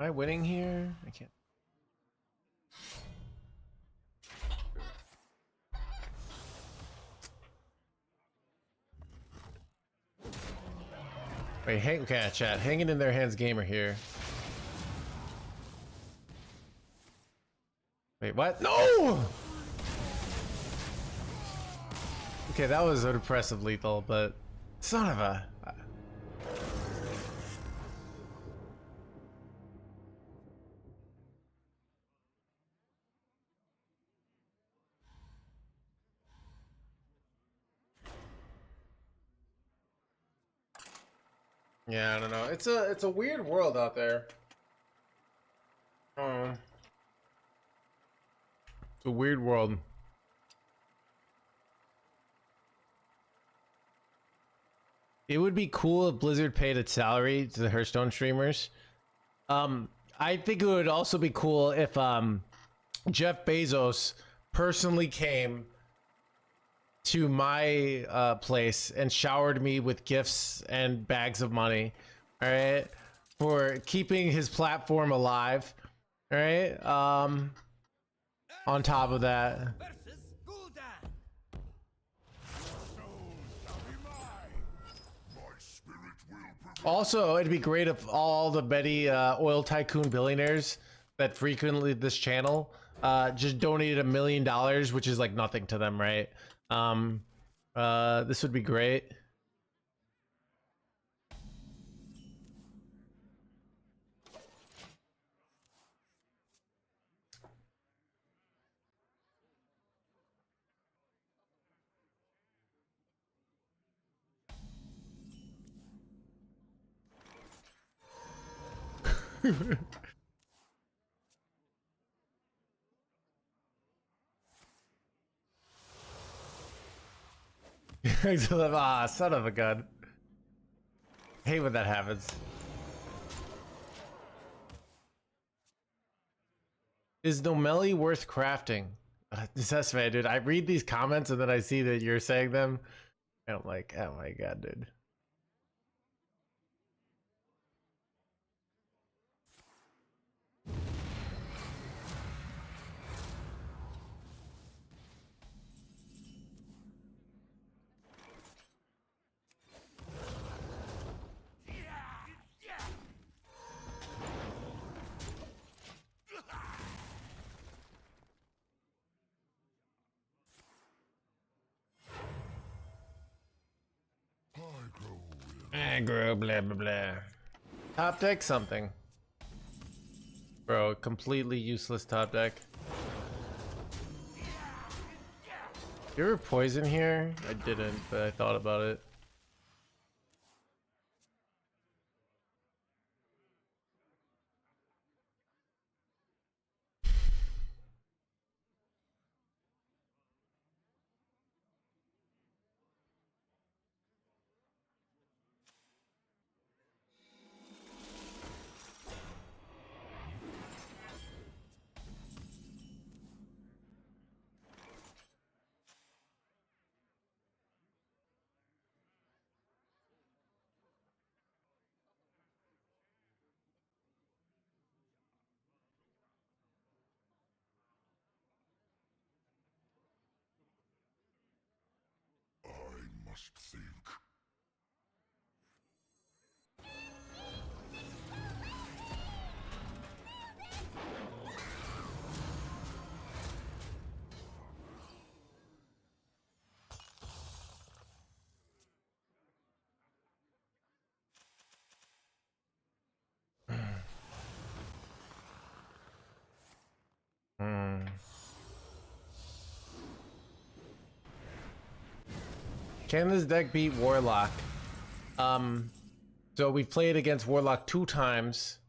S1: Am I winning here? I can't. Wait, okay, chat. Hanging in their hands, gamer here. Wait, what? No! Okay, that was impressive lethal, but son of a. Yeah, I don't know. It's a weird world out there. Oh, it's a weird world. It would be cool if Blizzard paid its salary to the Hearthstone streamers. I think it would also be cool if Jeff Bezos personally came to my place and showered me with gifts and bags of money, all right, for keeping his platform alive, all right. On top of that,
S3: Versus Gul'dan.
S1: also it'd be great if all the Betty oil tycoon billionaires that frequently this channel just donated $1 million, which is like nothing to them, right? This would be great. Ah, son of a gun. Hate when that happens. Is Nomeli worth crafting? That's man, dude. I read these comments and then I see that you're saying them. And I'm like, oh my god, dude. Aggro, blah blah blah. Top deck something. Bro, completely useless top deck. You ever poison here? I didn't, but I thought about it.
S7: I must think.
S1: Can this deck beat Warlock? So we've played against Warlock 2 times.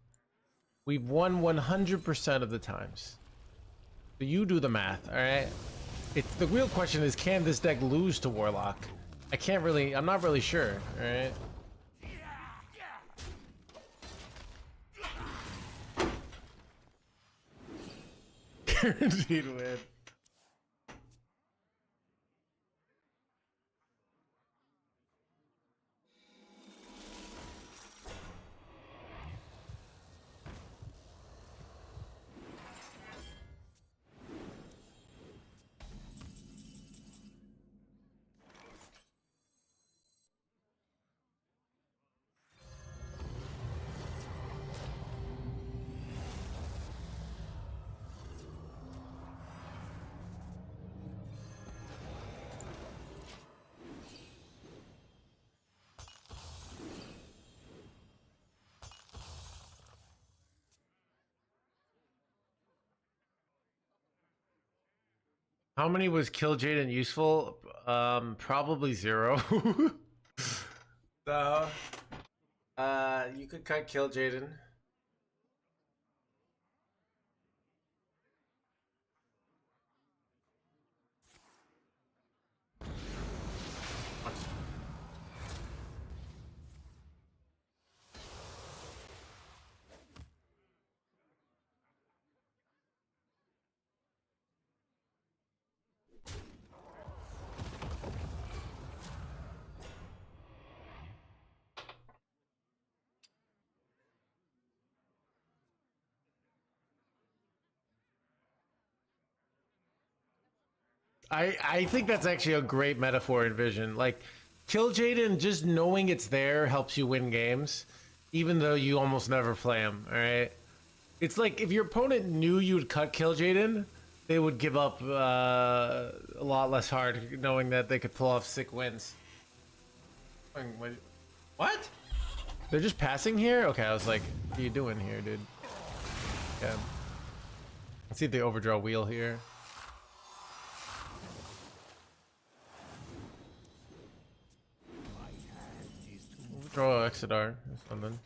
S1: We've won 100% of the times. So you do the math, all right? It's the real question is, can this deck lose to Warlock? I'm not really sure, all right? Guaranteed win. How many was Kill Jaden useful? Probably 0. So You could cut kill Jaden. I think that's actually a great metaphor in Vision. Like, kill Jaden, just knowing it's there helps you win games, even though you almost never play him. All right, it's like if your opponent knew you'd cut kill Jaden, they would give up a lot less hard, knowing that they could pull off sick wins. What? They're just passing here? Okay, I was like, what are you doing here, dude? Yeah. Let's see if they overdraw wheel here. Draw Exodar or something.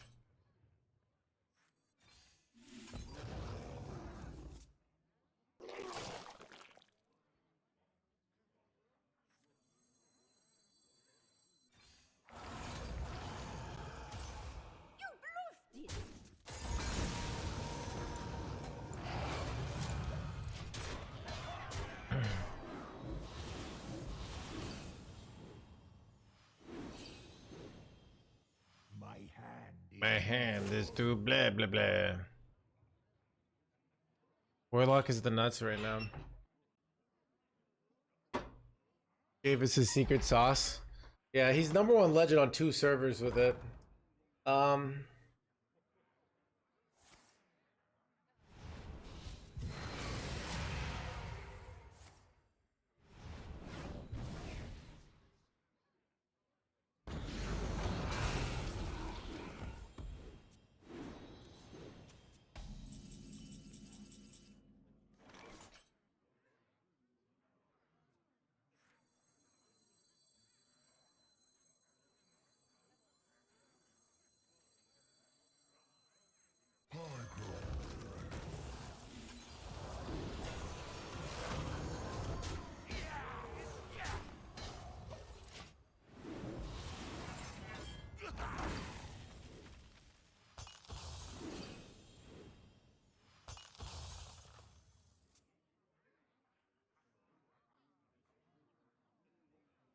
S1: My hand is too blah blah blah. Warlock is the nuts right now. Gave us his secret sauce. Yeah, he's #1 legend on 2 servers with it.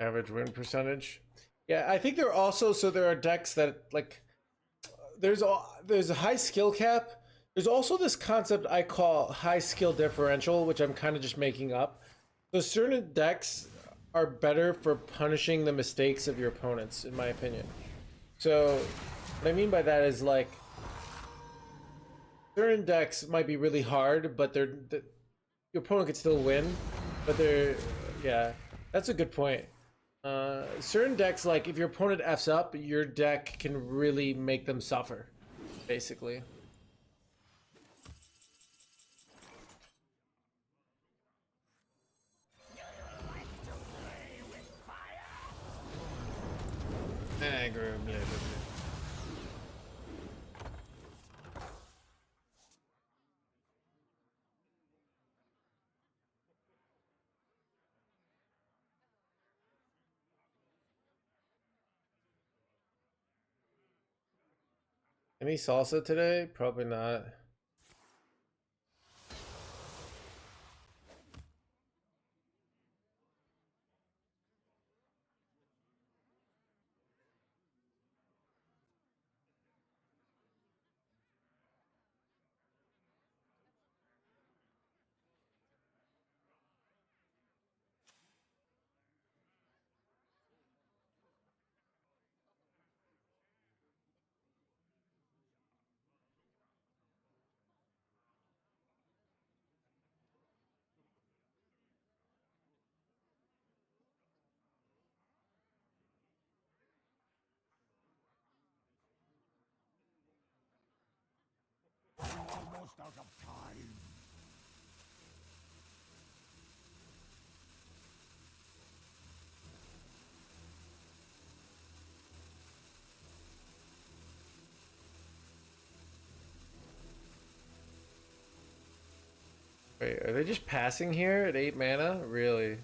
S1: Average win percentage. Yeah, I think there are also, so there are decks that like there's a high skill cap. There's also this concept I call high skill differential, which I'm kind of just making up. So certain decks are better for punishing the mistakes of your opponents, in my opinion. So what I mean by that is like certain decks might be really hard, but your opponent could still win. But yeah, that's a good point. Certain decks, like if your opponent F's up, your deck can really make them suffer, basically. Aggro, blah, blah, blah. Any salsa today? Probably not.
S2: Almost out of time.
S1: Wait, are they just passing here at 8 mana? Really?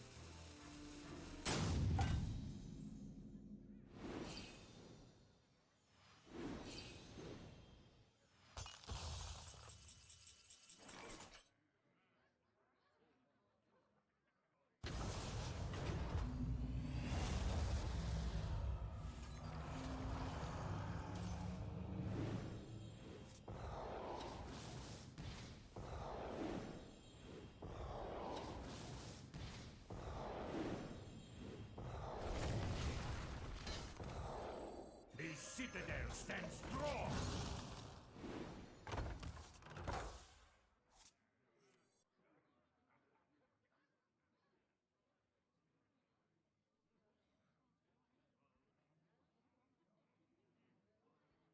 S3: The citadel stands strong.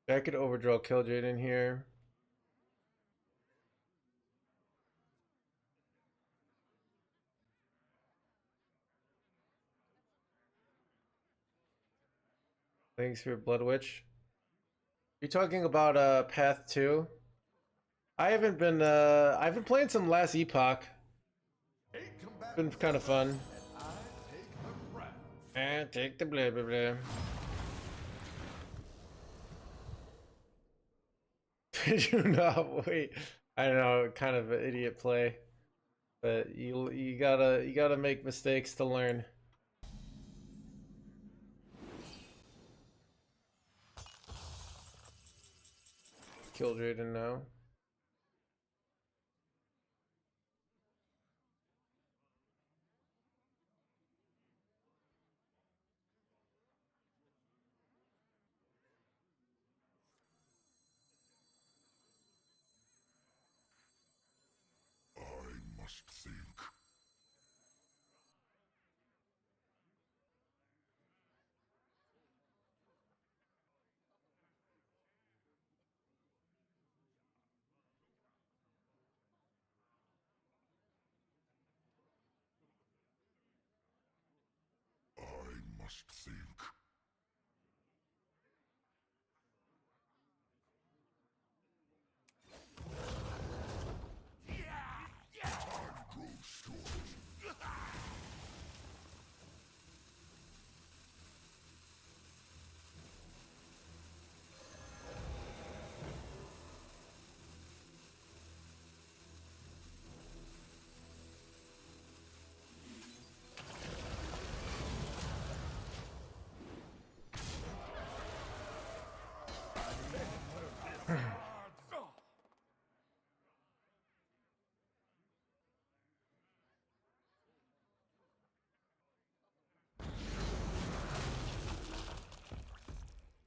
S1: I could overdraw Killjoy in here. Thanks for Blood Witch. You talking about Path 2? I've been playing some Last Epoch. Been kind of fun. And take the blah blah blah. Did you not wait? I know, kind of an idiot play, but you gotta make mistakes to learn. Killjoy didn't know.
S7: I must think. I must think. Time grows short.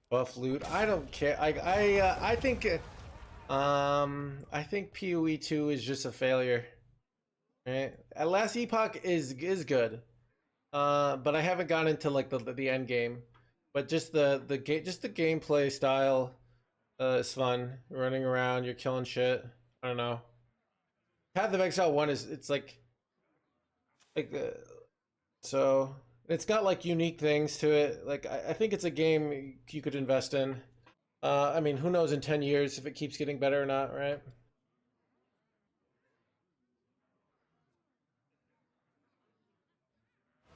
S1: Buff loot. I don't care. I think PoE 2 is just a failure. Right? Last Epoch is good. But I haven't gone into like the end game. But just the gameplay style is fun. Running around, you're killing shit. I don't know. Path of Exile 1 is it's like so it's got like unique things to it. Like I think it's a game you could invest in. I mean, who knows in 10 years if it keeps getting better or not, right?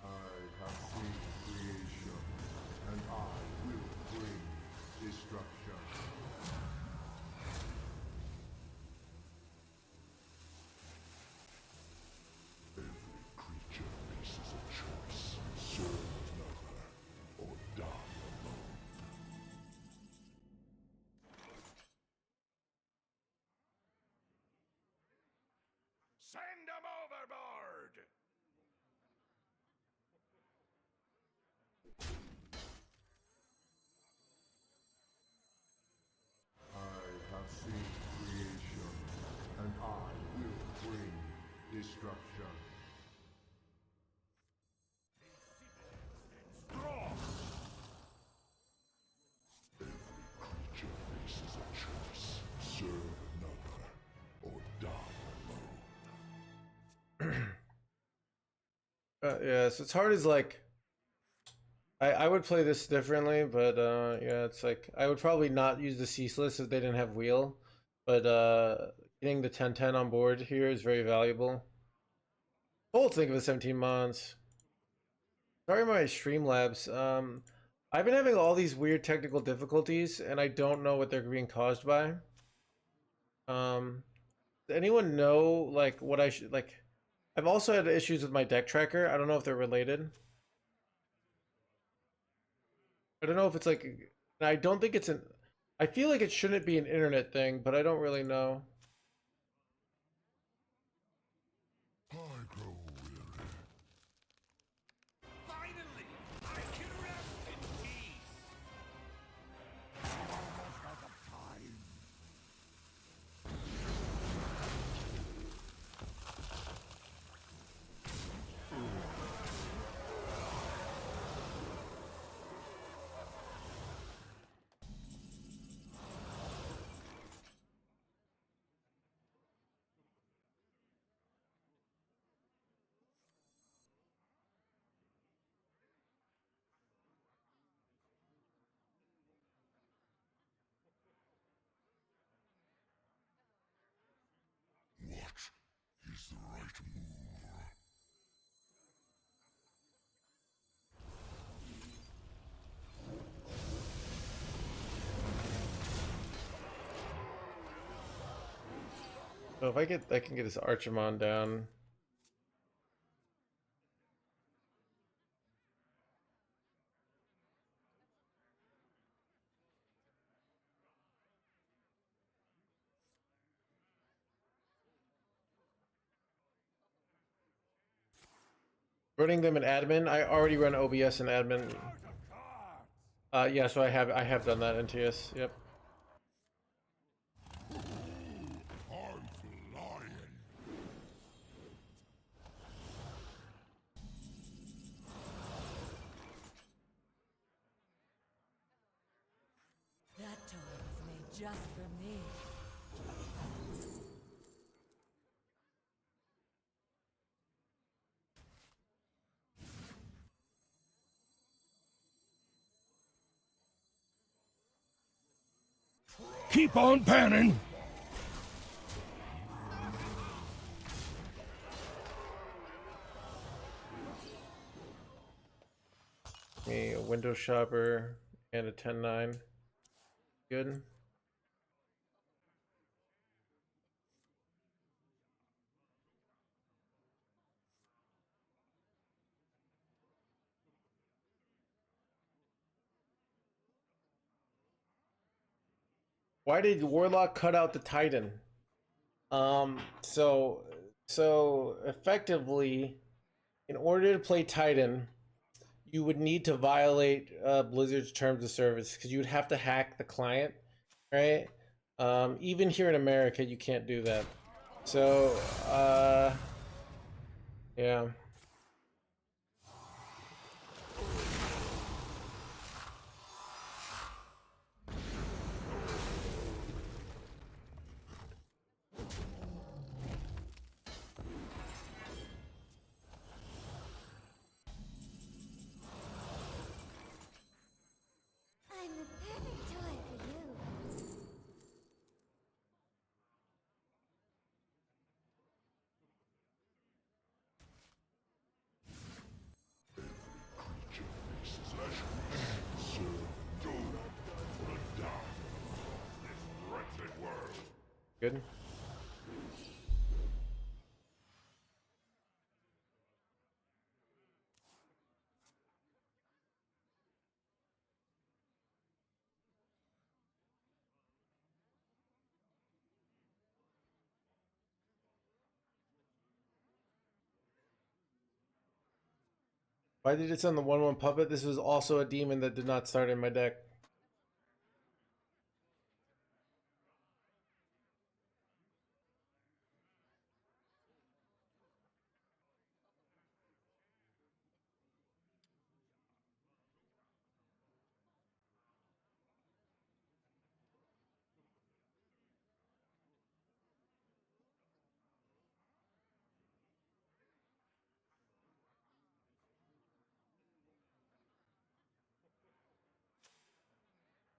S5: I have seen creation, and I will bring destruction.
S7: Every creature faces a choice. Serve another, or die alone.
S3: Send them overboard!
S5: I have seen creation, and I will bring destruction.
S3: Strong!
S7: Every creature faces a choice. Serve another, or die alone.
S1: Yeah, so it's hard as like I would play this differently, but yeah, it's like I would probably not use the ceaseless if they didn't have wheel. But Getting the 1010 on board here is very valuable. Whole thing of the 17 months. Sorry, my Streamlabs. I've been having all these weird technical difficulties, and I don't know what they're being caused by. Does anyone know like what I should like? I've also had issues with my deck tracker. I don't know if they're related. I don't know if it's like. I don't think it's an. I feel like it shouldn't be an internet thing, but I don't really know.
S7: I grow weary.
S3: Finally, I can rest in peace.
S2: Almost out of time.
S7: What is the right move?
S1: So if I can get this Archimon down. Running them in admin. I already run OBS in admin. Yeah, so I have done that in TS. Yep.
S7: I'm flying.
S6: That toy was made just for me.
S2: Keep on panning.
S1: Me a window shopper and a 10-9. Good. Why did Warlock cut out the Titan? So effectively, in order to play Titan, you would need to violate Blizzard's terms of service because you would have to hack the client, right? Even here in America, you can't do that. So, yeah.
S4: I'm the perfect toy for you.
S1: Good. Why did it send the 1/1 puppet? This was also a demon that did not start in my deck.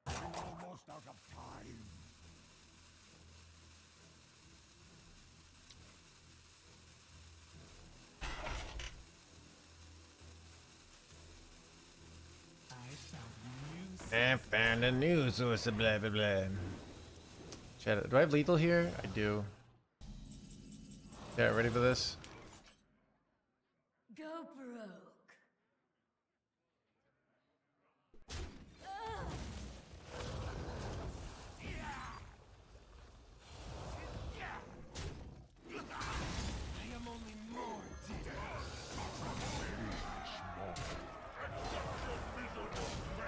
S2: I'm almost out of time.
S1: And found a new source of blah blah blah. Chat, do I have lethal here? I do. Yeah, ready for this?
S6: Go broke.
S2: I am only more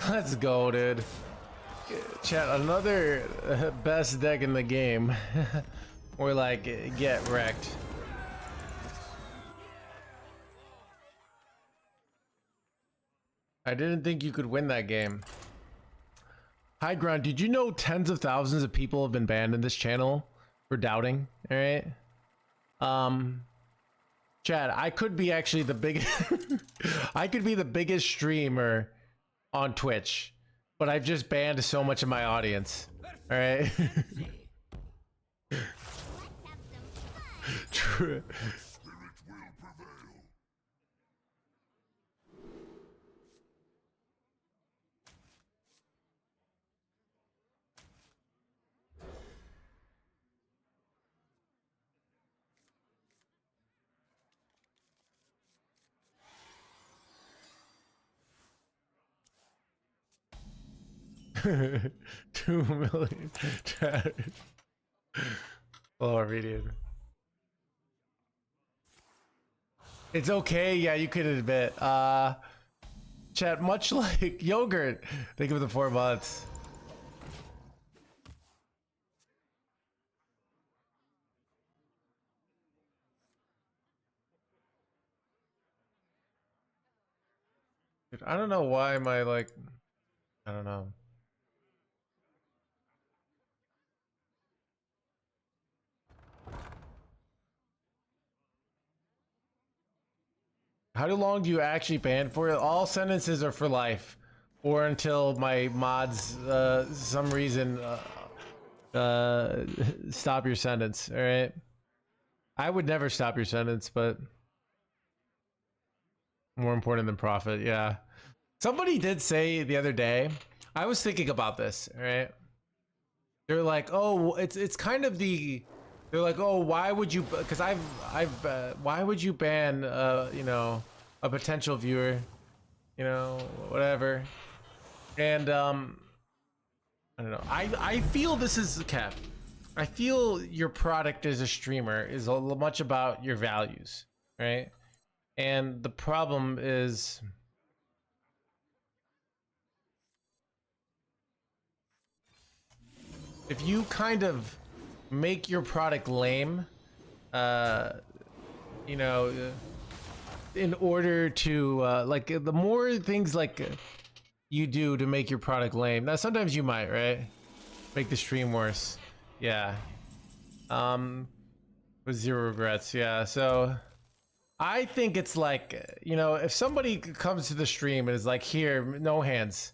S1: Let's go, dude. Chat, another best deck in the game. Or like, get wrecked. I didn't think you could win that game. High ground, did you know tens of thousands of people have been banned in this channel for doubting? All right. Chad, I could be actually the biggest. I could be the biggest streamer on Twitch, but I've just banned so much of my audience. All right. True. $2 million. Chat. Oh, read it. It's okay. Yeah, you could admit. Chat, much like yogurt. Think of the 4 months. Dude, I don't know why my like. I don't know. How long do you actually ban for? All sentences are for life, or until my mods, some reason, stop your sentence. All right. I would never stop your sentence, but more important than profit. Yeah. Somebody did say the other day. I was thinking about this. All right. They're like, oh, it's kind of the. They're like, oh, why would you? Because why would you ban, you know, a potential viewer, you know, whatever. And I don't know. I feel this is Cap. I feel your product as a streamer is much about your values, right? And the problem is, if you kind of make your product lame, you know, in order to like the more things like you do to make your product lame. Now sometimes you might, right? Make the stream worse. Yeah. With 0 regrets. Yeah. So I think it's like, you know, if somebody comes to the stream and is like, here, no hands.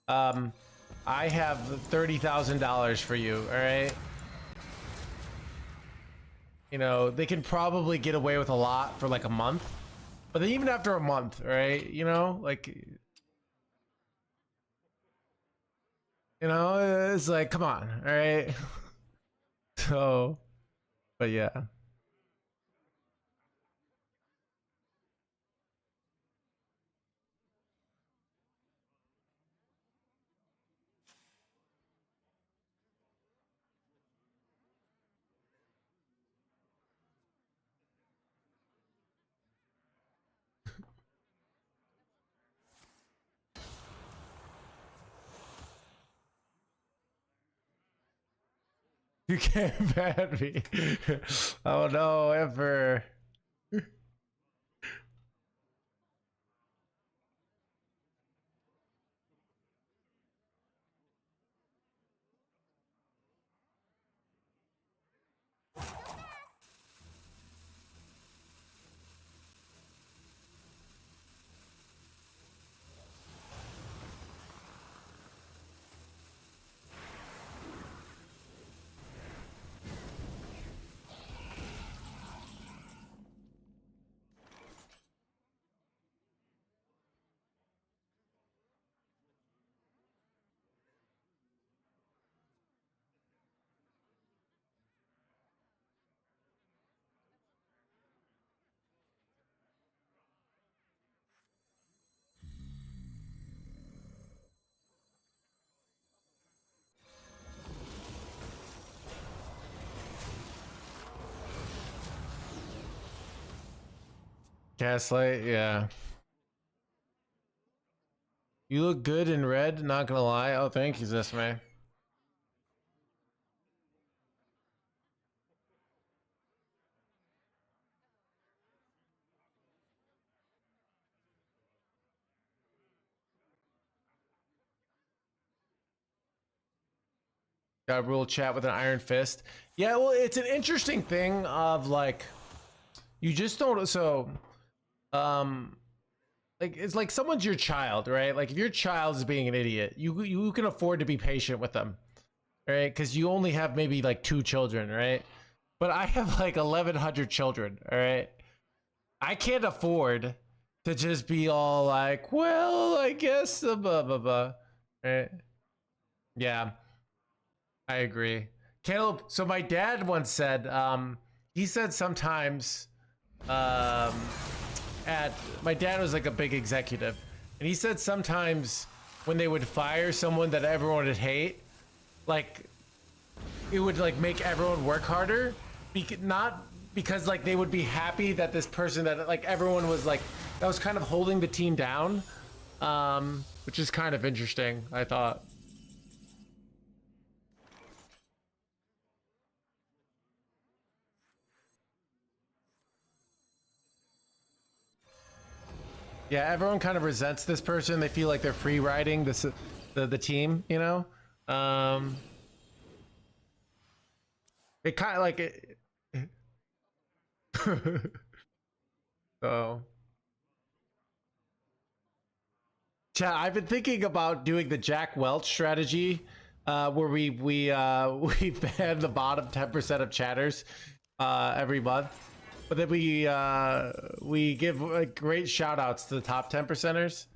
S1: I have $30,000 for you. All right. You know, they can probably get away with a lot for like a month, but then even after a month, right? You know, like, you know, it's like, come on. All right. So, but yeah. You can't ban me. Oh no, ever. Gaslight, yeah. You look good in red, not gonna lie. Oh, thank you, Zesme. Got a real chat with an iron fist. Yeah, well, it's an interesting thing of like, you just don't, so, like, it's like someone's your child, right? Like if your child is being an idiot, you can afford to be patient with them, right? Because you only have maybe like 2 children, right? But I have like 1,100 children, all right? I can't afford to just be all like, well, I guess, blah, blah, blah, right? Yeah, I agree. Caleb, so my dad once said, he said sometimes, my dad was like a big executive, and he said sometimes when they would fire someone that everyone would hate, like it would like make everyone work harder, not because like they would be happy that this person that like everyone was like that was kind of holding the team down, which is kind of interesting, I thought. Yeah, everyone kind of resents this person. They feel like they're free riding this the team, you know. It kind of like it. So, chat. I've been thinking about doing the Jack Welch strategy, where we we ban the bottom 10% of chatters every month, but then we give like great shout outs to the top 10%ers.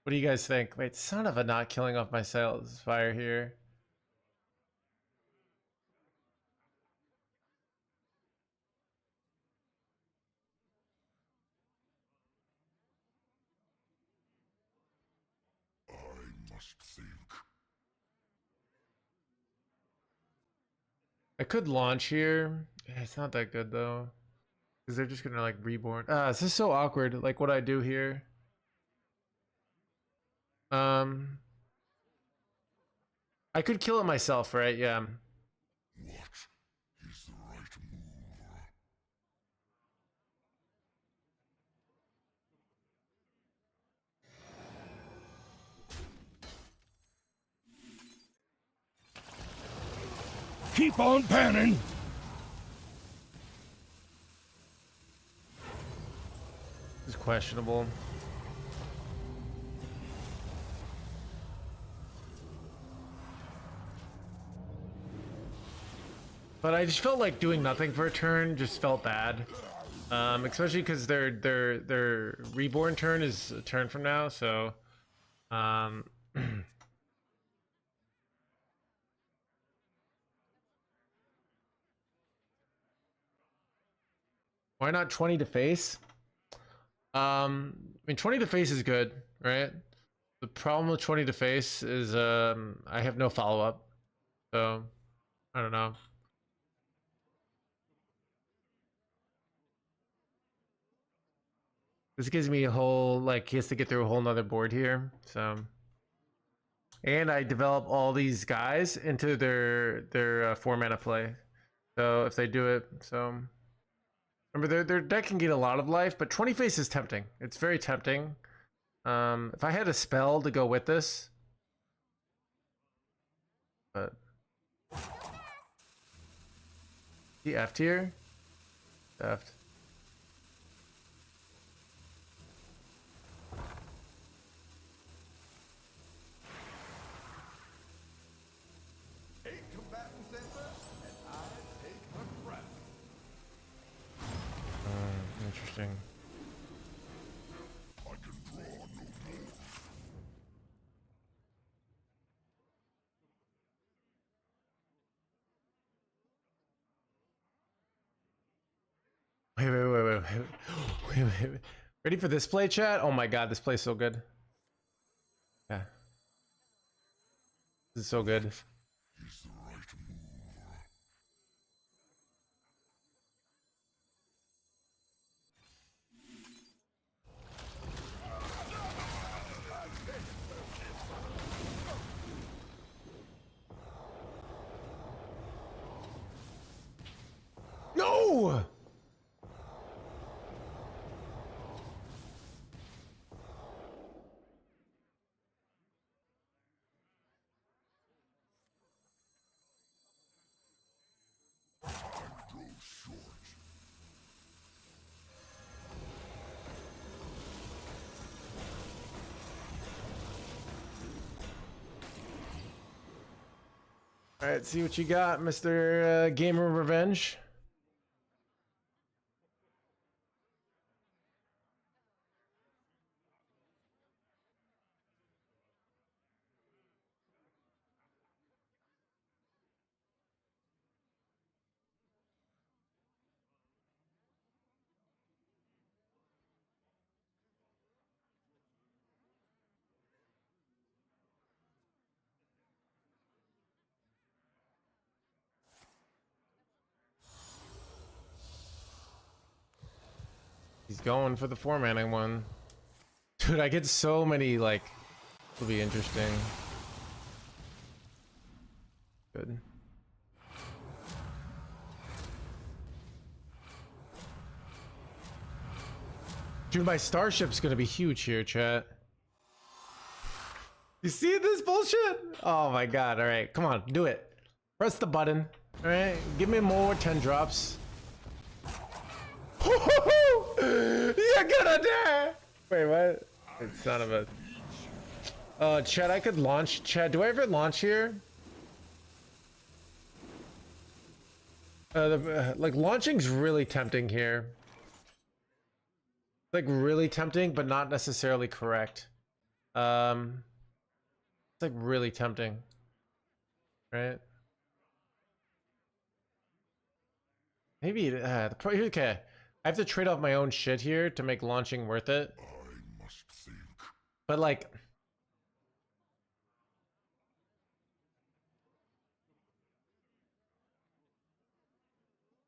S1: What do you guys think? Wait, son of a not killing off my sales fire here.
S7: I must think.
S1: I could launch here. It's not that good though, because they're just gonna like reborn. This is so awkward. Like what I do here. I could kill it myself, right? Yeah.
S7: What is the right move?
S3: Keep on panning.
S1: It's questionable. But I just felt like doing nothing for a turn just felt bad. Especially because their reborn turn is a turn from now, so why not 20 to face? I mean 20 to face is good, right? The problem with 20 to face is I have no follow-up. So I don't know. This gives me a whole, like, he has to get through a whole nother board here, so. And I develop all these guys into their 4-mana play. So if they do it, so. Remember, their deck can get a lot of life, but 20 face is tempting. It's very tempting. If I had a spell to go with this. But. He F'd here? F'd. Interesting.
S7: I can draw no more.
S1: Wait. Ready for this play, chat? Oh my god, this play's so good. Yeah. This is so good.
S7: Is the right move.
S1: All right, see what you got, Mr. Gamer Revenge. He's going for the 4-mana one. Dude, I get so many, like, it'll be interesting. Good. Dude, my Starship's gonna be huge here, chat. You see this bullshit? Oh my god, alright, come on, do it. Press the button, alright? Give me more 10 drops. You're gonna die! Wait, what? Son of a... Chad, I could launch. Chad, do I ever launch here? Like, launching's really tempting here. Like, really tempting, but not necessarily correct. It's like really tempting. Right? Maybe, okay. I have to trade off my own shit here to make launching worth it.
S7: I must think.
S1: But like,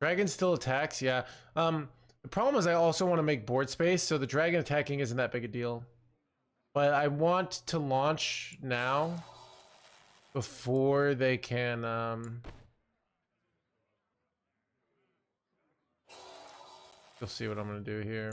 S1: dragon still attacks, yeah. The problem is I also want to make board space, so the dragon attacking isn't that big a deal. But I want to launch now before they can you'll see what I'm gonna do here.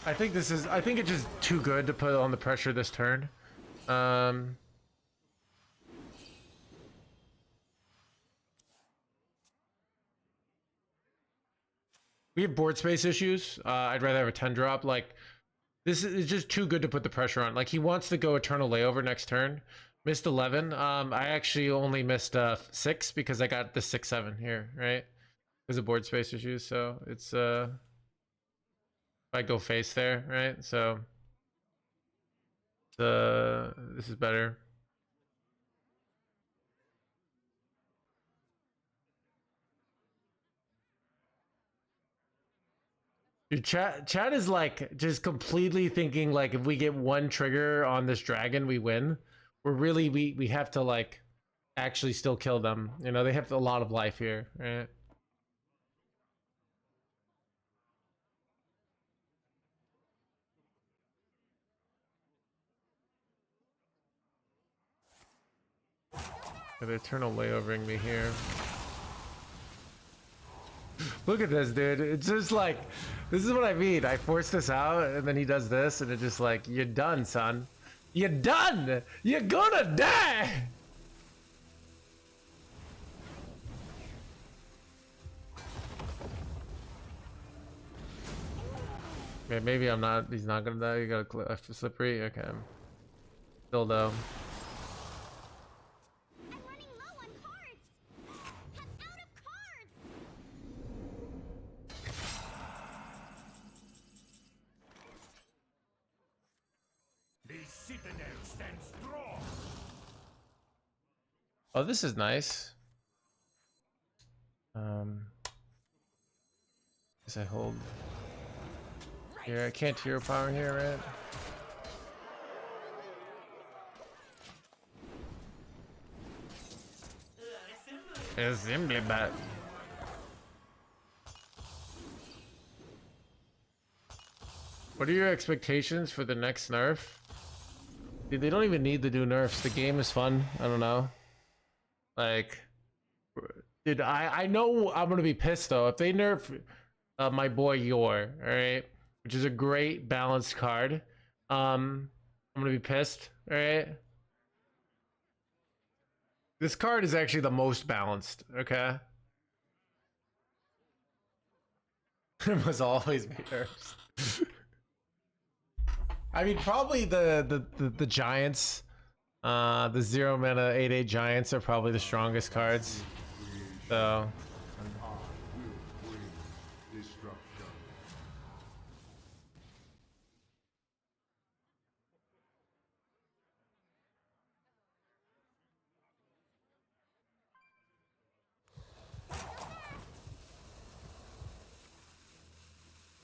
S1: I think it's just too good to put on the pressure this turn. We have board space issues. I'd rather have a 10 drop. Like, this is just too good to put the pressure on. Like, he wants to go Eternal Layover next turn. Missed 11. I actually only missed 6 because I got the 6-7 here, right? Because of board space issues. So it's I go face there, right? So this is better. Dude, chat is like just completely thinking like if we get one trigger on this dragon, we win. We're really we have to like actually still kill them. You know, they have a lot of life here, right? They're Eternal Layovering me here. Look at this, dude. It's just like, this is what I mean. I force this out, and then he does this, and it's just like, you're done, son. You're done! You're gonna die! Okay, maybe I'm not, he's not gonna die. You got a slippery? Okay. Still though. Oh, this is nice. Guess I hold. Here, I can't hero power here, right? Assembly bat. What are your expectations for the next nerf? Dude, they don't even need to do nerfs. The game is fun. I don't know. Like, Dude, I know I'm gonna be pissed though if they nerf my boy Yor, all right, which is a great balanced card. I'm gonna be pissed, all right. This card is actually the most balanced, okay. It must always be nerfs. I mean, probably the giants, the 0 mana 8/8 giants are probably the strongest cards. So.
S5: And I will bring destruction.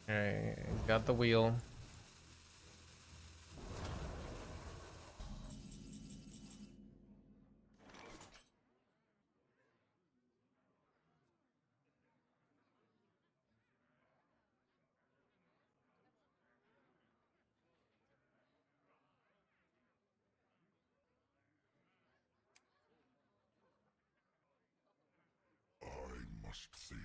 S1: Alright, got the wheel.
S7: I must think.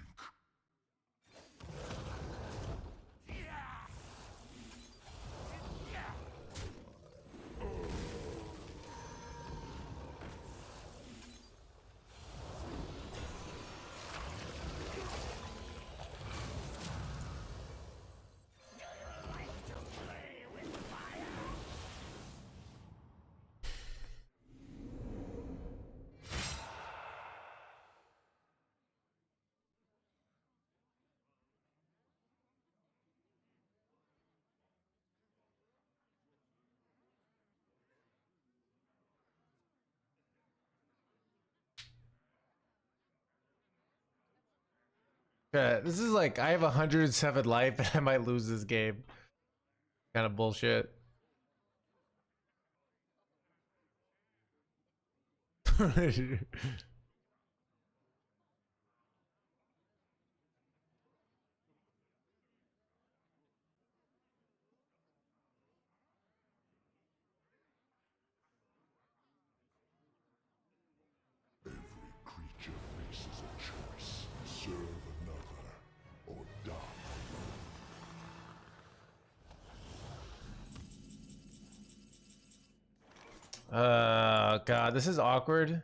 S1: Yeah, this is like I have 107 life and I might lose this game. Kind of bullshit.
S7: Every creature faces a choice. Serve another or die.
S1: God, this is awkward.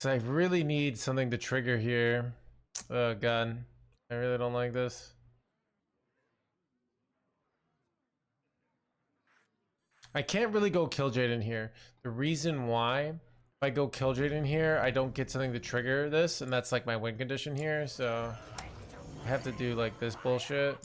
S1: So I really need something to trigger here. Oh God, I really don't like this. I can't really go Killjade in here. The reason why, if I go Killjade in here, I don't get something to trigger this, and that's like my win condition here, so I have to do like this bullshit.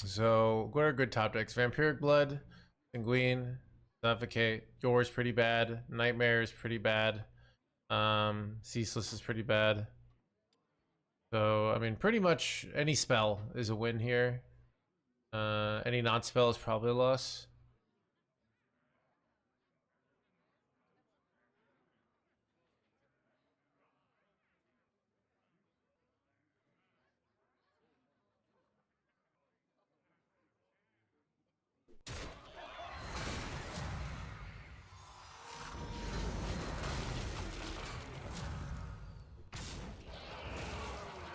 S1: So, what are good top decks? Vampiric Blood, Sanguine, Suffocate. Yours pretty bad. Nightmare is pretty bad. Ceaseless is pretty bad. So, I mean, pretty much any spell is a win here. Any non-spell is probably a loss.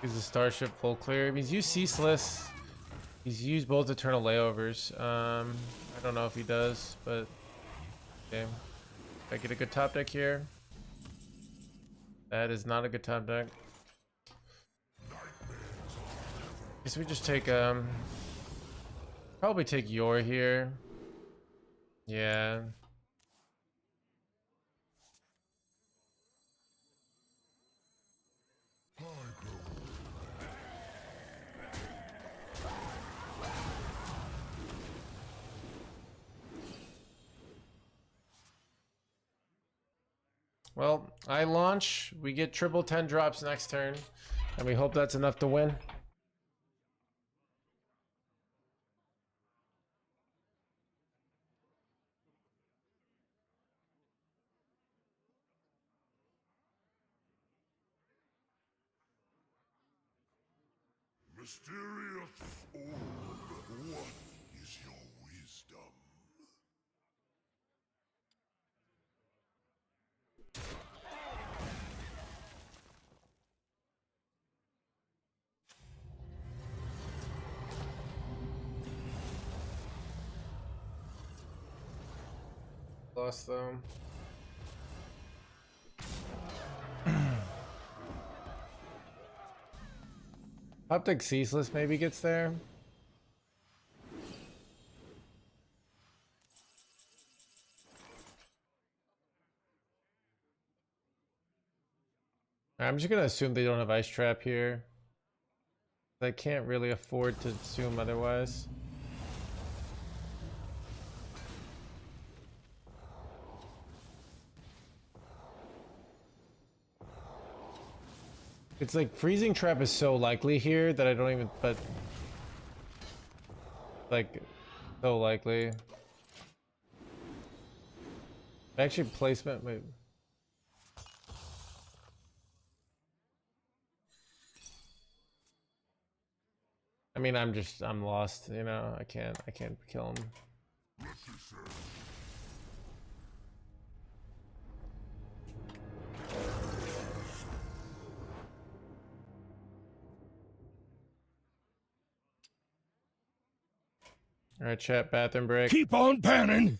S1: He's a Starship full clear. He's used Ceaseless. He's used both Eternal Layovers. I don't know if he does, but okay. I get a good top deck here. That is not a good top deck. Guess we just take probably take Yor here. Yeah. Well, I launch, we get triple 10 drops next turn, and we hope that's enough to win.
S7: mysterious orb. What is your wisdom?
S1: Lost them. Optic Ceaseless maybe gets there. I'm just gonna assume they don't have Ice Trap here. I can't really afford to assume otherwise. It's like Freezing Trap is so likely here that I don't even, but like so likely. Actually, placement. Wait. I mean, I'm lost. You know, I can't kill him. All right, chat. Bathroom break.
S7: Keep on panning!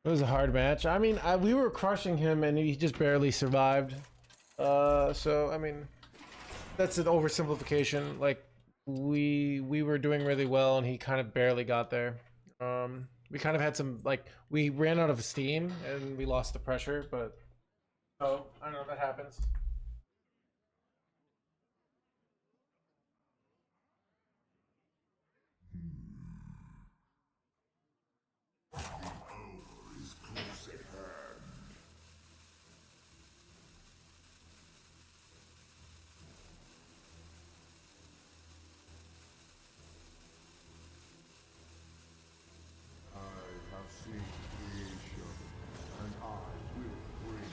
S1: It was a hard match. I mean, we were crushing him, and he just barely survived. So I mean, that's an oversimplification. Like we were doing really well, and he kind of barely got there. We kind of had some like we ran out of steam, and we lost the pressure. But oh, I don't know, that happens.
S5: I have seen creation, and I will bring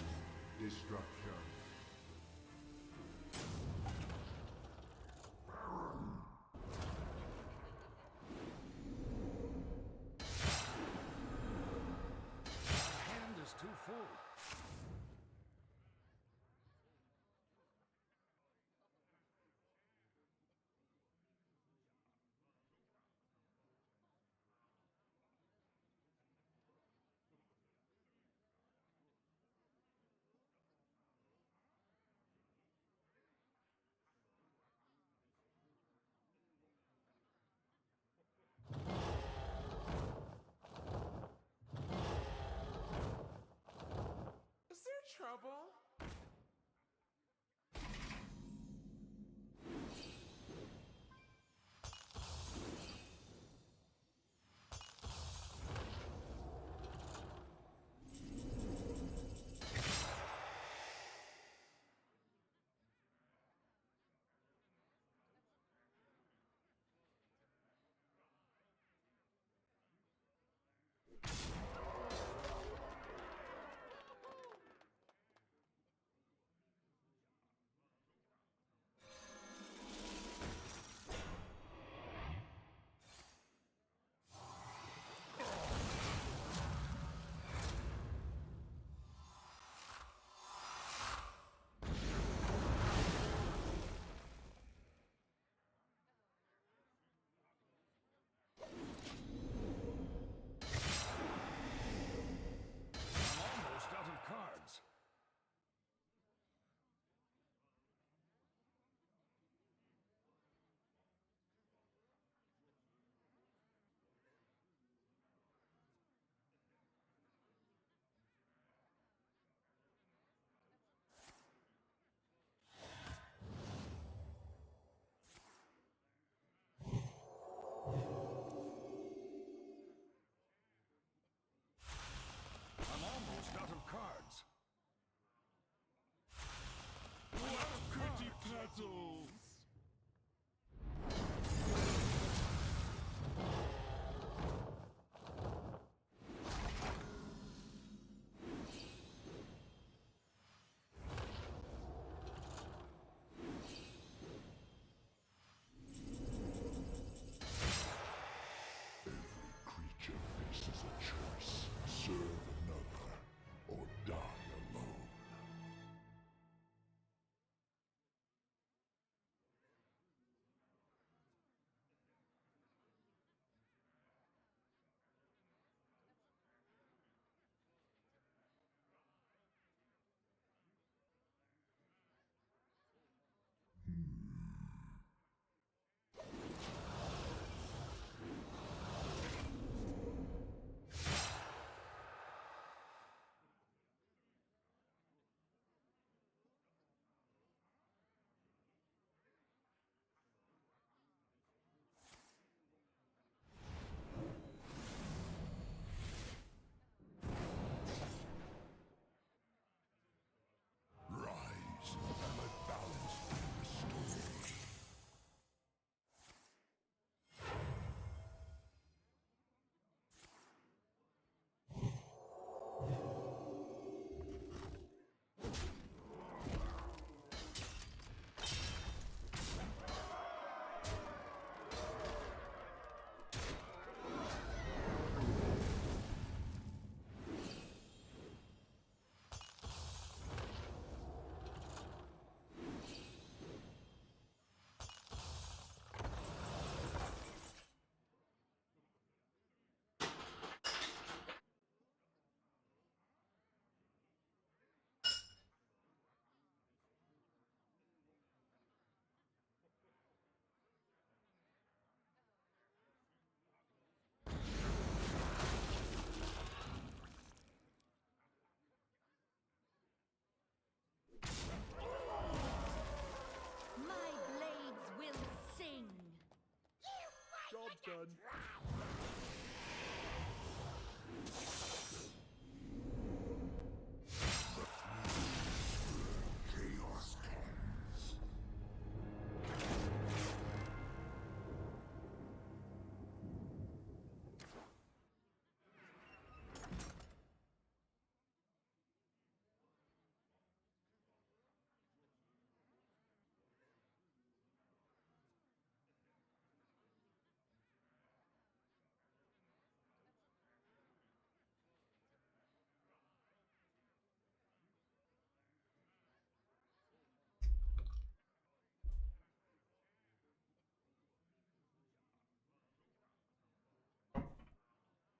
S5: destruction.
S3: Hand is too full.
S10: Is there trouble?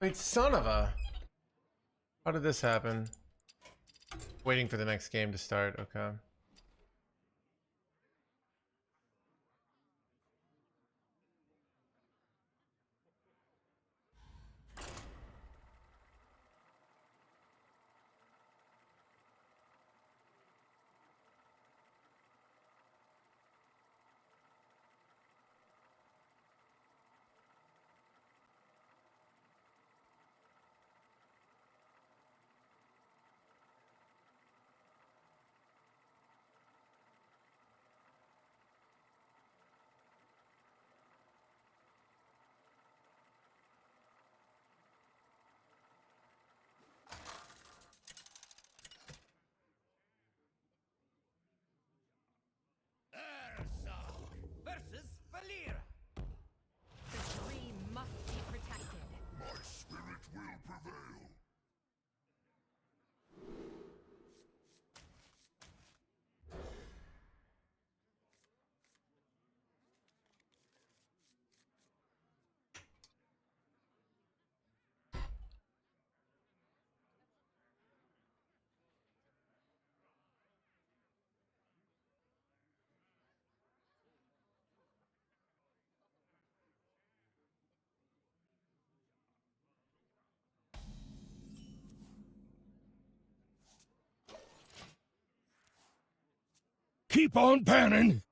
S1: Wait, son of a... How did this happen? Waiting for the next game to start, okay.
S3: Versus Valir.
S6: The dream must be protected.
S5: My spirit will prevail.
S3: Keep on panning.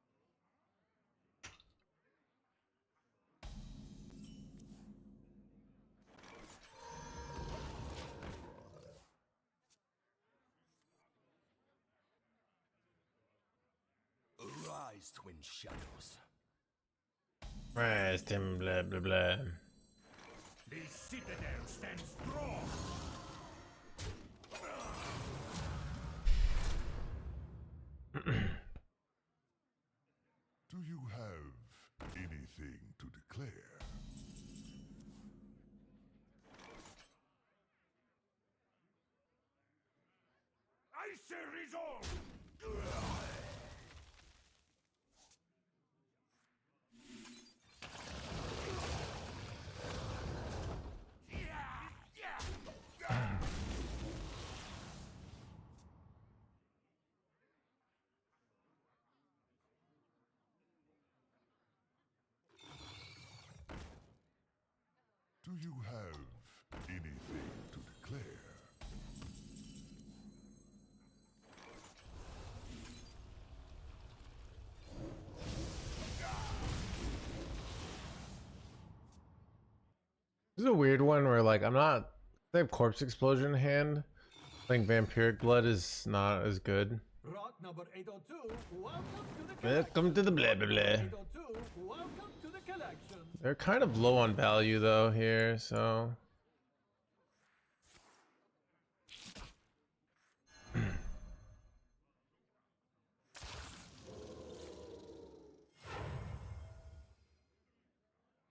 S3: Arise, twin shadows.
S1: Rest him, blah blah blah.
S3: The citadel stands strong.
S5: Do you have anything to declare?
S3: Icy resolve.
S5: Do you have anything to declare?
S1: This is a weird one where like I'm not... I have Corpse Explosion in hand. I think Vampiric Blood is not as good.
S3: Rock number 802,
S1: Welcome to the blah blah blah.
S3: 802, welcome to the collection.
S1: They're kind of low on value though here, so...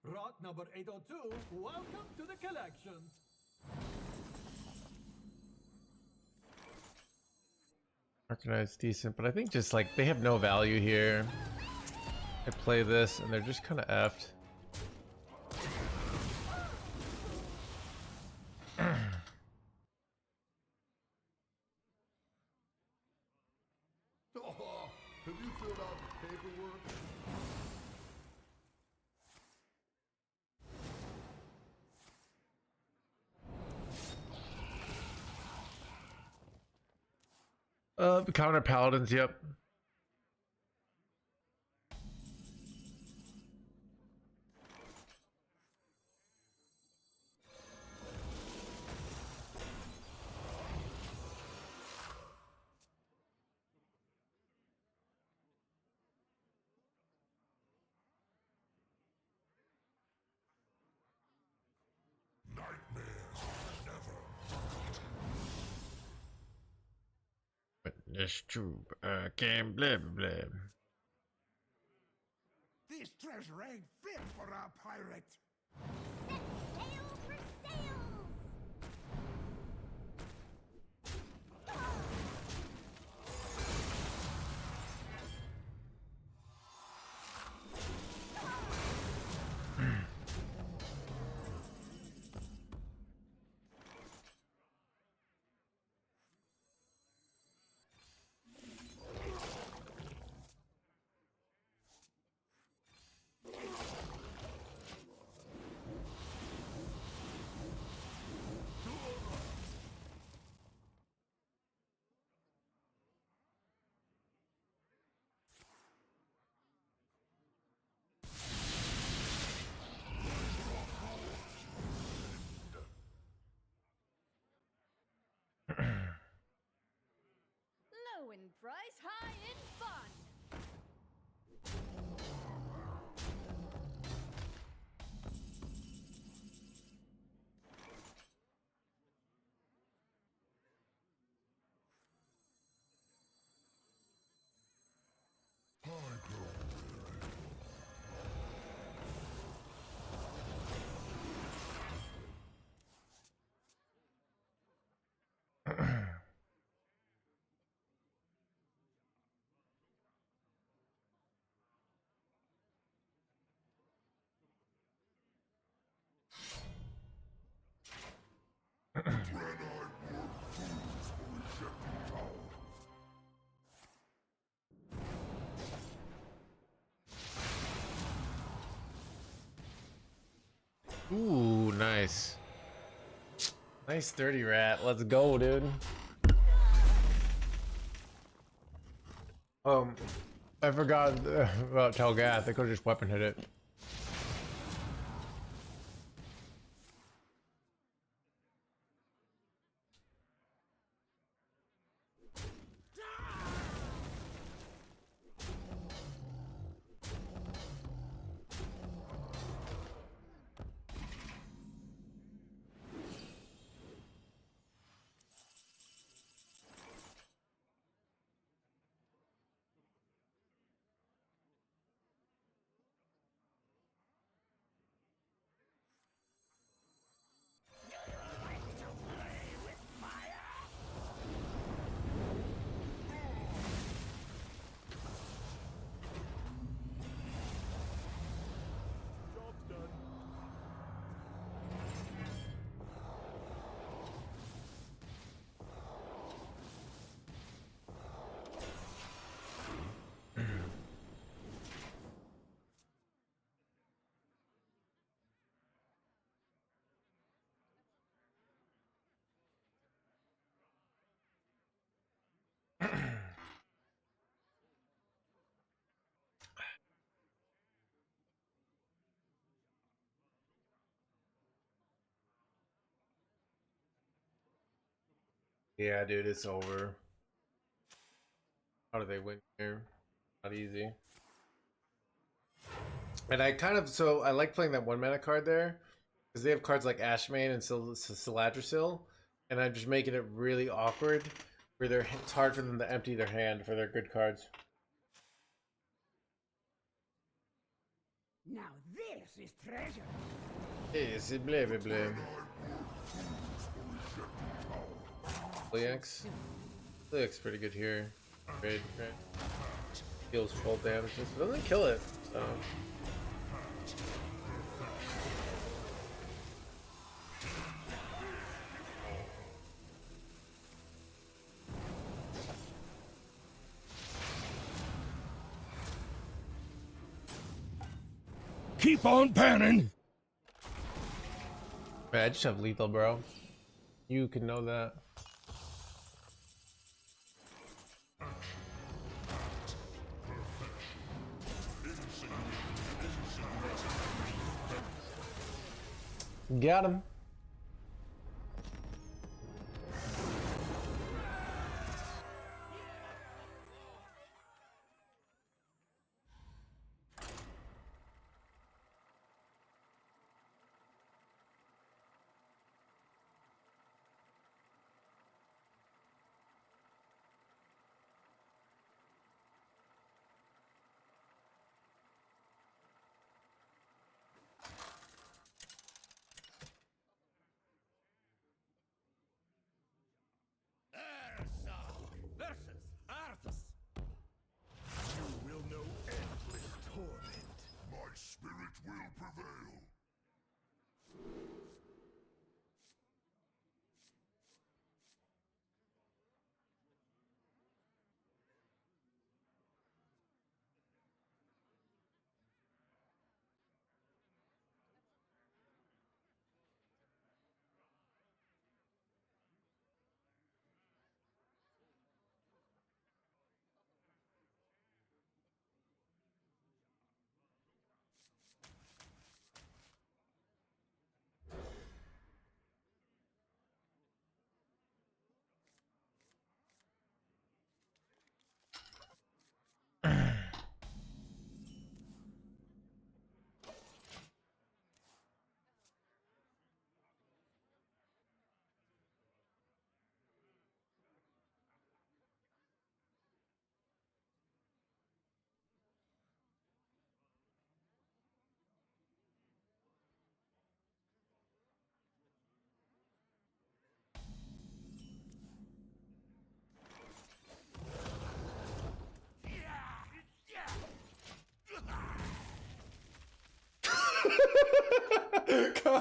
S3: Rock number 802, welcome to the collection.
S1: Arcanite's decent, but I think just like they have no value here. I play this and they're just kind of effed.
S5: Oh, have you filled out the paperwork?
S1: Counter Paladins, yep. But that's true. Can't blah blah blah.
S2: This treasure ain't fit for a pirate.
S6: Set sail for sails!
S4: Throwing price high in fun.
S1: Ooh, nice. Nice 30 rat. Let's go, dude. I forgot about Telgath. I could have just weapon hit it. Yeah, dude, it's over. How do they win here? Not easy. And I kind of, so I like playing that 1 mana card there because they have cards like Ashmane and Saladrasil, and I'm just making it really awkward where it's hard for them to empty their hand for their good cards.
S9: Now this is treasure.
S1: Yes, blah blah blah. Liax. Liax pretty good here. Great. Deals 12 damage. It doesn't kill it, so.
S3: Keep on panning.
S1: Man, I just have lethal, bro. You can know that. Got him.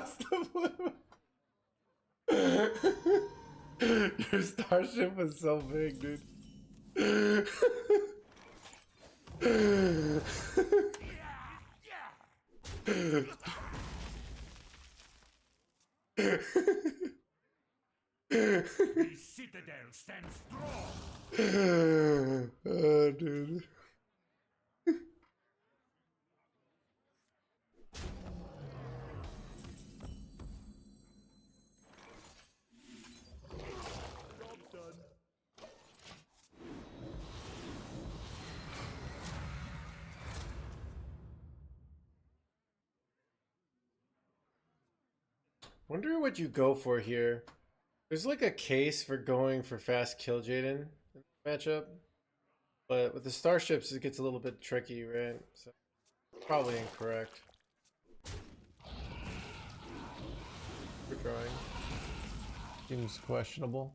S1: across the blue. Your starship was so big, dude.
S2: The citadel stands strong.
S1: Oh, dude. Wonder what you go for here. There's like a case for going for fast kill Jaden in the matchup, but with the starships it gets a little bit tricky, right? So probably incorrect. We're drawing. Seems questionable.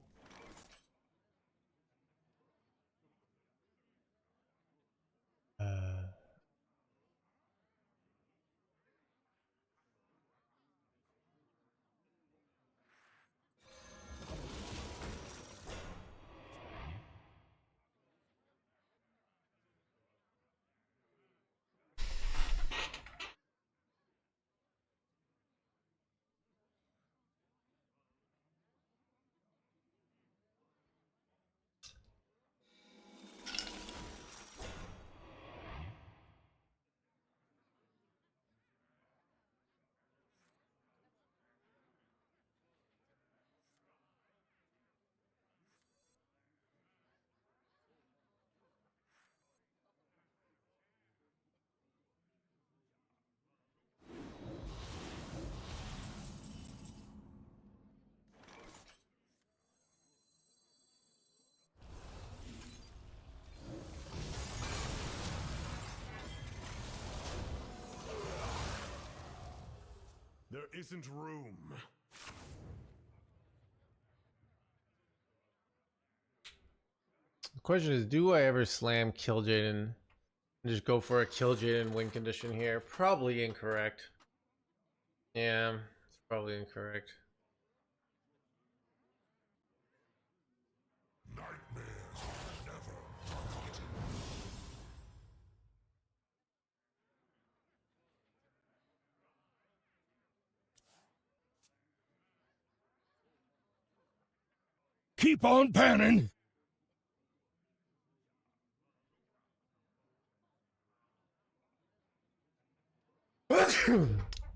S2: There isn't room.
S1: The question is, do I ever slam kill Jaden and just go for a kill Jaden win condition here? Probably incorrect. Yeah, it's probably incorrect.
S7: Nightmares are never forgotten.
S2: Keep on panning.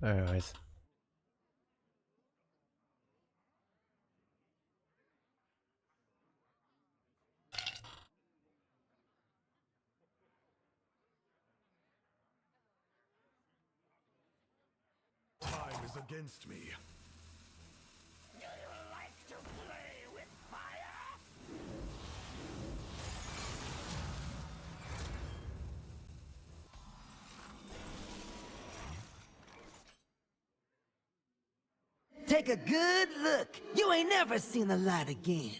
S1: Anyways.
S2: Time is against me.
S9: Take a good look. You ain't never seen the light again.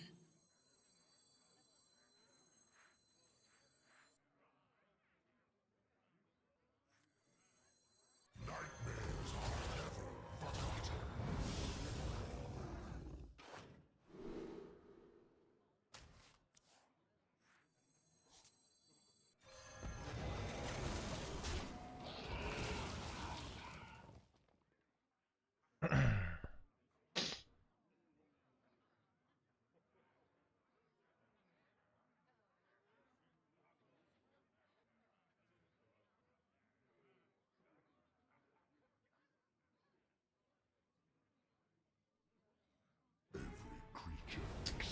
S7: Nightmares are never forgotten.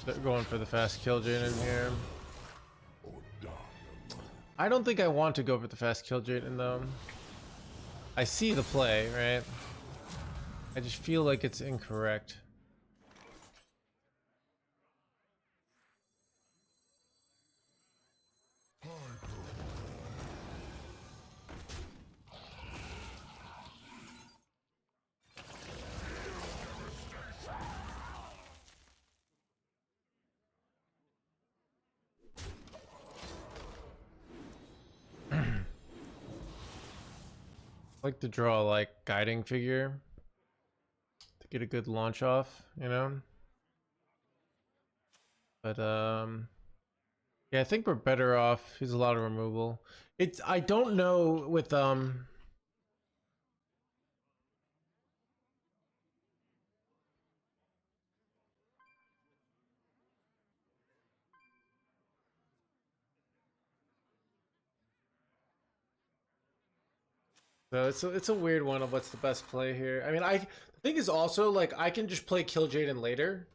S1: They're going for the fast kill Jaden here.
S7: Or die alone.
S1: I don't think I want to go for the fast kill Jaden though. I see the play, right? I just feel like it's incorrect. I like to draw like guiding figure. get a good launch off, you know. But yeah, I think we're better off. He's a lot of removal. It's I don't know with so it's a weird one of what's the best play here. I mean, the thing is also like I can just play Kill Jaden later,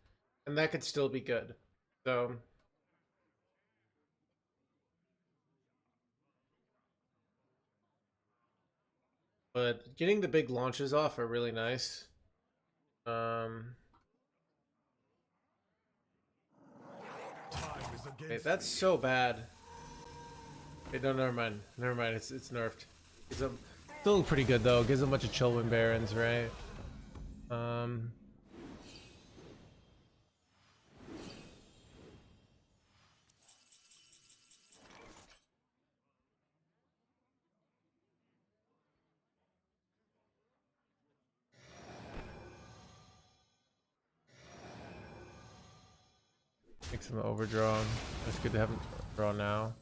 S1: and that could still be good. So but getting the big launches off are really nice. Okay, that's so bad. Okay, no, never mind. Never mind. It's nerfed. It's still pretty good though. Gives a bunch of Chillwind Barons, right? Make some overdraw. It's good to have him draw now.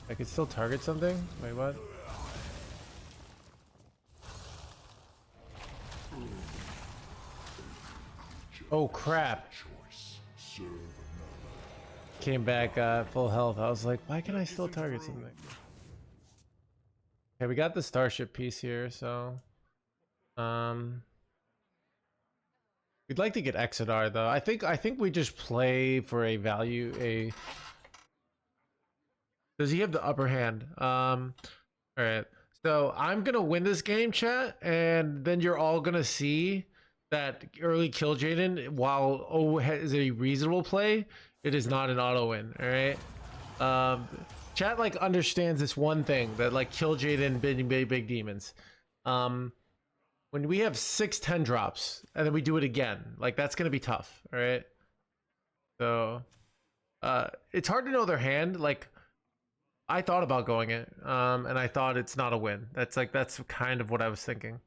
S1: I could still target something? Wait, what? Oh crap. Came back full health. I was like, why can I still target something? Okay, we got the Starship piece here, so we'd like to get Exodar though. I think we just play for a value. Does he have the upper hand? All right. So I'm gonna win this game, chat, and then you're all gonna see that early Kill Jaden, while O is a reasonable play, it is not an auto win. All right. Chat like understands this one thing that like Kill Jaden big demons. When we have 6-10 drops and then we do it again, like that's gonna be tough. All right. So it's hard to know their hand. Like I thought about going it, and I thought it's not a win. That's kind of what I was thinking.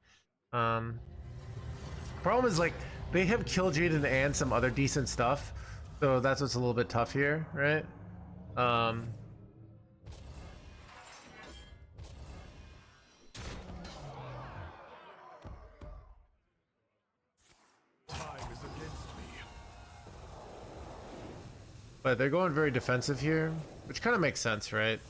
S1: Problem is like they have Kill Jaden and some other decent stuff, so that's what's a little bit tough here, right? But they're going very defensive here, which kind of makes sense, right?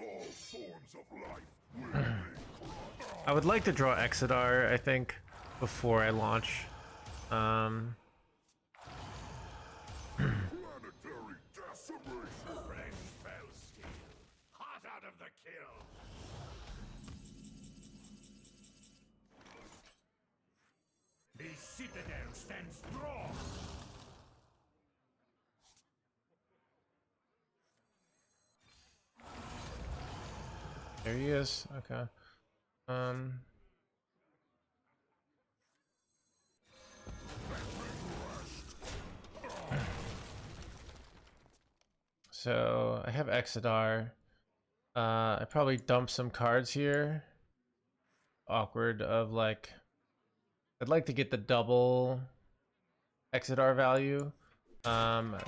S5: All forms of life will
S1: I would like to draw Exodar, I think, before I launch.
S5: planetary decimation.
S3: Fresh fell steel, hot out of the kiln. The citadel stands strong.
S1: There he is. Okay. So I have Exodar. I probably dump some cards here. Awkward of like I'd like to get the double Exodar value.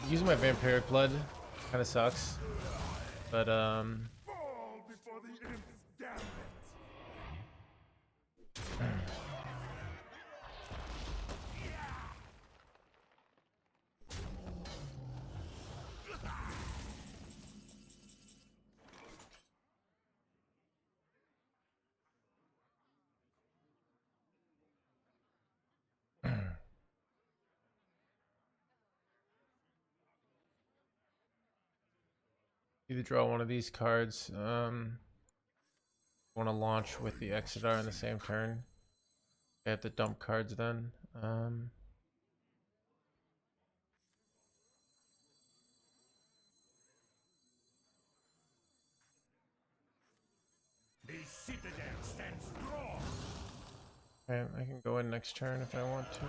S1: Using my vampiric blood kind of sucks, but
S2: Fall before the imp's gambit.
S1: either draw one of these cards. Want to launch with the Exodar in the same turn. I have to dump cards then.
S3: The citadel stands strong.
S1: Okay, I can go in next turn if I want to.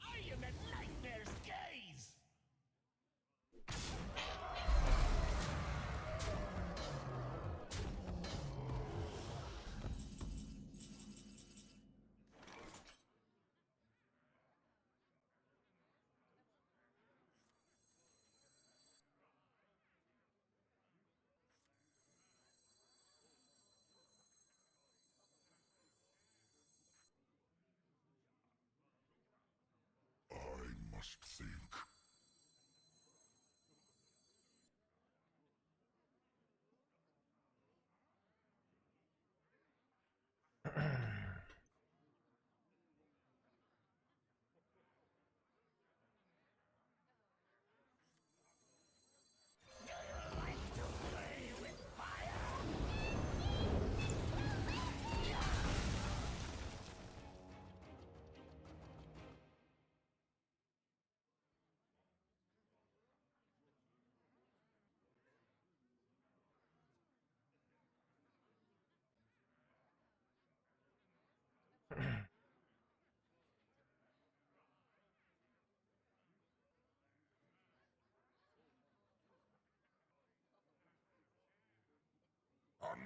S3: I am a nightmare's gaze.
S7: I must think.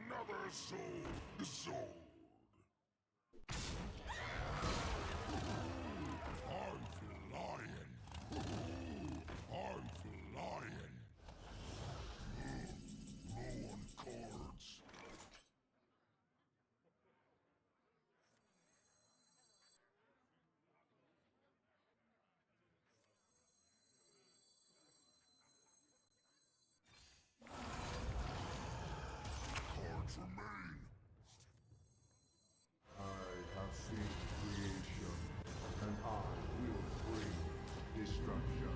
S7: Another soul dissolved. I'm flying. I'm flying. Low on cards. Cards remain.
S5: I have seen creation, and I will bring destruction.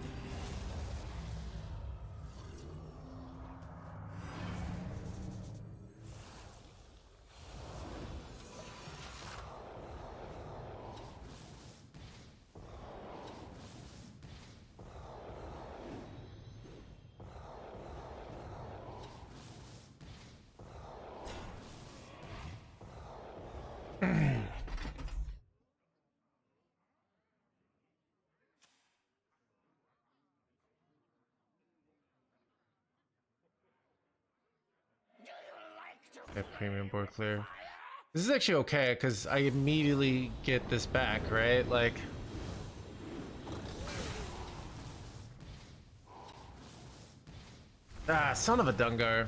S1: Okay, premium board clear. This is actually okay because I immediately get this back, right? Like, son of a Dungar.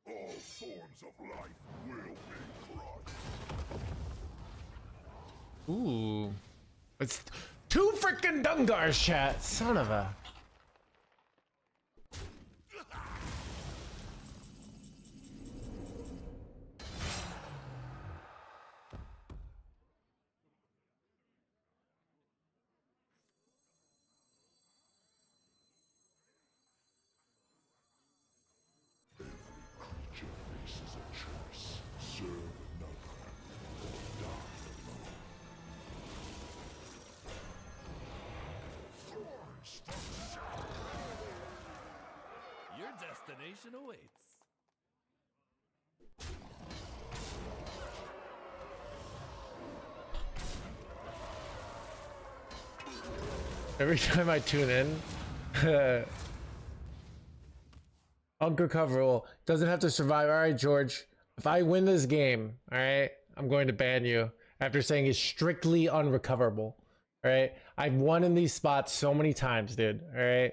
S7: All forms of life will be crushed.
S1: Ooh, it's two freaking Dungars, chat. Son of a.
S3: destination awaits.
S1: Every time I tune in, unrecoverable. Doesn't have to survive. All right, George. If I win this game, all right, I'm going to ban you after saying it's strictly unrecoverable. All right, I've won in these spots so many times, dude. All right,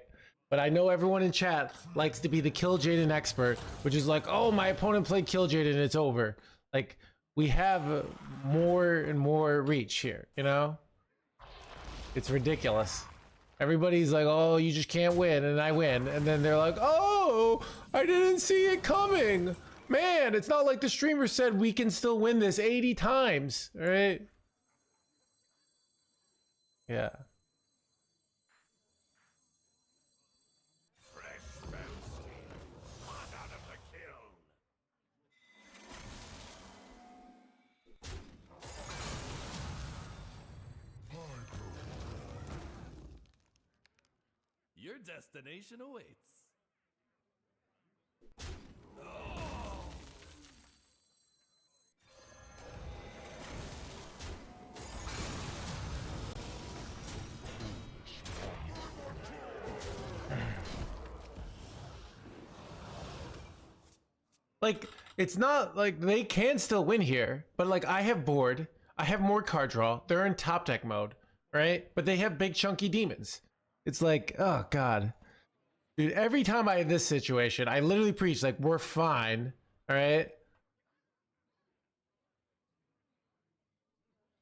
S1: but I know everyone in chat likes to be the Kill Jaden expert, which is like, oh, my opponent played Kill Jaden, it's over. Like, we have more and more reach here, you know? It's ridiculous. Everybody's like, oh, you just can't win, and I win. And then they're like, oh, I didn't see it coming. Man, it's not like the streamer said we can still win this 80 times, all right? Yeah.
S3: Fresh Belsky, hot out of the kiln. Your destination awaits.
S1: Like, it's not like they can still win here, but like I have board, I have more card draw, they're in top deck mode, right? But they have big chunky demons. It's like, oh god. Dude, every time I have this situation, I literally preach like we're fine, all right?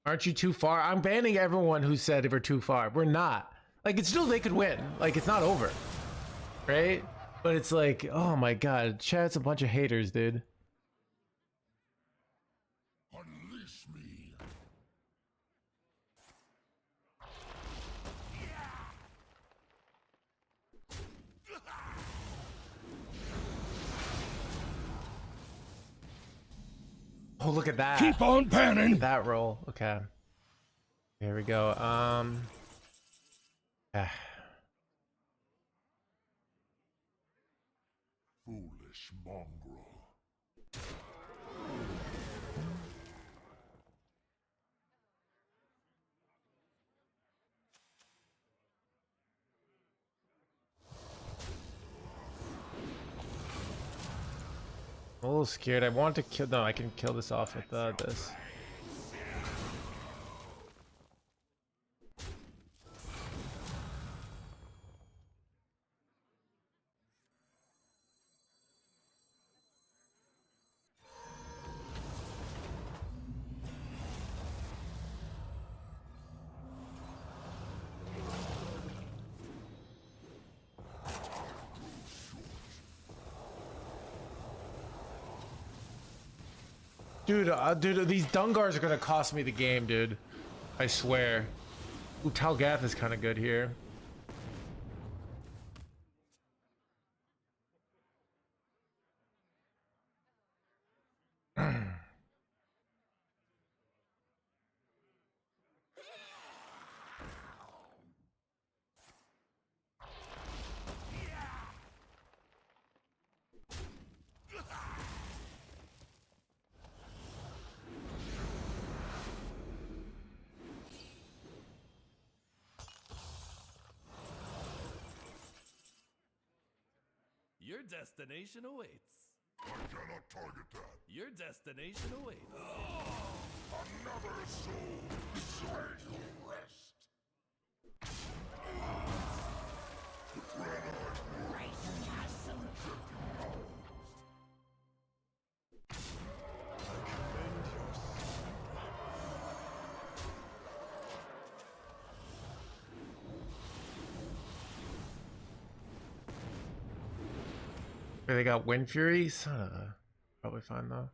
S1: Aren't you too far? I'm banning everyone who said we're too far. We're not. Like, it's still, they could win. Like, it's not over, right? But it's like, oh my god, chat's a bunch of haters, dude.
S5: Unleash me.
S1: Oh, look at that.
S7: Keep on panning.
S1: That roll. Okay. Here we go.
S5: Foolish mongrel.
S1: I'm a little scared. I want to kill. No, I can kill this off with this. Dude, these Dungars are gonna cost me the game, dude. I swear. Ooh, Talgath is kind of good here.
S3: Your destination awaits.
S5: I cannot target that.
S3: Your destination awaits.
S5: Another soul deserves to rest.
S1: They got Wind Fury. Probably fine though.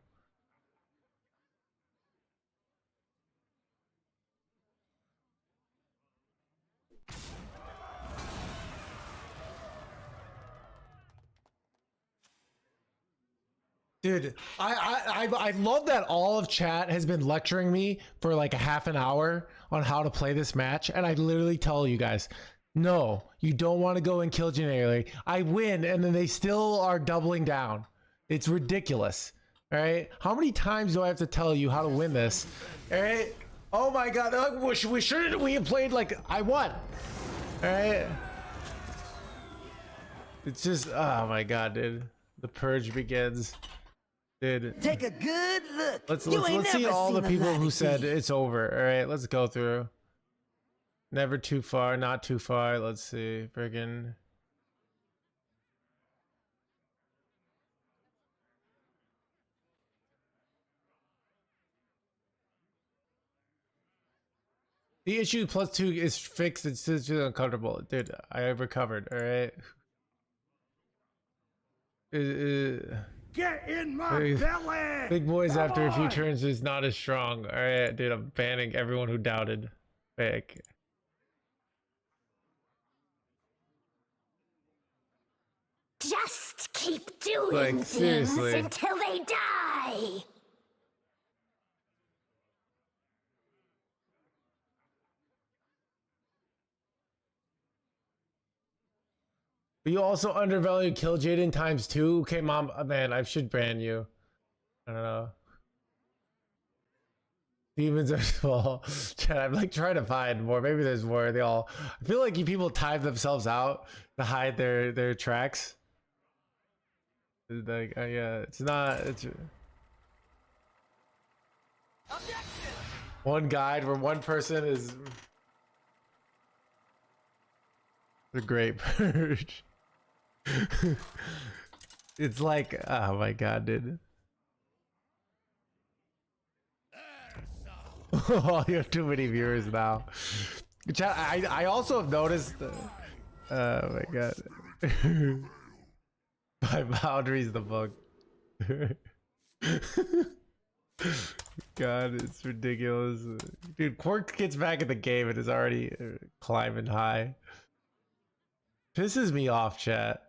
S1: Dude, I love that all of chat has been lecturing me for like a half an hour on how to play this match, and I literally tell you guys, No, you don't want to go and kill generally. I win, and then they still are doubling down. It's ridiculous. All right, how many times do I have to tell you how to win this? All right. Oh my God, we shouldn't. We have played like I won. All right. It's just, oh my God, dude. The purge begins, dude.
S9: Take a good look.
S1: Let's
S9: ain't
S1: see
S9: never
S1: all the
S9: seen
S1: people
S9: light
S1: who
S9: of
S1: said
S9: day.
S1: it's over. All right, let's go through. Never too far, not too far. Let's see, friggin'. The issue +2 is fixed. It's just uncomfortable, dude. I have recovered. All right.
S2: Get in my belly!
S1: Big boys
S2: Come
S1: after a few
S2: on!
S1: turns is not as strong. All right, dude. I'm banning everyone who doubted. Fake.
S4: Just keep doing
S1: Like,
S4: things
S1: seriously.
S4: until they die.
S1: But you also undervalue Kill Jaden ×2. Okay, mom, man, I should ban you. I don't know. Demons are small. Chat, I'm like trying to find more. Maybe there's more. They all. I feel like you people time themselves out to hide their tracks. It's like, yeah, it's not. It's one guide where one person is the great purge. It's like, oh my God, dude. Oh, you have too many viewers now. Chat, I also have noticed. Oh my God. My boundaries the book. God, it's ridiculous. Dude, Quark gets back in the game and is already climbing high. Pisses me off, chat.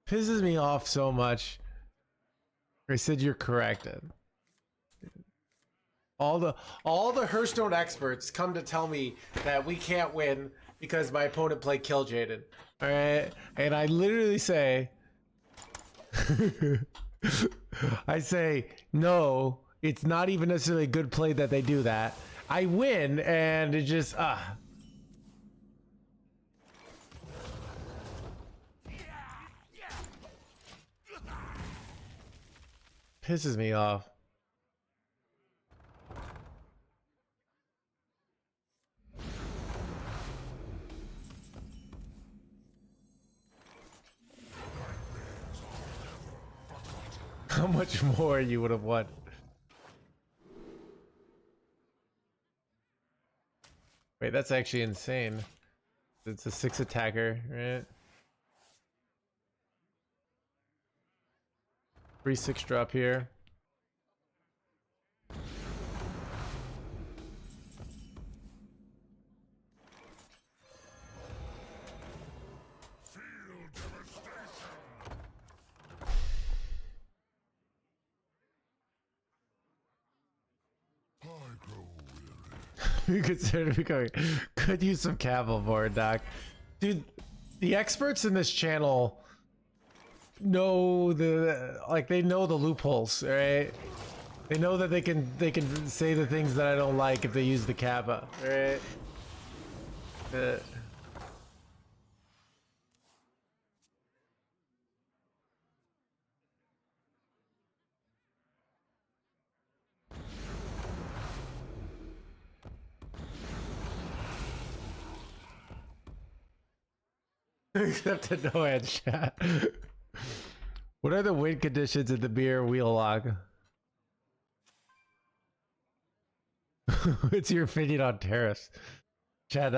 S1: Pisses me off so much. I said you're corrected. All the Hearthstone experts come to tell me that we can't win because my opponent played Kill Jaden. All right, and I literally say, I say no. It's not even necessarily a good play that they do that. I win, and it just pisses me off. How much more you would have won? Wait, that's actually insane. It's a 6 attacker, right? 3/6 drop here. We consider becoming. Could use some caval board, Doc. Dude, the experts in this channel know they know the loopholes, right? They know that they can say the things that I don't like if they use the kappa, right? Except to no hand chat. What are the win conditions in the beer wheel log? What's your opinion on tariffs? Chat,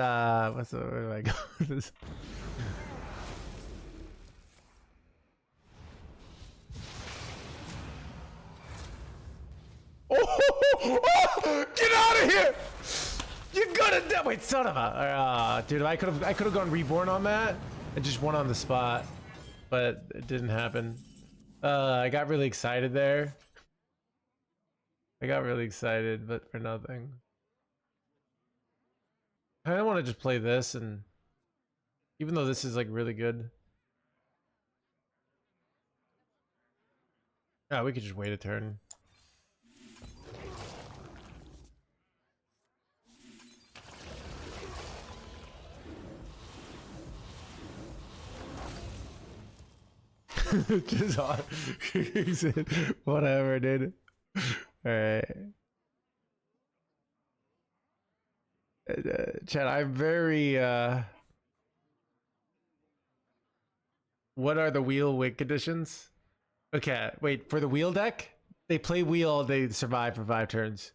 S1: what's the, where do I go with this? Oh, get out of here! You're gonna die! Wait, son of a dude, I could have gone reborn on that and just won on the spot, but it didn't happen. I got really excited there. I got really excited, but for nothing. I don't want to just play this and Even though this is like really good. Yeah, we could just wait a turn. Just on. He said, whatever, dude. Alright. Chad, I'm very what are the wheel win conditions? Okay, wait, for the wheel deck, they play wheel, they survive for 5 turns.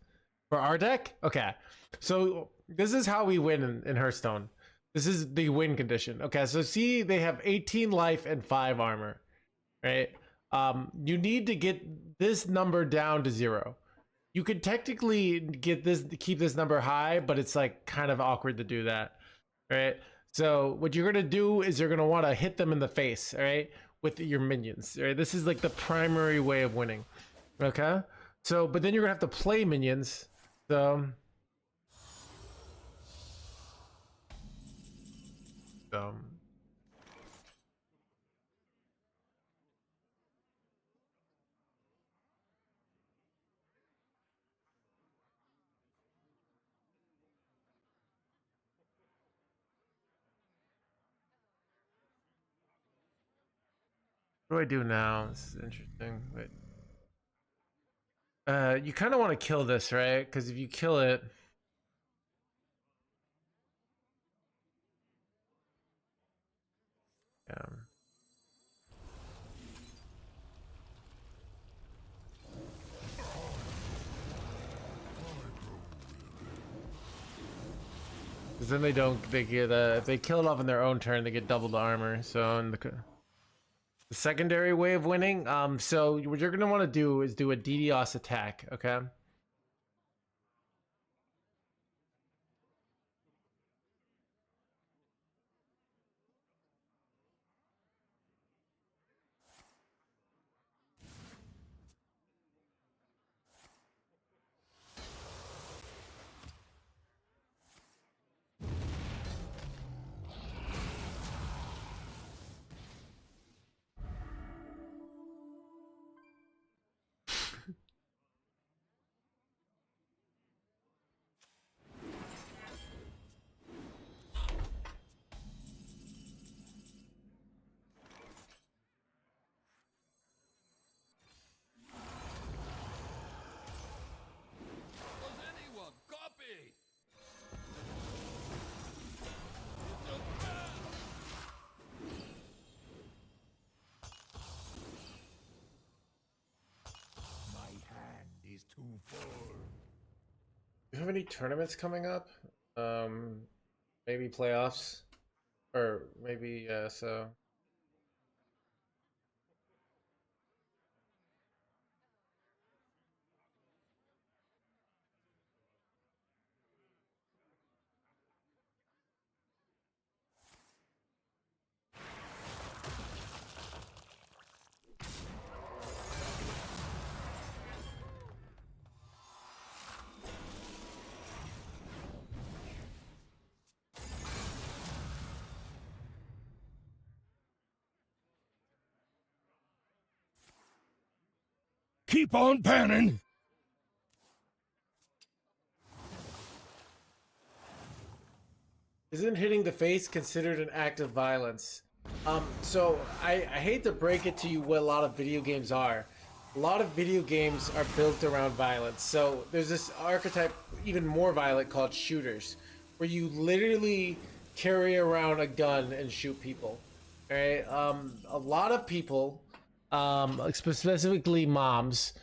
S1: For our deck, okay. So this is how we win in Hearthstone. This is the win condition. Okay, so see, they have 18 life and 5 armor, right? You need to get this number down to 0. You could technically get this, keep this number high, but it's like kind of awkward to do that, right? So what you're gonna do is you're gonna want to hit them in the face, all right, with your minions, right? This is like the primary way of winning, okay? So, but then you're gonna have to play minions, so. What do I do now? This is interesting. Wait. You kind of want to kill this, right? Because if you kill it, because then they don't. They get if they kill it off in their own turn, they get double the armor. So in the secondary way of winning, so what you're gonna want to do is do a DDoS attack, okay? Do you have any tournaments coming up? Maybe playoffs, or maybe so.
S2: Keep on panning.
S1: Isn't hitting the face considered an act of violence? So I hate to break it to you what a lot of video games are. A lot of video games are built around violence. So there's this archetype, even more violent, called shooters, where you literally carry around a gun and shoot people. All right. A lot of people, specifically moms,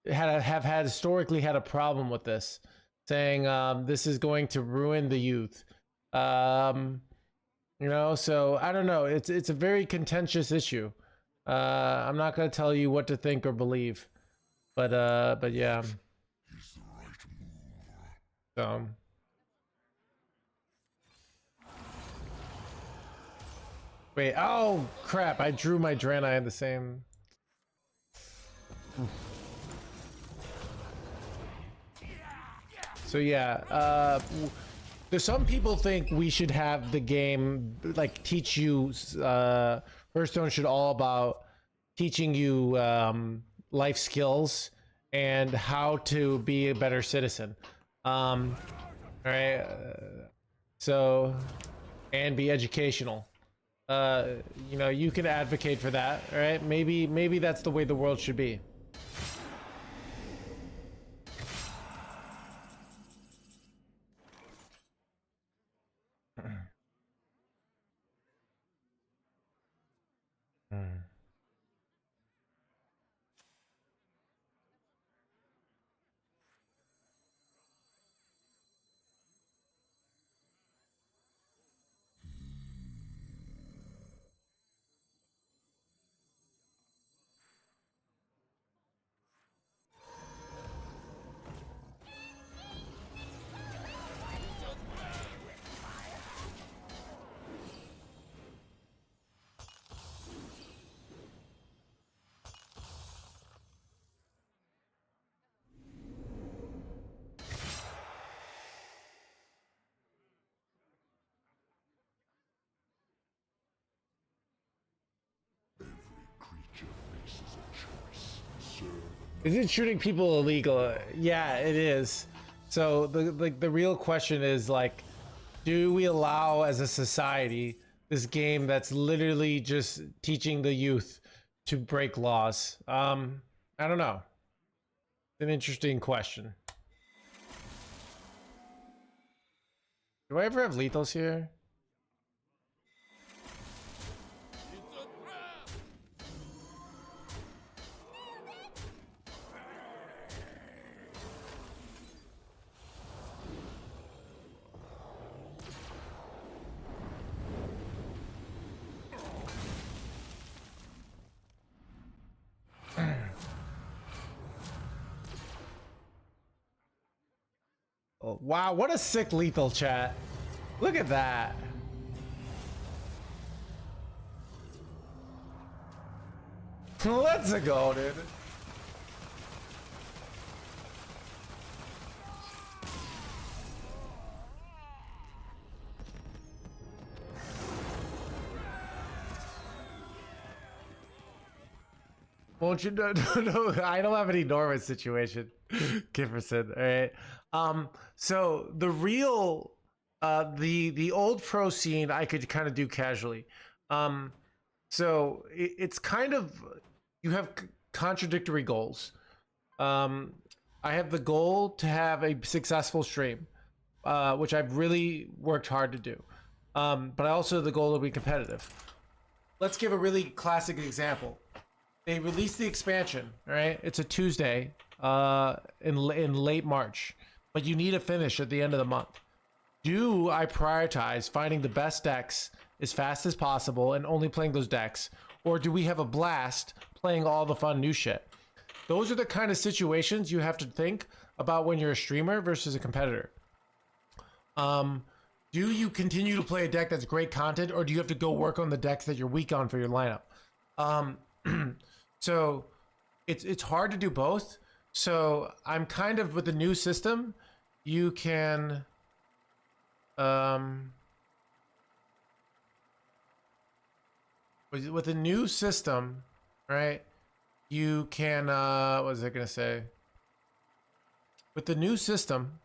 S1: have had historically had a problem with this, saying this is going to ruin the youth. You know, so I don't know. It's a very contentious issue. I'm not gonna tell you what to think or believe, but yeah. So. Wait, oh crap, I drew my Draenei in the same. So yeah, There's some people think we should have the game like teach you. Hearthstone should all about teaching you life skills and how to be a better citizen. All right. So, and be educational. You know, you can advocate for that. All right. Maybe that's the way the world should be. Is it shooting people illegal? Yeah, it is. So the real question is like, do we allow as a society this game that's literally just teaching the youth to break laws? I don't know. It's an interesting question. Do I ever have lethals here? Oh, wow, what a sick lethal chat. Look at that. Let's go, dude. Won't you no, I don't have any Norman situation. Kifferson, all right. So the real the old pro scene I could kind of do casually. So it's kind of, you have contradictory goals. I have the goal to have a successful stream, which I've really worked hard to do. But I also have the goal to be competitive. Let's give a really classic example. They released the expansion, right? It's a Tuesday in late March, but you need a finish at the end of the month. Do I prioritize finding the best decks as fast as possible and only playing those decks? Or do we have a blast playing all the fun new shit? Those are the kind of situations you have to think about when you're a streamer versus a competitor. Do you continue to play a deck that's great content, or do you have to go work on the decks that you're weak on for your lineup? So it's hard to do both. So I'm kind of, with the new system, you can with the new system, right? You can what was I gonna say? With the new system,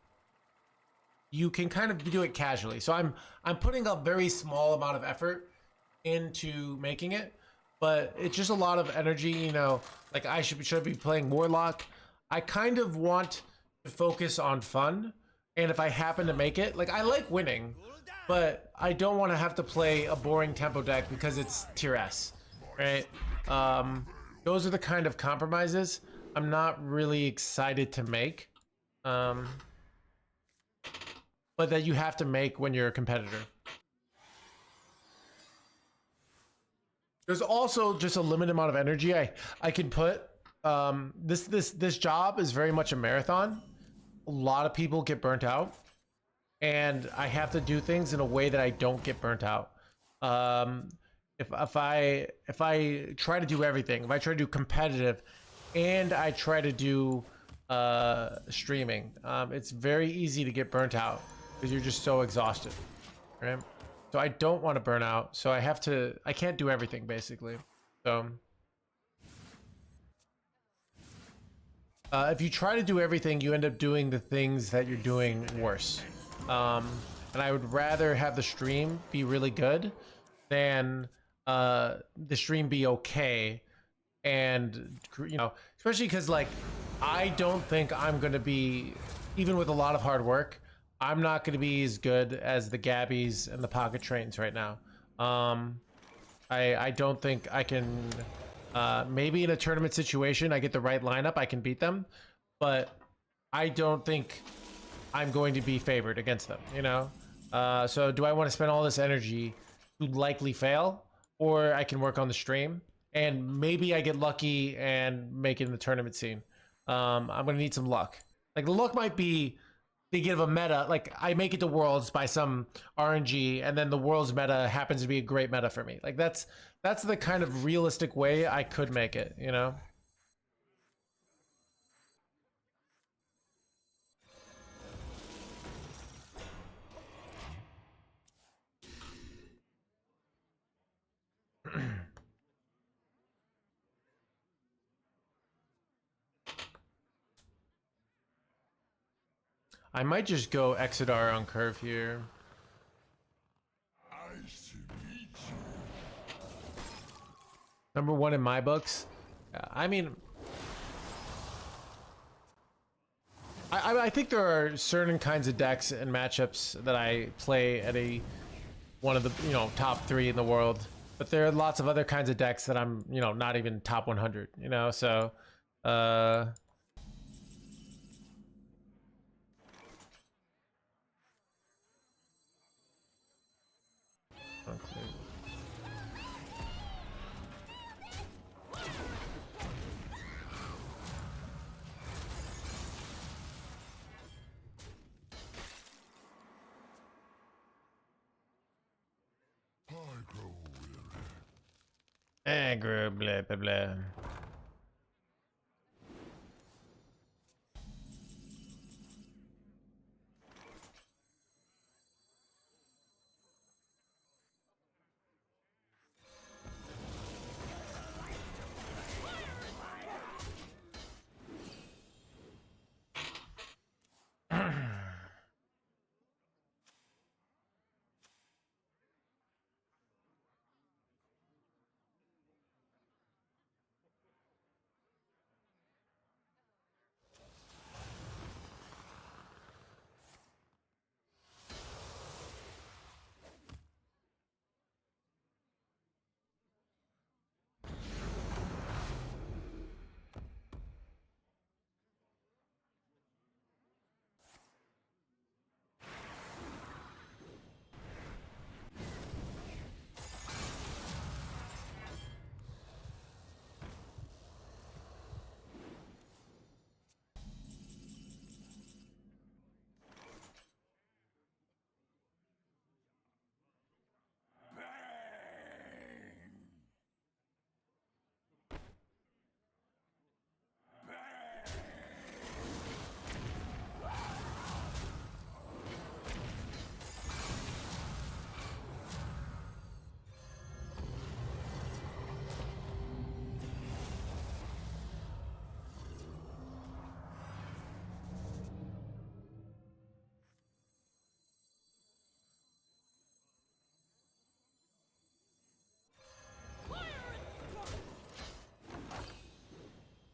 S1: you can kind of do it casually. So I'm putting a very small amount of effort into making it, but it's just a lot of energy, you know, like I should be playing Warlock. I kind of want to focus on fun, and if I happen to make it, like I like winning, but I don't want to have to play a boring tempo deck because it's tier S, right? Those are the kind of compromises I'm not really excited to make, but that you have to make when you're a competitor. There's also just a limited amount of energy I can put. This job is very much a marathon. A lot of people get burnt out, and I have to do things in a way that I don't get burnt out. If I try to do everything, if I try to do competitive, and I try to do streaming, it's very easy to get burnt out. because you're just so exhausted, right? So I don't want to burn out. So I can't do everything basically. So if you try to do everything, you end up doing the things that you're doing worse. And I would rather have the stream be really good than the stream be okay. And, you know, especially because, like, I don't think I'm going to be, even with a lot of hard work, I'm not going to be as good as the Gabbies and the Pocket Trains right now. I don't think I can. Maybe in a tournament situation, I get the right lineup, I can beat them, but I don't think I'm going to be favored against them, you know? So do I want to spend all this energy to likely fail, or I can work on the stream and maybe I get lucky and make it in the tournament scene? I'm going to need some luck. Like, the luck might be they give a meta, like I make it to Worlds by some RNG, and then the Worlds meta happens to be a great meta for me. Like, that's the kind of realistic way I could make it, you know? I might just go Exodar on curve here.
S7: Nice to meet you.
S1: Number one in my books. I mean, I think there are certain kinds of decks and matchups that I play at one of the, you know, top 3 in the world, but there are lots of other kinds of decks that I'm, you know, not even top 100, you know. So
S7: I grow weary.
S1: aggro, blah blah blah.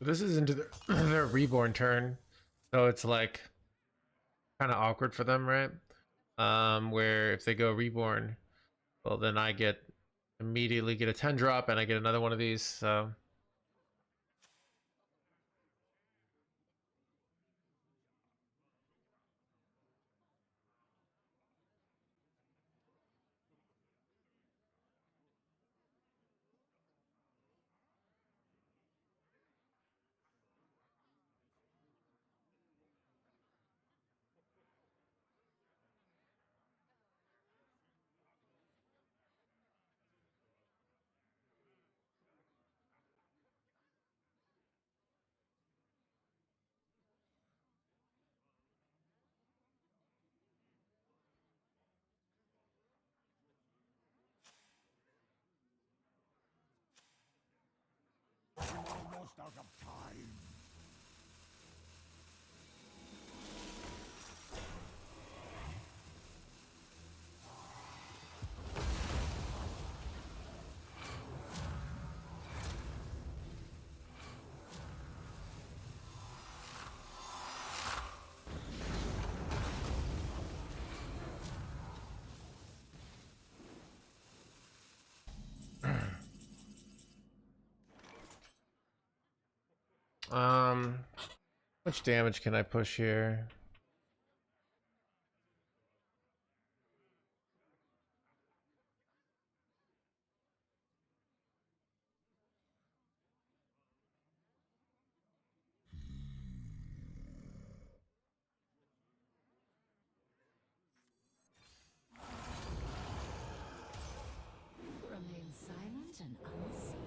S1: This is into their reborn turn, so it's like kind of awkward for them, right? Where if they go reborn, well, then I immediately get a 10 drop and I get another one of these. So
S2: almost out of time.
S1: How much damage can I push here?
S4: Remain silent and unseen.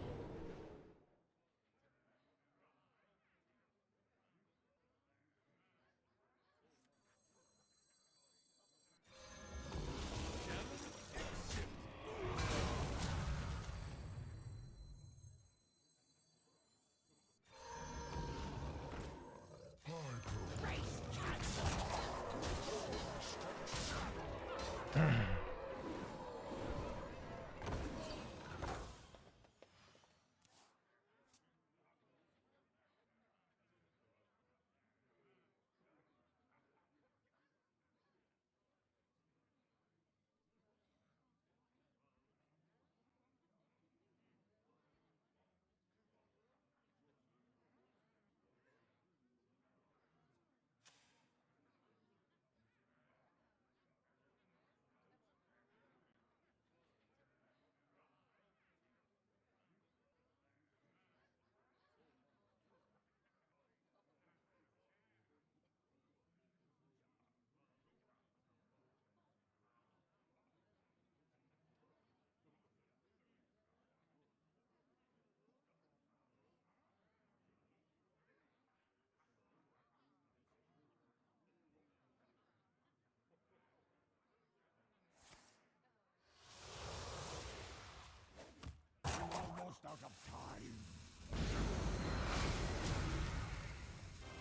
S2: Almost out of time.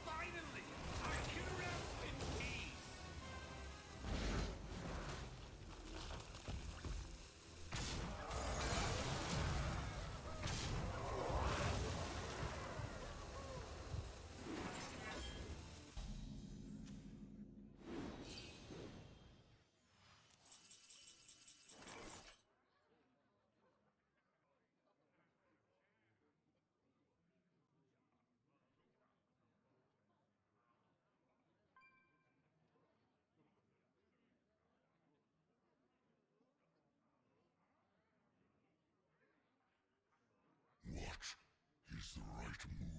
S3: Finally, I can rest in peace.
S7: What is the right move?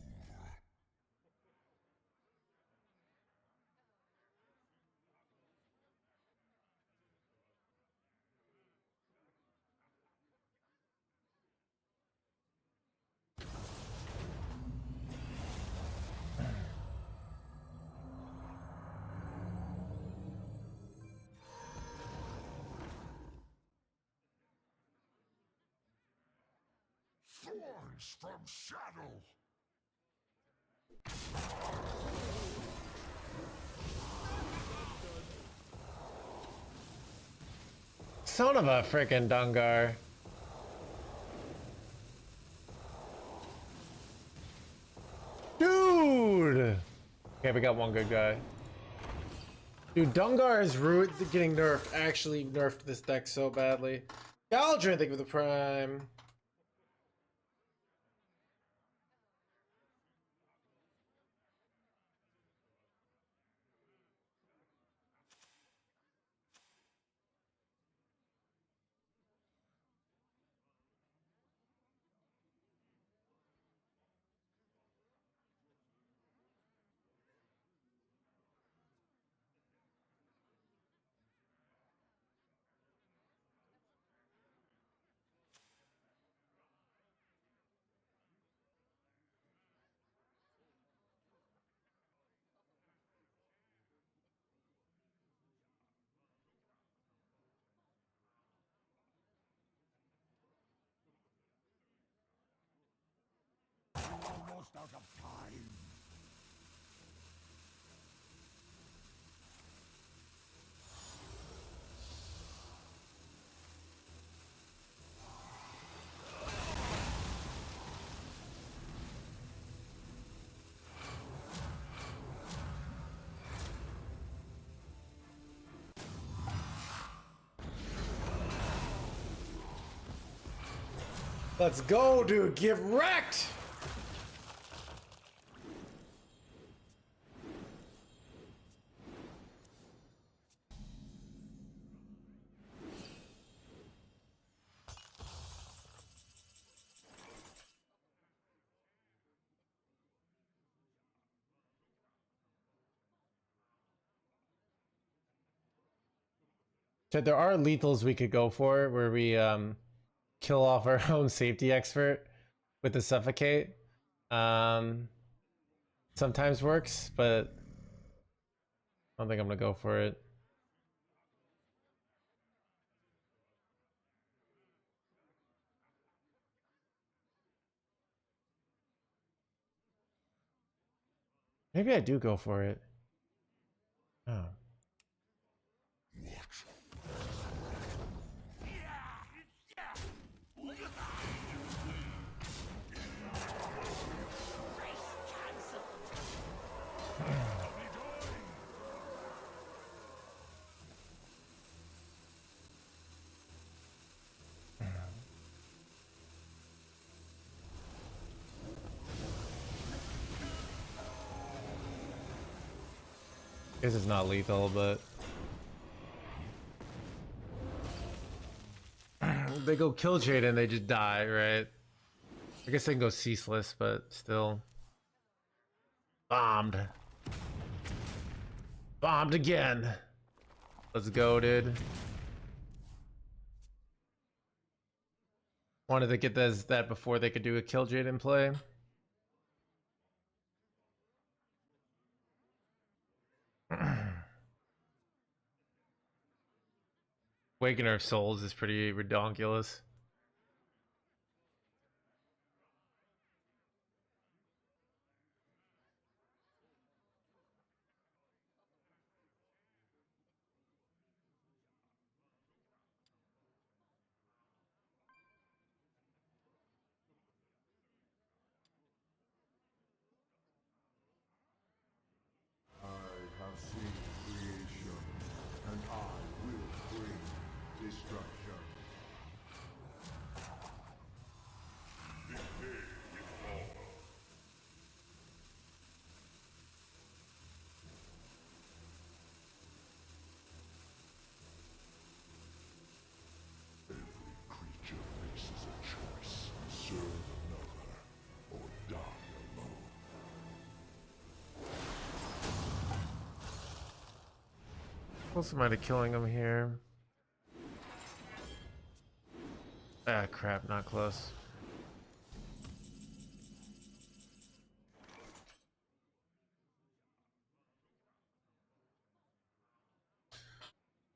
S7: Thorns from shadow.
S1: Son of a frickin' Dungar. Dude! Okay, we got one good guy. Dude, Dungar is getting nerfed. Actually nerfed this deck so badly. Galdrin, thank you for the prime.
S2: almost out of time.
S1: Let's go, dude. Get wrecked. So there are lethals we could go for where we kill off our own safety expert with the suffocate. Sometimes works, but I don't think I'm gonna go for it. Maybe I do go for it. Oh. Guess it's not lethal, but they go kill Jade and they just die, right? I guess they can go ceaseless, but still. Bombed. Bombed again. Let's go, dude. Wanted to get that before they could do a kill Jade in play. Awakener of Souls is pretty redonkulous.
S5: I have seen creation, and I will bring destruction.
S7: Creature faces a choice. Serve another, or die alone.
S1: Close to killing him here. Ah, crap, not close.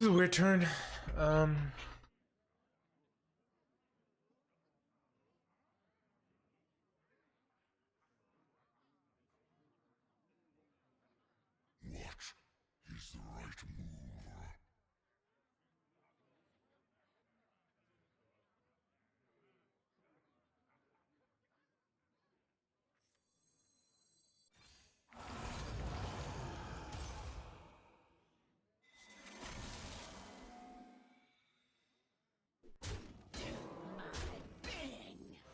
S1: This is a weird turn.
S7: What is the right move?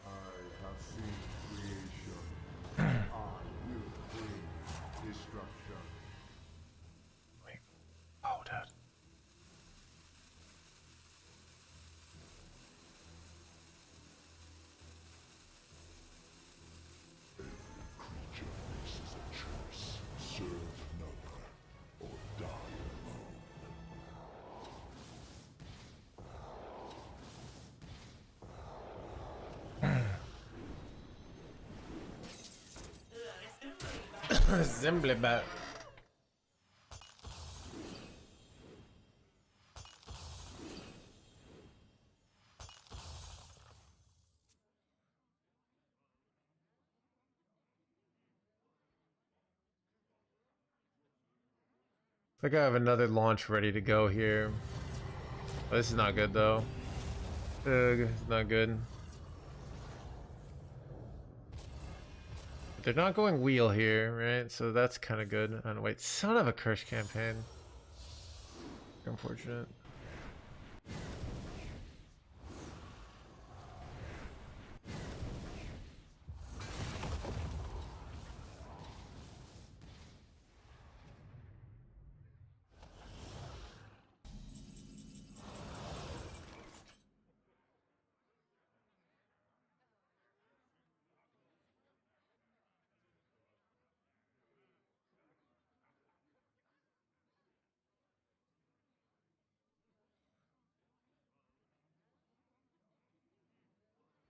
S5: I have seen creation, and I will bring destruction.
S1: Wait. Oh, dude.
S7: Creature faces a choice. Serve another, or die alone.
S1: Zimblebat. Like I have another launch ready to go here. Oh, this is not good though. It's not good. They're not going wheel here, right? So that's kind of good. Oh, no, wait, son of a curse campaign. Unfortunate.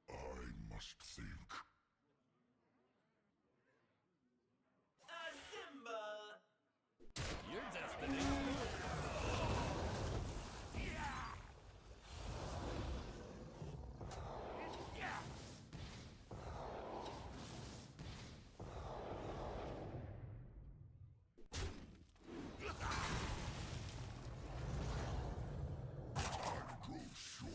S7: I must think.
S3: Your destiny.
S7: Grow short.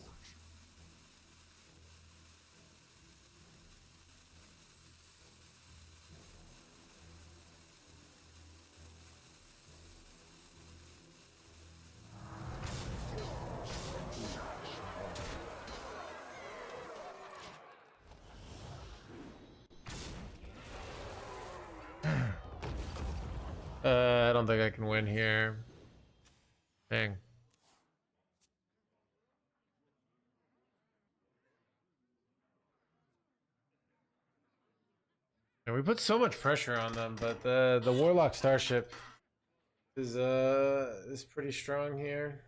S1: I don't think I can win here. Dang. And we put so much pressure on them, but the Warlock Starship is pretty strong here.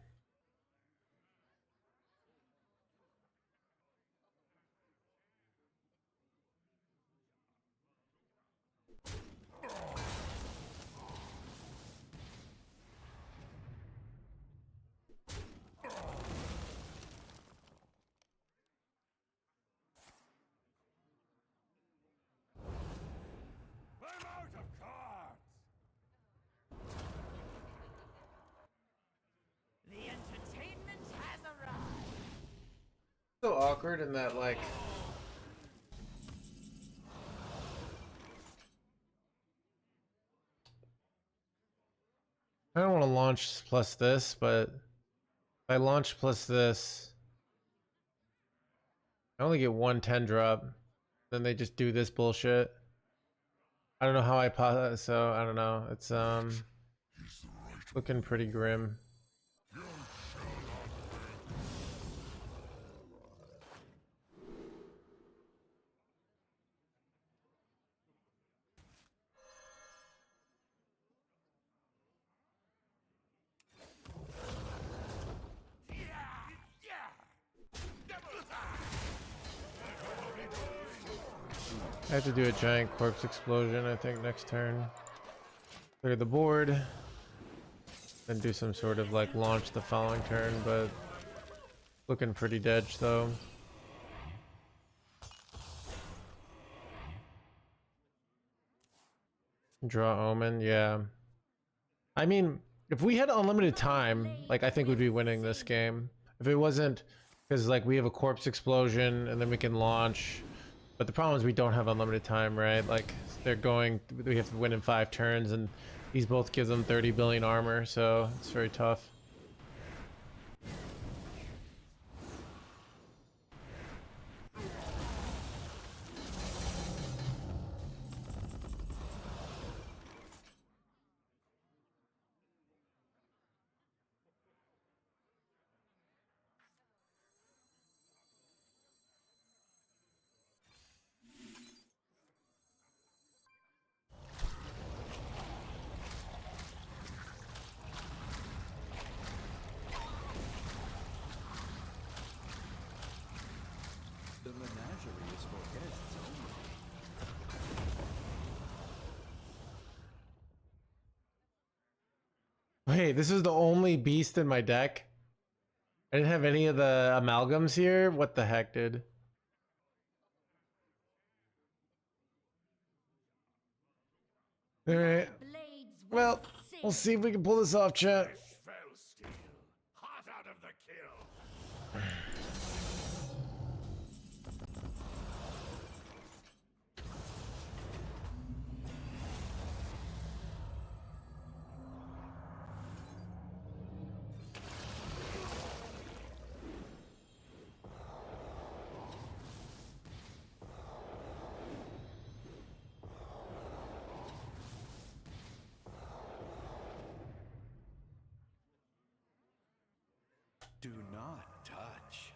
S3: I'm out of cards.
S6: The entertainment has arrived.
S1: So awkward in that like I don't want to launch plus this, but if I launch plus this, I only get 110 drop. Then they just do this bullshit. I don't know how so I don't know. It's
S7: He's the right.
S1: looking pretty grim.
S7: You shall not win.
S1: I have to do a giant corpse explosion, I think, next turn. Clear the board. Then do some sort of like launch the following turn, but looking pretty dead though. Draw Omen, yeah. I mean, if we had unlimited time, like I think we'd be winning this game. If it wasn't, because like we have a corpse explosion and then we can launch. But the problem is we don't have unlimited time, right? Like they're going, we have to win in 5 turns, and these both give them 30 billion armor, so it's very tough.
S11: The menagerie is for guests only.
S1: Wait, this is the only beast in my deck? I didn't have any of the amalgams here? What the heck, dude? Alright. Well, We'll see if we can pull this off, chat.
S3: Fell steel, hot out of the kill.
S11: Do not touch.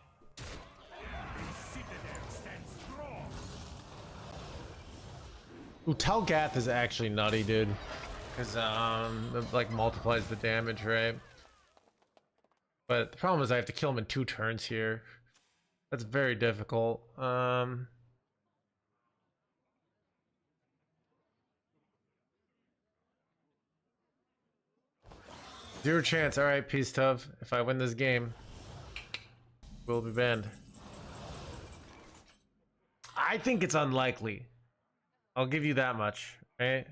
S3: Citadel stands strong.
S1: Ooh, Talgath is actually nutty, dude. Because, it, like, multiplies the damage, right? But the problem is I have to kill him in 2 turns here. That's very difficult. 0 chance. Alright, peace, Tov. If I win this game, we'll be banned. I think it's unlikely. I'll give you that much, right?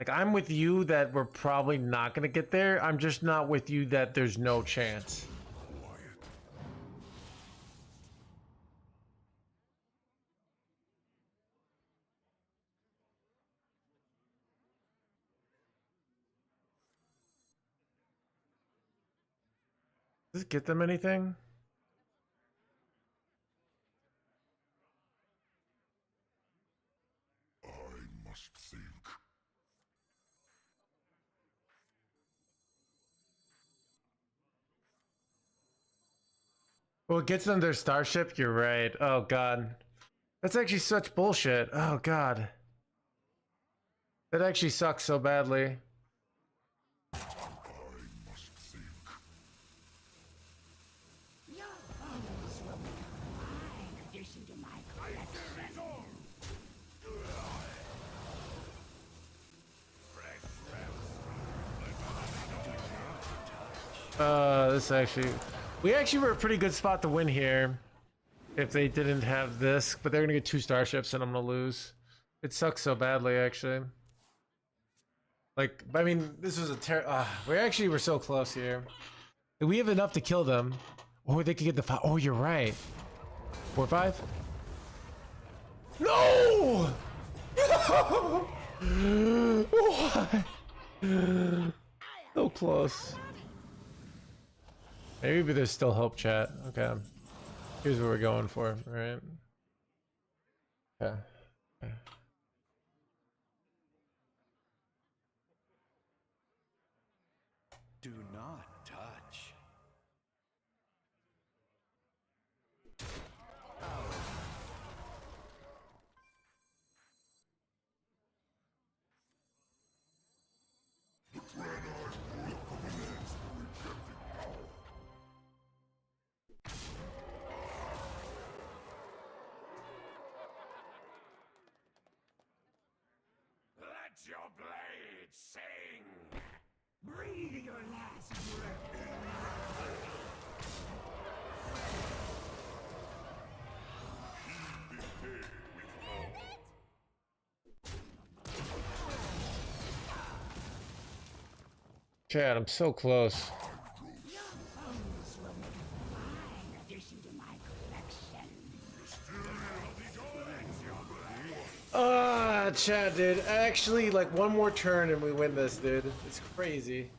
S1: Like, I'm with you that we're probably not gonna get there. I'm just not with you that there's no chance. Does it get them anything?
S5: I must think.
S1: Well, it gets them their Starship. You're right. Oh, God. That's actually such bullshit. Oh, God. That actually sucks so badly.
S5: I must think.
S2: Your bones will be a fine addition to my collection.
S1: This actually... We actually were a pretty good spot to win here. If they didn't have this. But they're gonna get 2 Starships and I'm gonna lose. It sucks so badly, actually. Like, I mean, this was a we actually were so close here. We have enough to kill them. Or they could get the 5. Oh, you're right. 4-5? No! No! Why? So close. Maybe there's still hope, chat. Okay. Here's what we're going for, right? Okay. Okay.
S11: Do not touch.
S3: Let your blade sing.
S2: Breathe your last breath.
S1: Chad, I'm so close.
S2: Your bones will make a fine addition to my collection.
S1: Chad, dude. Actually, like, one more turn and we win this, dude. It's crazy.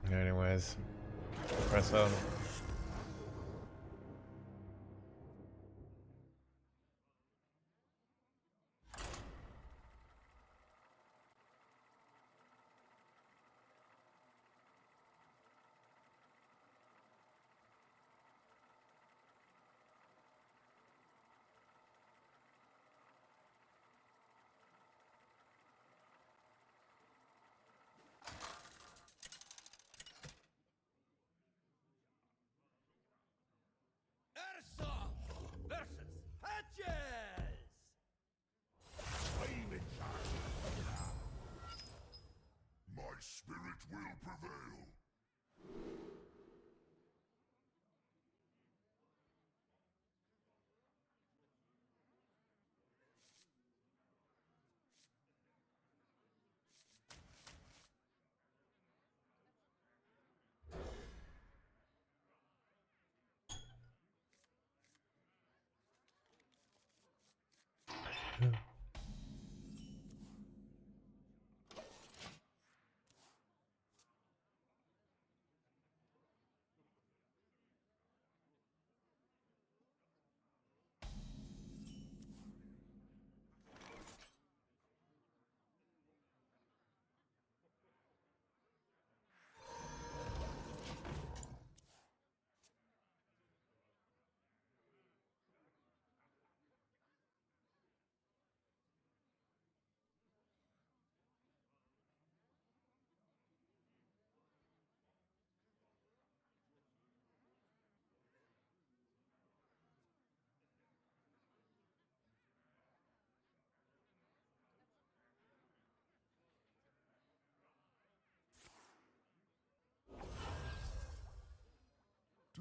S1: Anyways, press on.
S3: Versus Hatches!
S5: I'm in charge. My spirit will prevail.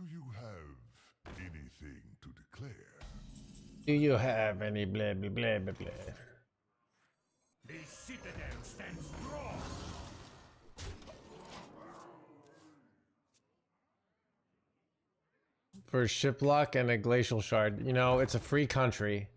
S5: Do you have anything to declare?
S1: Do you have any blah blah blah blah blah?
S3: The citadel stands strong.
S1: For shiplock and a glacial shard, you know, it's a free country.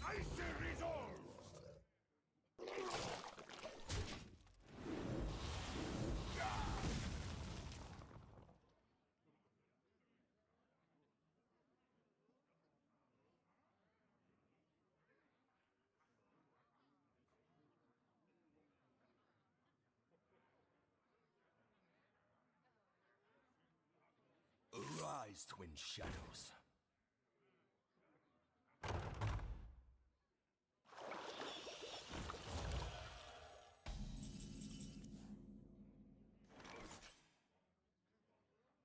S3: Icy resolve. Arise, twin shadows.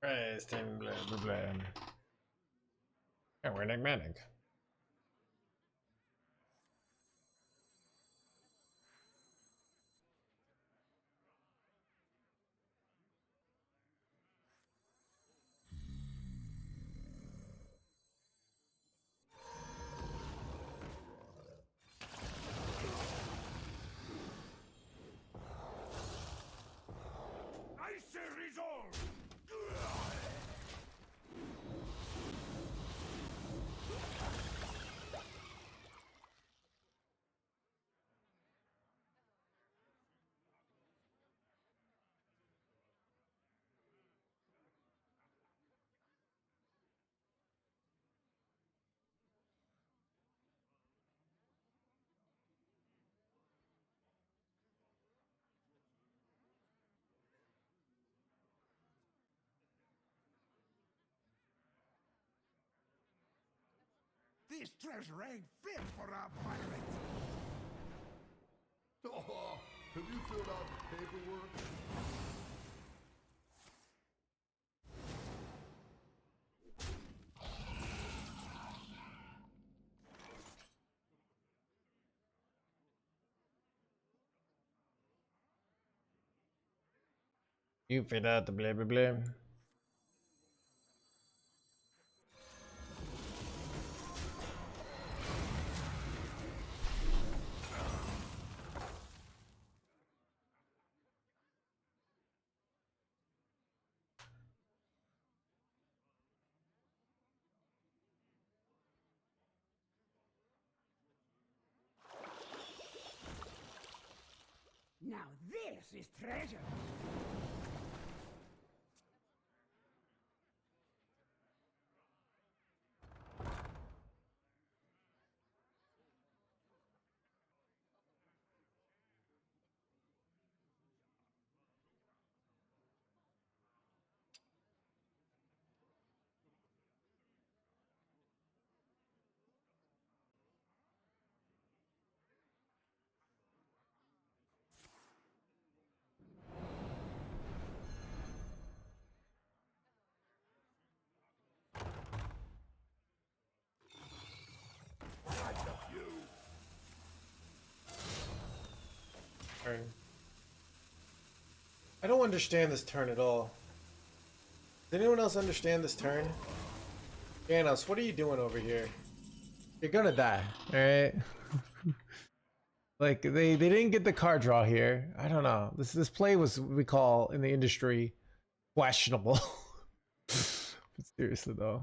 S1: Praise him, blah blah blah. Yeah, we're enigmatic.
S3: Icy resolve. This treasure ain't fit for a pirate.
S5: Oh, have you filled out the paperwork?
S1: You fit out the blah blah blah.
S2: Now this is treasure.
S1: Turn. I don't understand this turn at all. Does anyone else understand this turn? Janos, what are you doing over here? You're gonna die, alright? Like, they didn't get the card draw here. I don't know. This play was what we call in the industry questionable. But seriously though.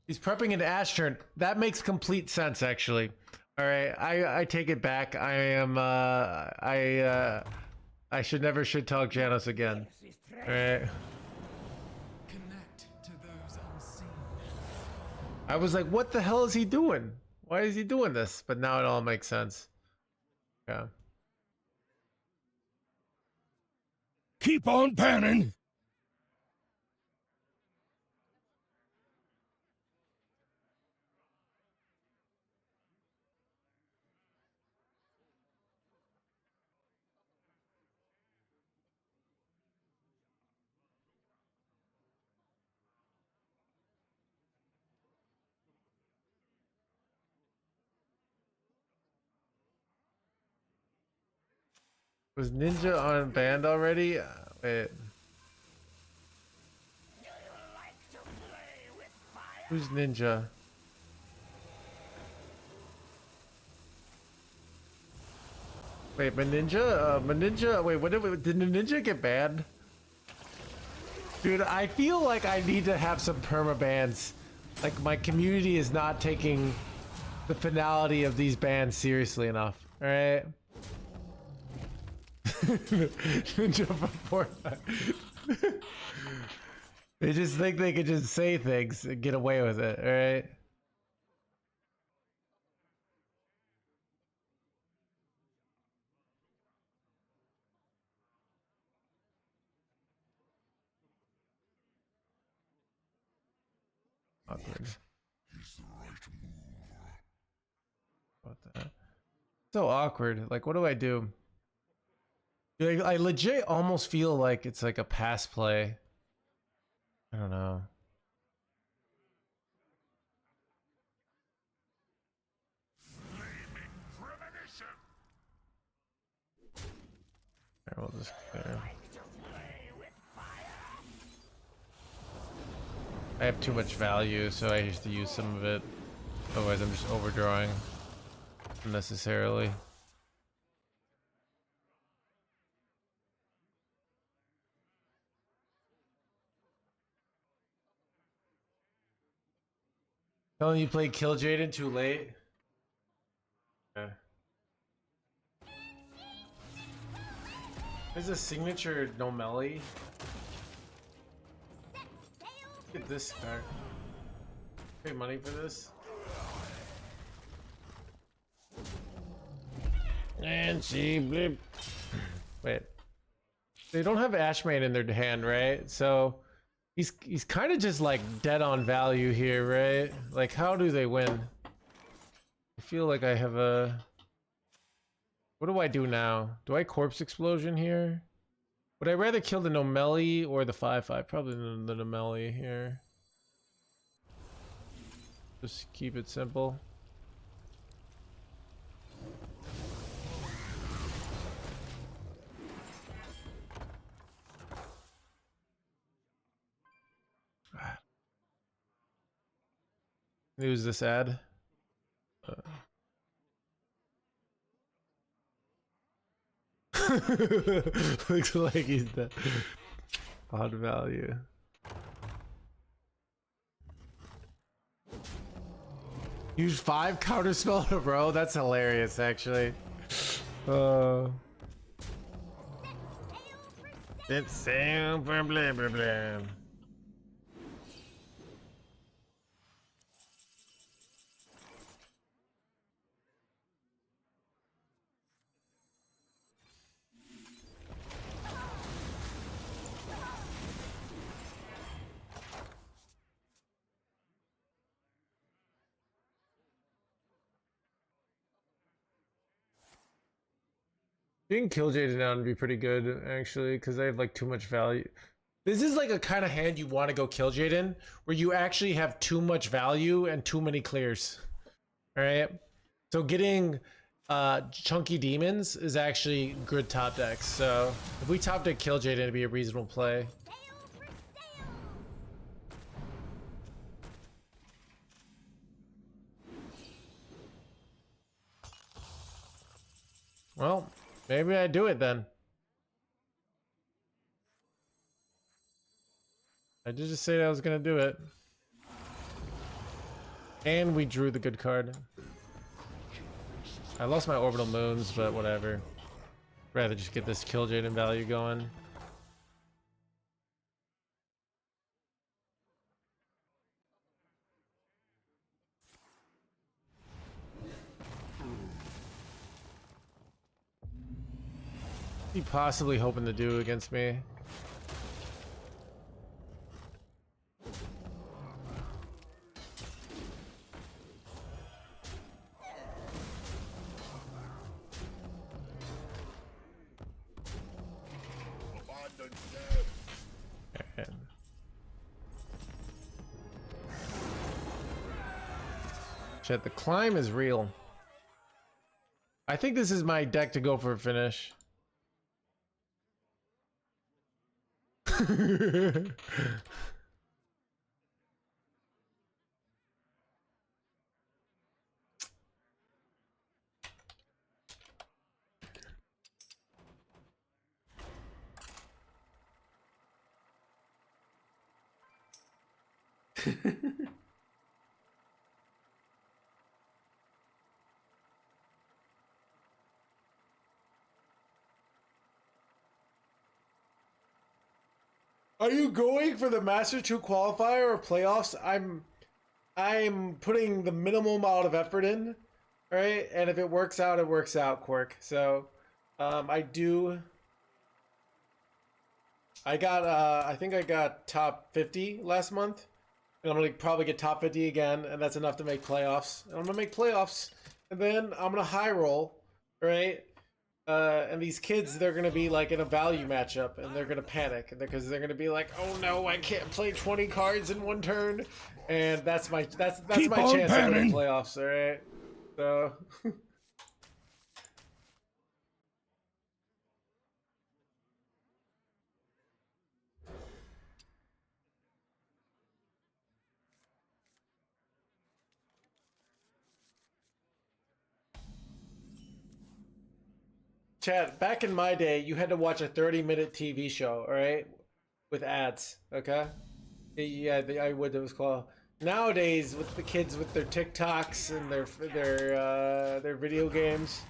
S1: He's prepping an Ash turn. That makes complete sense, actually. All right, I take it back. I am I should never should talk Janos again. All right.
S8: Connect to those unseen.
S1: I was like, what the hell is he doing? Why is he doing this? But now it all makes sense. Yeah.
S3: Keep on panning.
S1: Was Ninja on band already? Wait. Who's Ninja? Wait, my ninja. Wait, what did the ninja get banned? Dude, I feel like I need to have some perma bans. Like my community is not taking the finality of these bans seriously enough. All right. Ninja before that. They just think they could just say things and get away with it. All right. Awkward. What the heck? So awkward. Like, what do I do? Like, I legit almost feel like it's like a pass play. I don't know. Here, we'll just clear. I have too much value, so I used to use some of it. Otherwise, I'm just overdrawing unnecessarily. Telling you played Kill Jaden too late? Okay. There's a signature no melee. Look at this card. Pay money for this? And she blip. Wait. They don't have Ashmane in their hand, right? So he's kind of just like dead on value here, right? Like, how do they win? I feel like I have a... What do I do now? Do I Corpse Explosion here? Would I rather kill the Nomeli or the 5/5? Probably the Nomeli here. Just keep it simple. Who's this ad? Looks like he's dead. Odd value. Use 5 counterspell in a row? That's hilarious, actually. Set sail for blah blah blah. You can kill Jaden down and be pretty good, actually, because they have like too much value. This is like a kind of hand you want to go kill Jaden, where you actually have too much value and too many clears. Alright? So getting chunky demons is actually good top decks. So if we top deck kill Jaden, it'd be a reasonable play. Well, maybe I do it then. I did just say I was gonna do it. And we drew the good card. I lost my orbital moons, but whatever. Rather just get this kill Jaden value going. What's he possibly hoping to do against me? Shit, the climb is real. I think this is my deck to go for a finish. Are you going for the Master 2 qualifier or playoffs? I'm putting the minimum amount of effort in, right? And if it works out, it works out, Quirk. So, I think I got top 50 last month. And I'm gonna probably get top 50 again, and that's enough to make playoffs. And I'm gonna make playoffs, and then I'm gonna high roll, right? And these kids, they're gonna be like in a value matchup, and they're gonna panic because they're gonna be like, "Oh no, I can't play 20 cards in one turn," and that's my chance to win playoffs. All right, so. Chad, back in my day, you had to watch a 30-minute TV show, all right, with ads. Okay, yeah, I would. It was called. Nowadays, with the kids with their TikToks and their video games,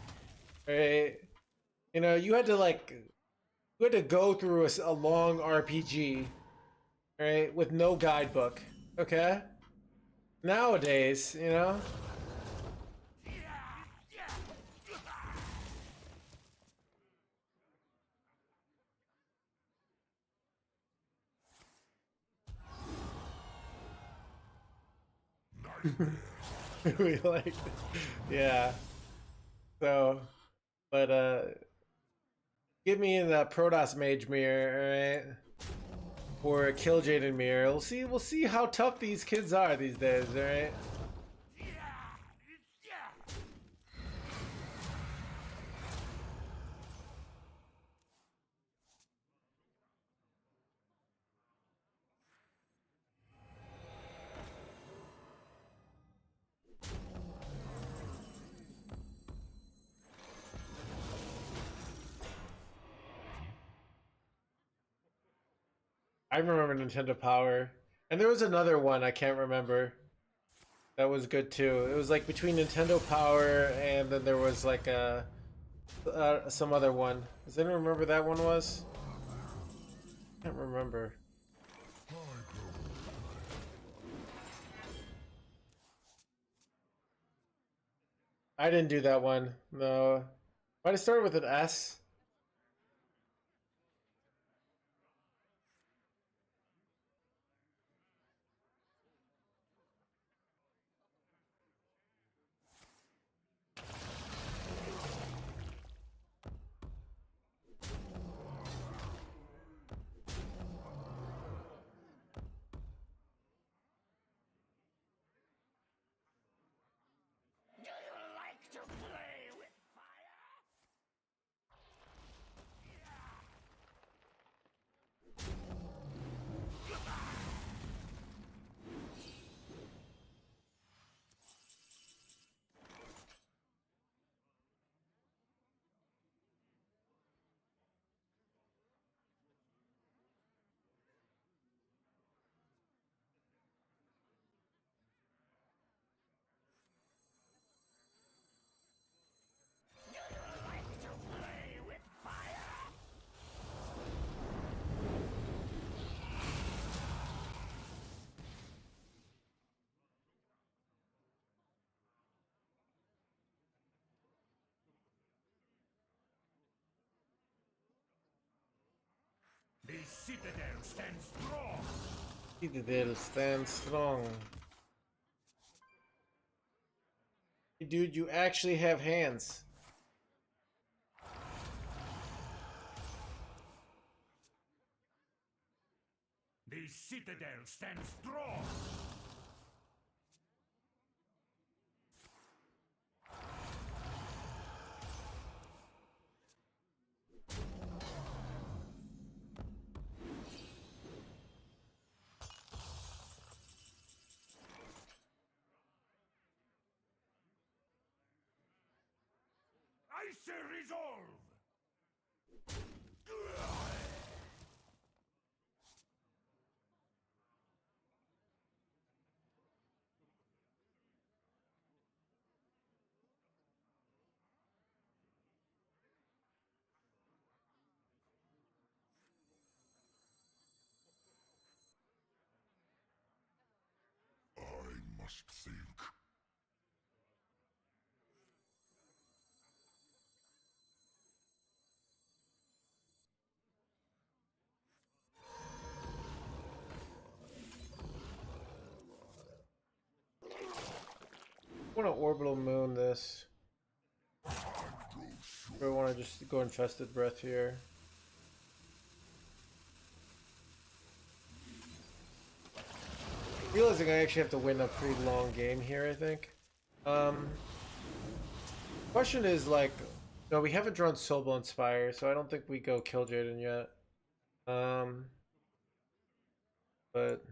S1: right? You know, you had to go through a long RPG, right, with no guidebook. Okay. Nowadays, you know. We like, yeah. So, but get me in that Protoss Mage mirror, alright? Or a Kill Jaden mirror. We'll see how tough these kids are these days, alright? I remember Nintendo Power. And there was another one I can't remember. That was good too. It was like between Nintendo Power and then there was like some other one. Does anyone remember that one was? I can't remember. I didn't do that one. No. Might have started with an S.
S2: Do you like to play with fire?
S3: citadel stands strong.
S1: Citadel stands strong. Hey, dude, you actually have hands.
S3: The citadel stands strong. I say resolve.
S5: I must think.
S1: I want to orbital moon this. Or I want to just go infested breath here. Realizing I actually have to win a pretty long game here, I think. Question is like, no, we haven't drawn Soulbone Spire, so I don't think we go Kill Jaden yet. But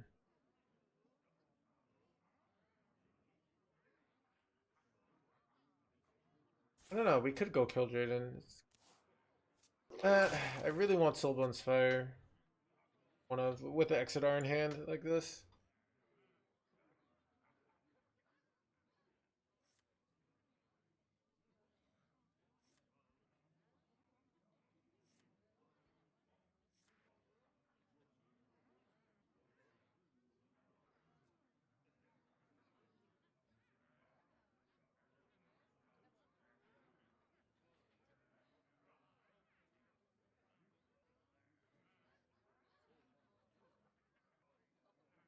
S1: I don't know. We could go Kill Jaden. I really want Soulbone Spire. One of with the Exodar in hand like this.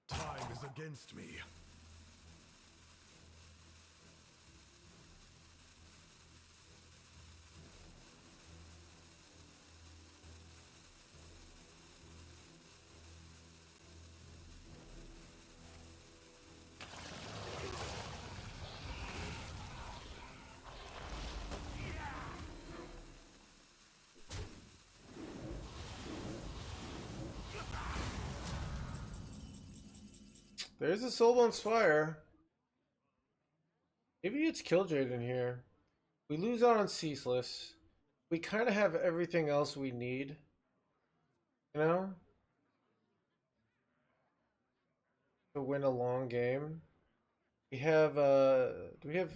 S7: Time is against me.
S1: There's a Soulbone Spire. Maybe it's Killjade in here. We lose out on Ceaseless. We kind of have everything else we need. You know? To win a long game. We have, do we have...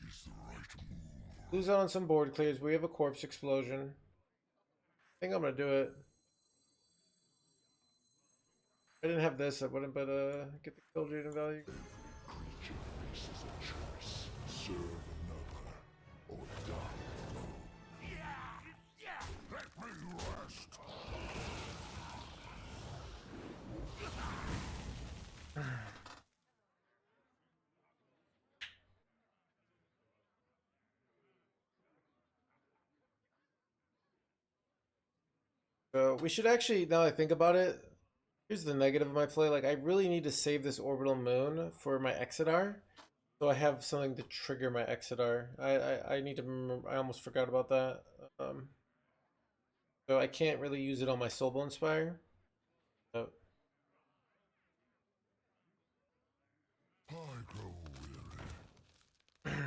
S5: Is the right move.
S1: Lose out on some board clears. We have a Corpse Explosion. I think I'm gonna do it. If I didn't have this, I wouldn't, but, get the Killjade in value.
S5: Creature faces a choice. Serve another, or die alone. Let me rest.
S1: So we should actually, now that I think about it, here's the negative of my play. Like, I really need to save this Orbital Moon for my Exodar, so I have something to trigger my Exodar. I need to remember, I almost forgot about that. So I can't really use it on my Soulbone Spire. So,
S5: I grow weary.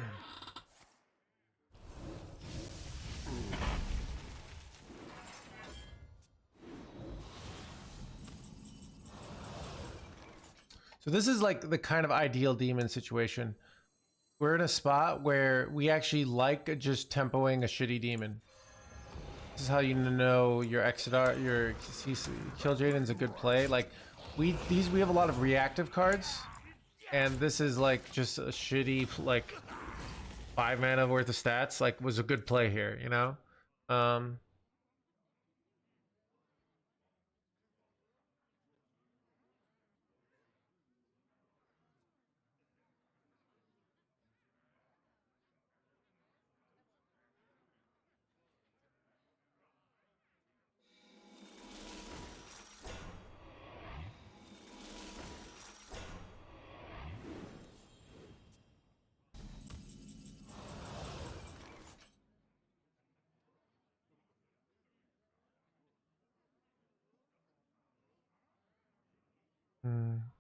S1: so this is like the kind of ideal demon situation. We're in a spot where we actually like just tempoing a shitty demon. This is how you know your Exodar, your Kill Jaden's a good play. Like we have a lot of reactive cards, and this is like just a shitty like 5 mana worth of stats. Like was a good play here, you know.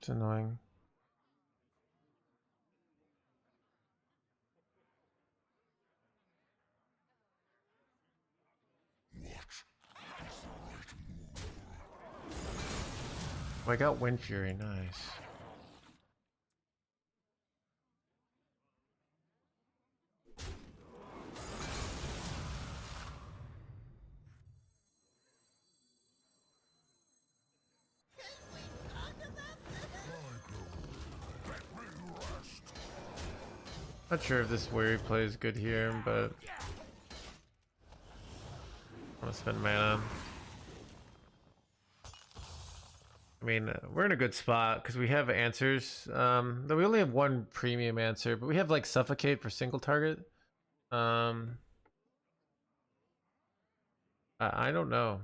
S1: It's annoying. Oh, I got Wind Fury, nice. Not sure if this Weary play is good here, but I'm gonna spend mana. I mean, we're in a good spot because we have answers. Though we only have one premium answer, but we have like Suffocate for single target. I don't know.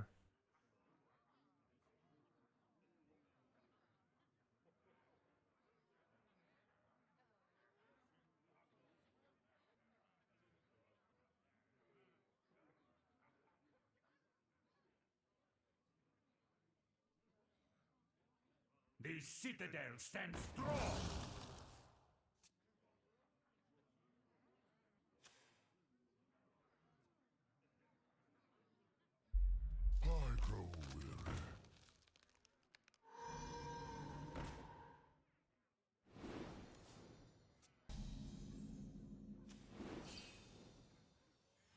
S3: The citadel stands strong.
S5: I grow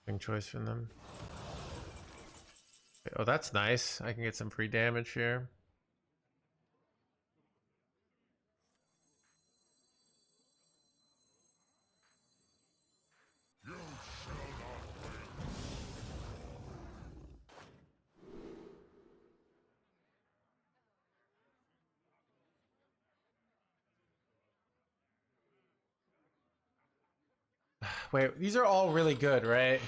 S5: weary.
S1: Choice from them. Oh, that's nice. I can get some free damage here. Wait, these are all really good, right?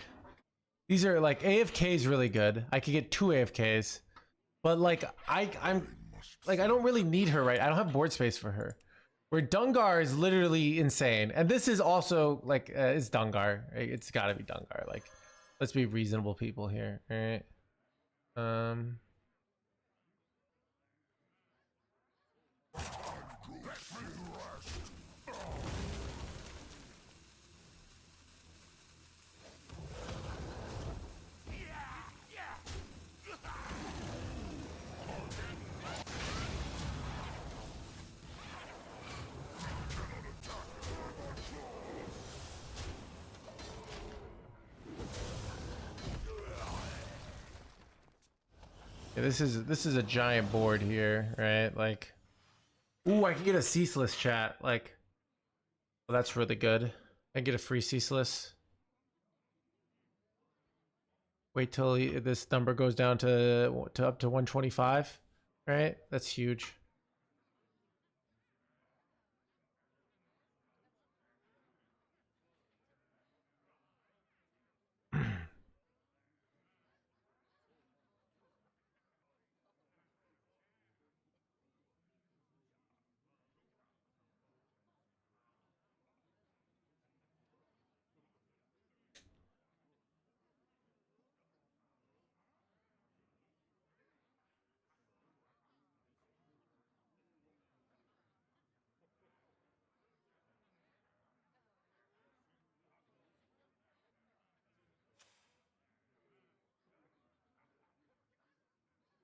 S1: These are like AFK is really good. I could get 2 AFKs, but like I'm like I don't really need her, right? I don't have board space for her. Where Dungar is literally insane, and this is also like it's Dungar. It's got to be Dungar. Like, let's be reasonable people here, all right? Yeah, this is a giant board here, right? Like, ooh, I can get a ceaseless chat. Like, well, that's really good. I get a free ceaseless. Wait till this number goes down to up to 125, right? That's huge.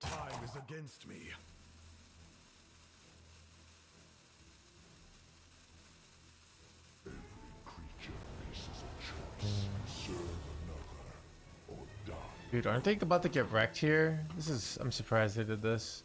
S7: Time is against me.
S5: Every creature faces a choice. Serve another or die.
S1: Dude, aren't they about to get wrecked here? I'm surprised they did this.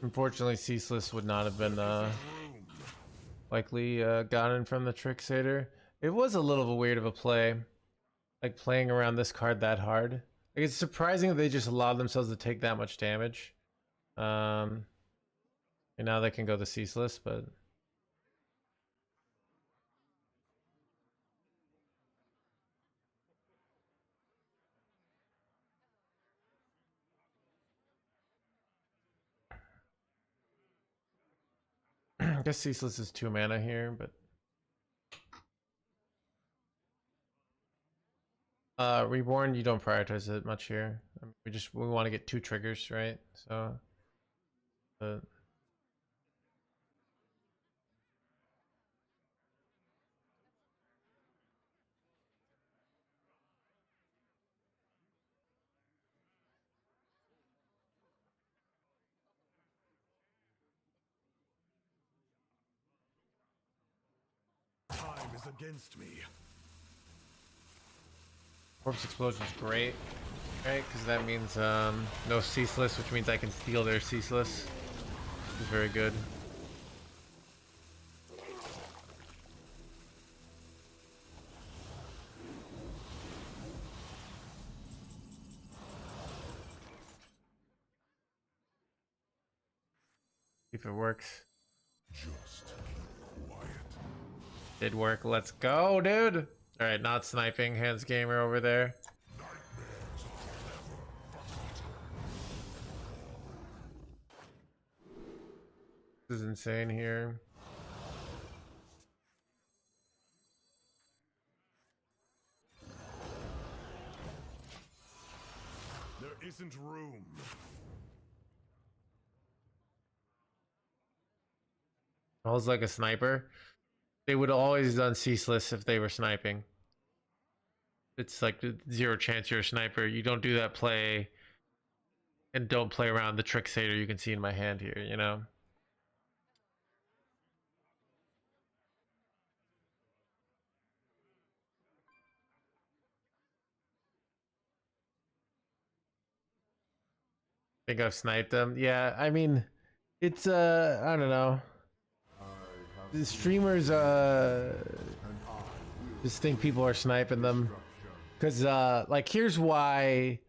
S1: Unfortunately, Ceaseless would not have been likely gotten from the Tricksader. It was a little bit weird of a play, like playing around this card that hard. Like, it's surprising that they just allowed themselves to take that much damage. And now they can go the Ceaseless, but I guess Ceaseless is 2 mana here, but Reborn, you don't prioritize it much here. I mean, we want to get 2 triggers, right? So, but
S7: Time is against me.
S1: Corpse Explosion is great, right? Because that means no Ceaseless, which means I can steal their Ceaseless. Which is very good. If it works.
S7: Just keep quiet.
S1: Did work. Let's go, dude. All right, not sniping. HandsGamer over there.
S7: Nightmares are never forgotten.
S1: This is insane here.
S7: There isn't room.
S1: I was like a sniper. They would always done Ceaseless if they were sniping. It's like 0 chance you're a sniper. You don't do that play and don't play around the Tricksader you can see in my hand here, you know? Think I've sniped them. Yeah, I mean, it's I don't know. The streamers just think people are sniping them. Cause like, here's why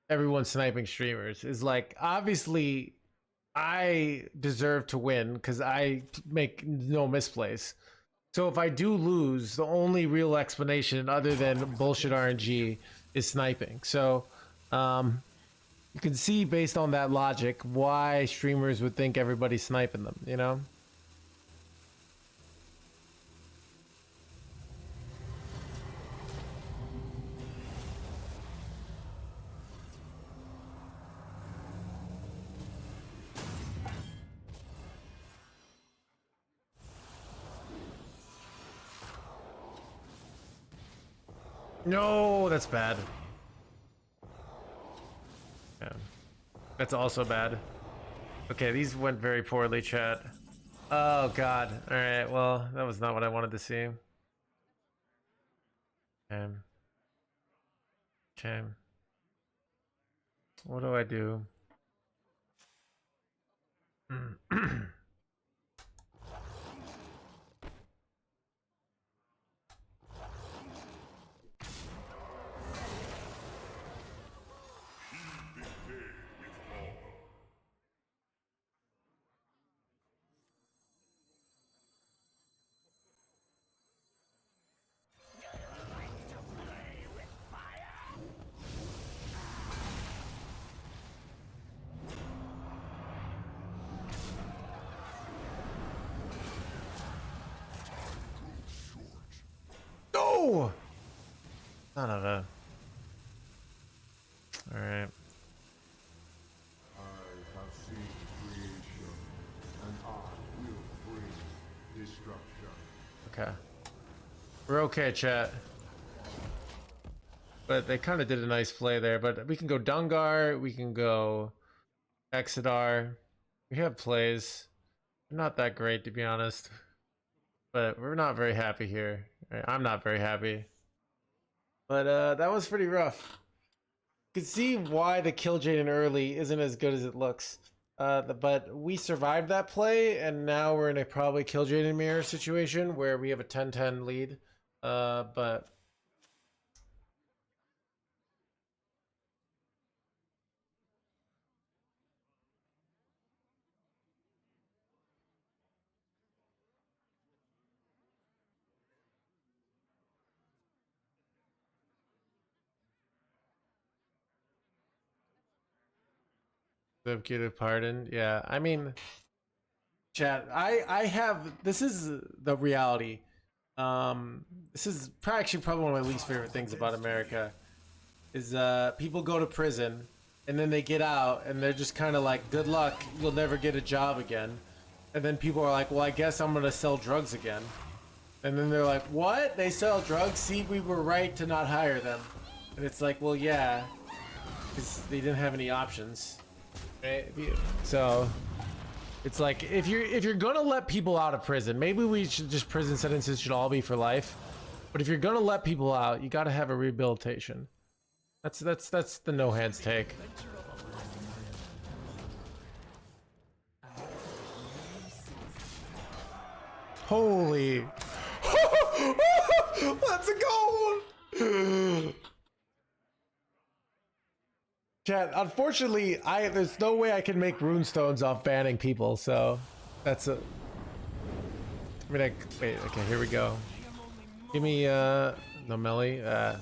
S1: everyone's sniping streamers is like, obviously I deserve to win because I make no misplays. So if I do lose, the only real explanation other than bullshit RNG is sniping. So you can see based on that logic why streamers would think everybody's sniping them, you know? No, that's bad. Yeah. That's also bad. Okay, these went very poorly, chat. Oh god. Alright, well, that was not what I wanted to see. Okay. What do I do? No! Son of a... Alright.
S5: I have seen creation, and I will bring destruction.
S1: Okay. We're okay, chat. But they kind of did a nice play there. But we can go Dungar, we can go Exodar. We have plays. They're not that great, to be honest. But we're not very happy here. I'm not very happy. But that was pretty rough. You can see why the kill Jaden early isn't as good as it looks. But we survived that play, and now we're in a probably kill Jaden mirror situation where we have a 10-10 lead. But executive pardon. Yeah, I mean, chat. I have. This is the reality. This is actually probably one of my least favorite things about America. Is people go to prison and then they get out and they're just kind of like, good luck, you'll never get a job again. And then people are like, well, I guess I'm gonna sell drugs again. And then they're like, what? They sell drugs? See, we were right to not hire them. And it's like, well, yeah, because they didn't have any options, right? So it's like, if you're gonna let people out of prison, maybe we should just, prison sentences should all be for life. But if you're gonna let people out, you got to have a rehabilitation. That's the no hands take. Holy. Let's go. Chat, unfortunately, there's no way I can make runestones off banning people, so that's a I mean, wait, okay, here we go. Give me no melee.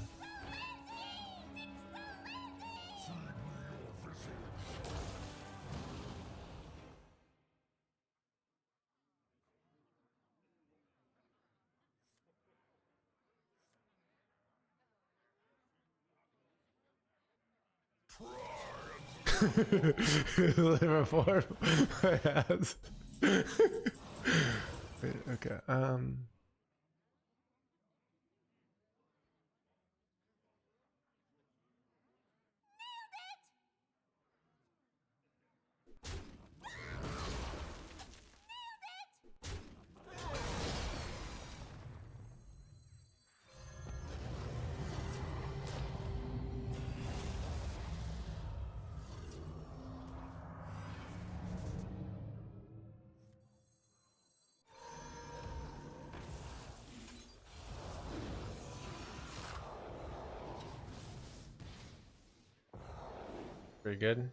S1: Liverpool. Yes. Wait, okay. Very good.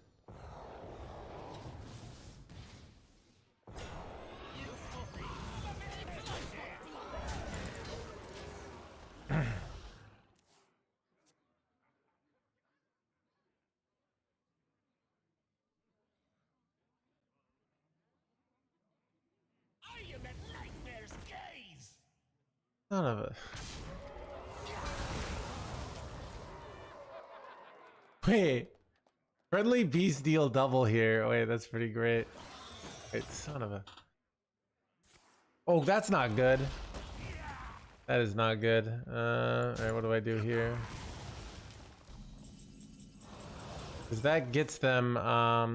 S1: Son of a. Wait. Friendly beast deal double here. Wait, that's pretty great. Wait, son of a. Oh, that's not good. That is not good. Alright, what do I do here? Because that gets them, I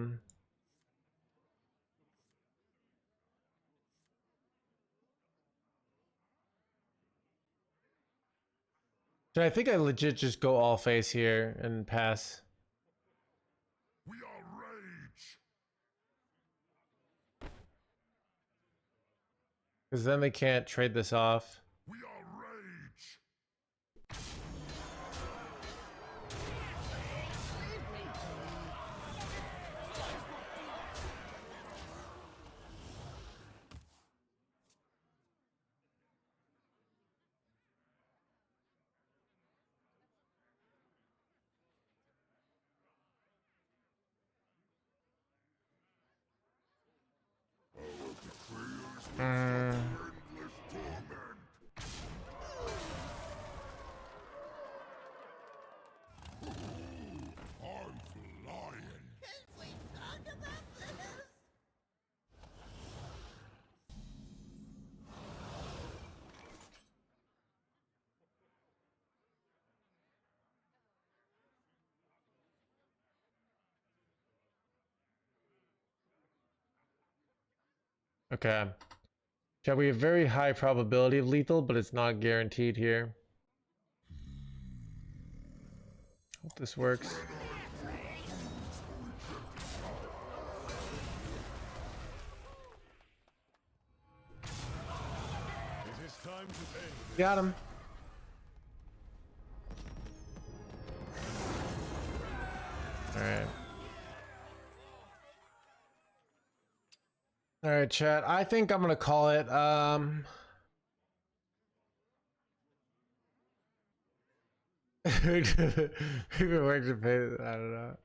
S1: think I legit just go all face here and pass.
S5: We are rage.
S1: Because then they can't trade this off.
S5: We are rage. Endless torment. I'm flying.
S2: Can we talk about this?
S1: Okay. Yeah, we have very high probability of lethal, but it's not guaranteed here. Hope this works. Got him. Alright. Alright, chat. I think I'm gonna call it. Maybe work to pay. I don't know.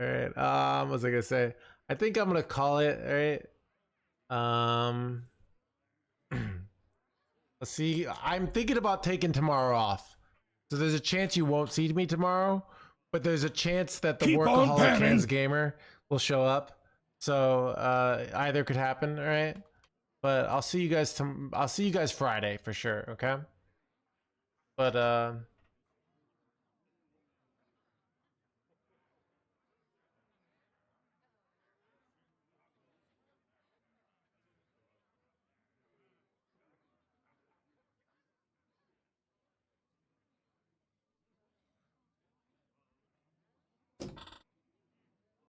S1: Alright. What was I gonna say? I think I'm gonna call it. Alright. Let's see. I'm thinking about taking tomorrow off. So there's a chance you won't see me tomorrow, but there's a chance that the workaholic NoHandsGamer will show up. So either could happen, all right? But I'll see you guys Friday for sure, okay? But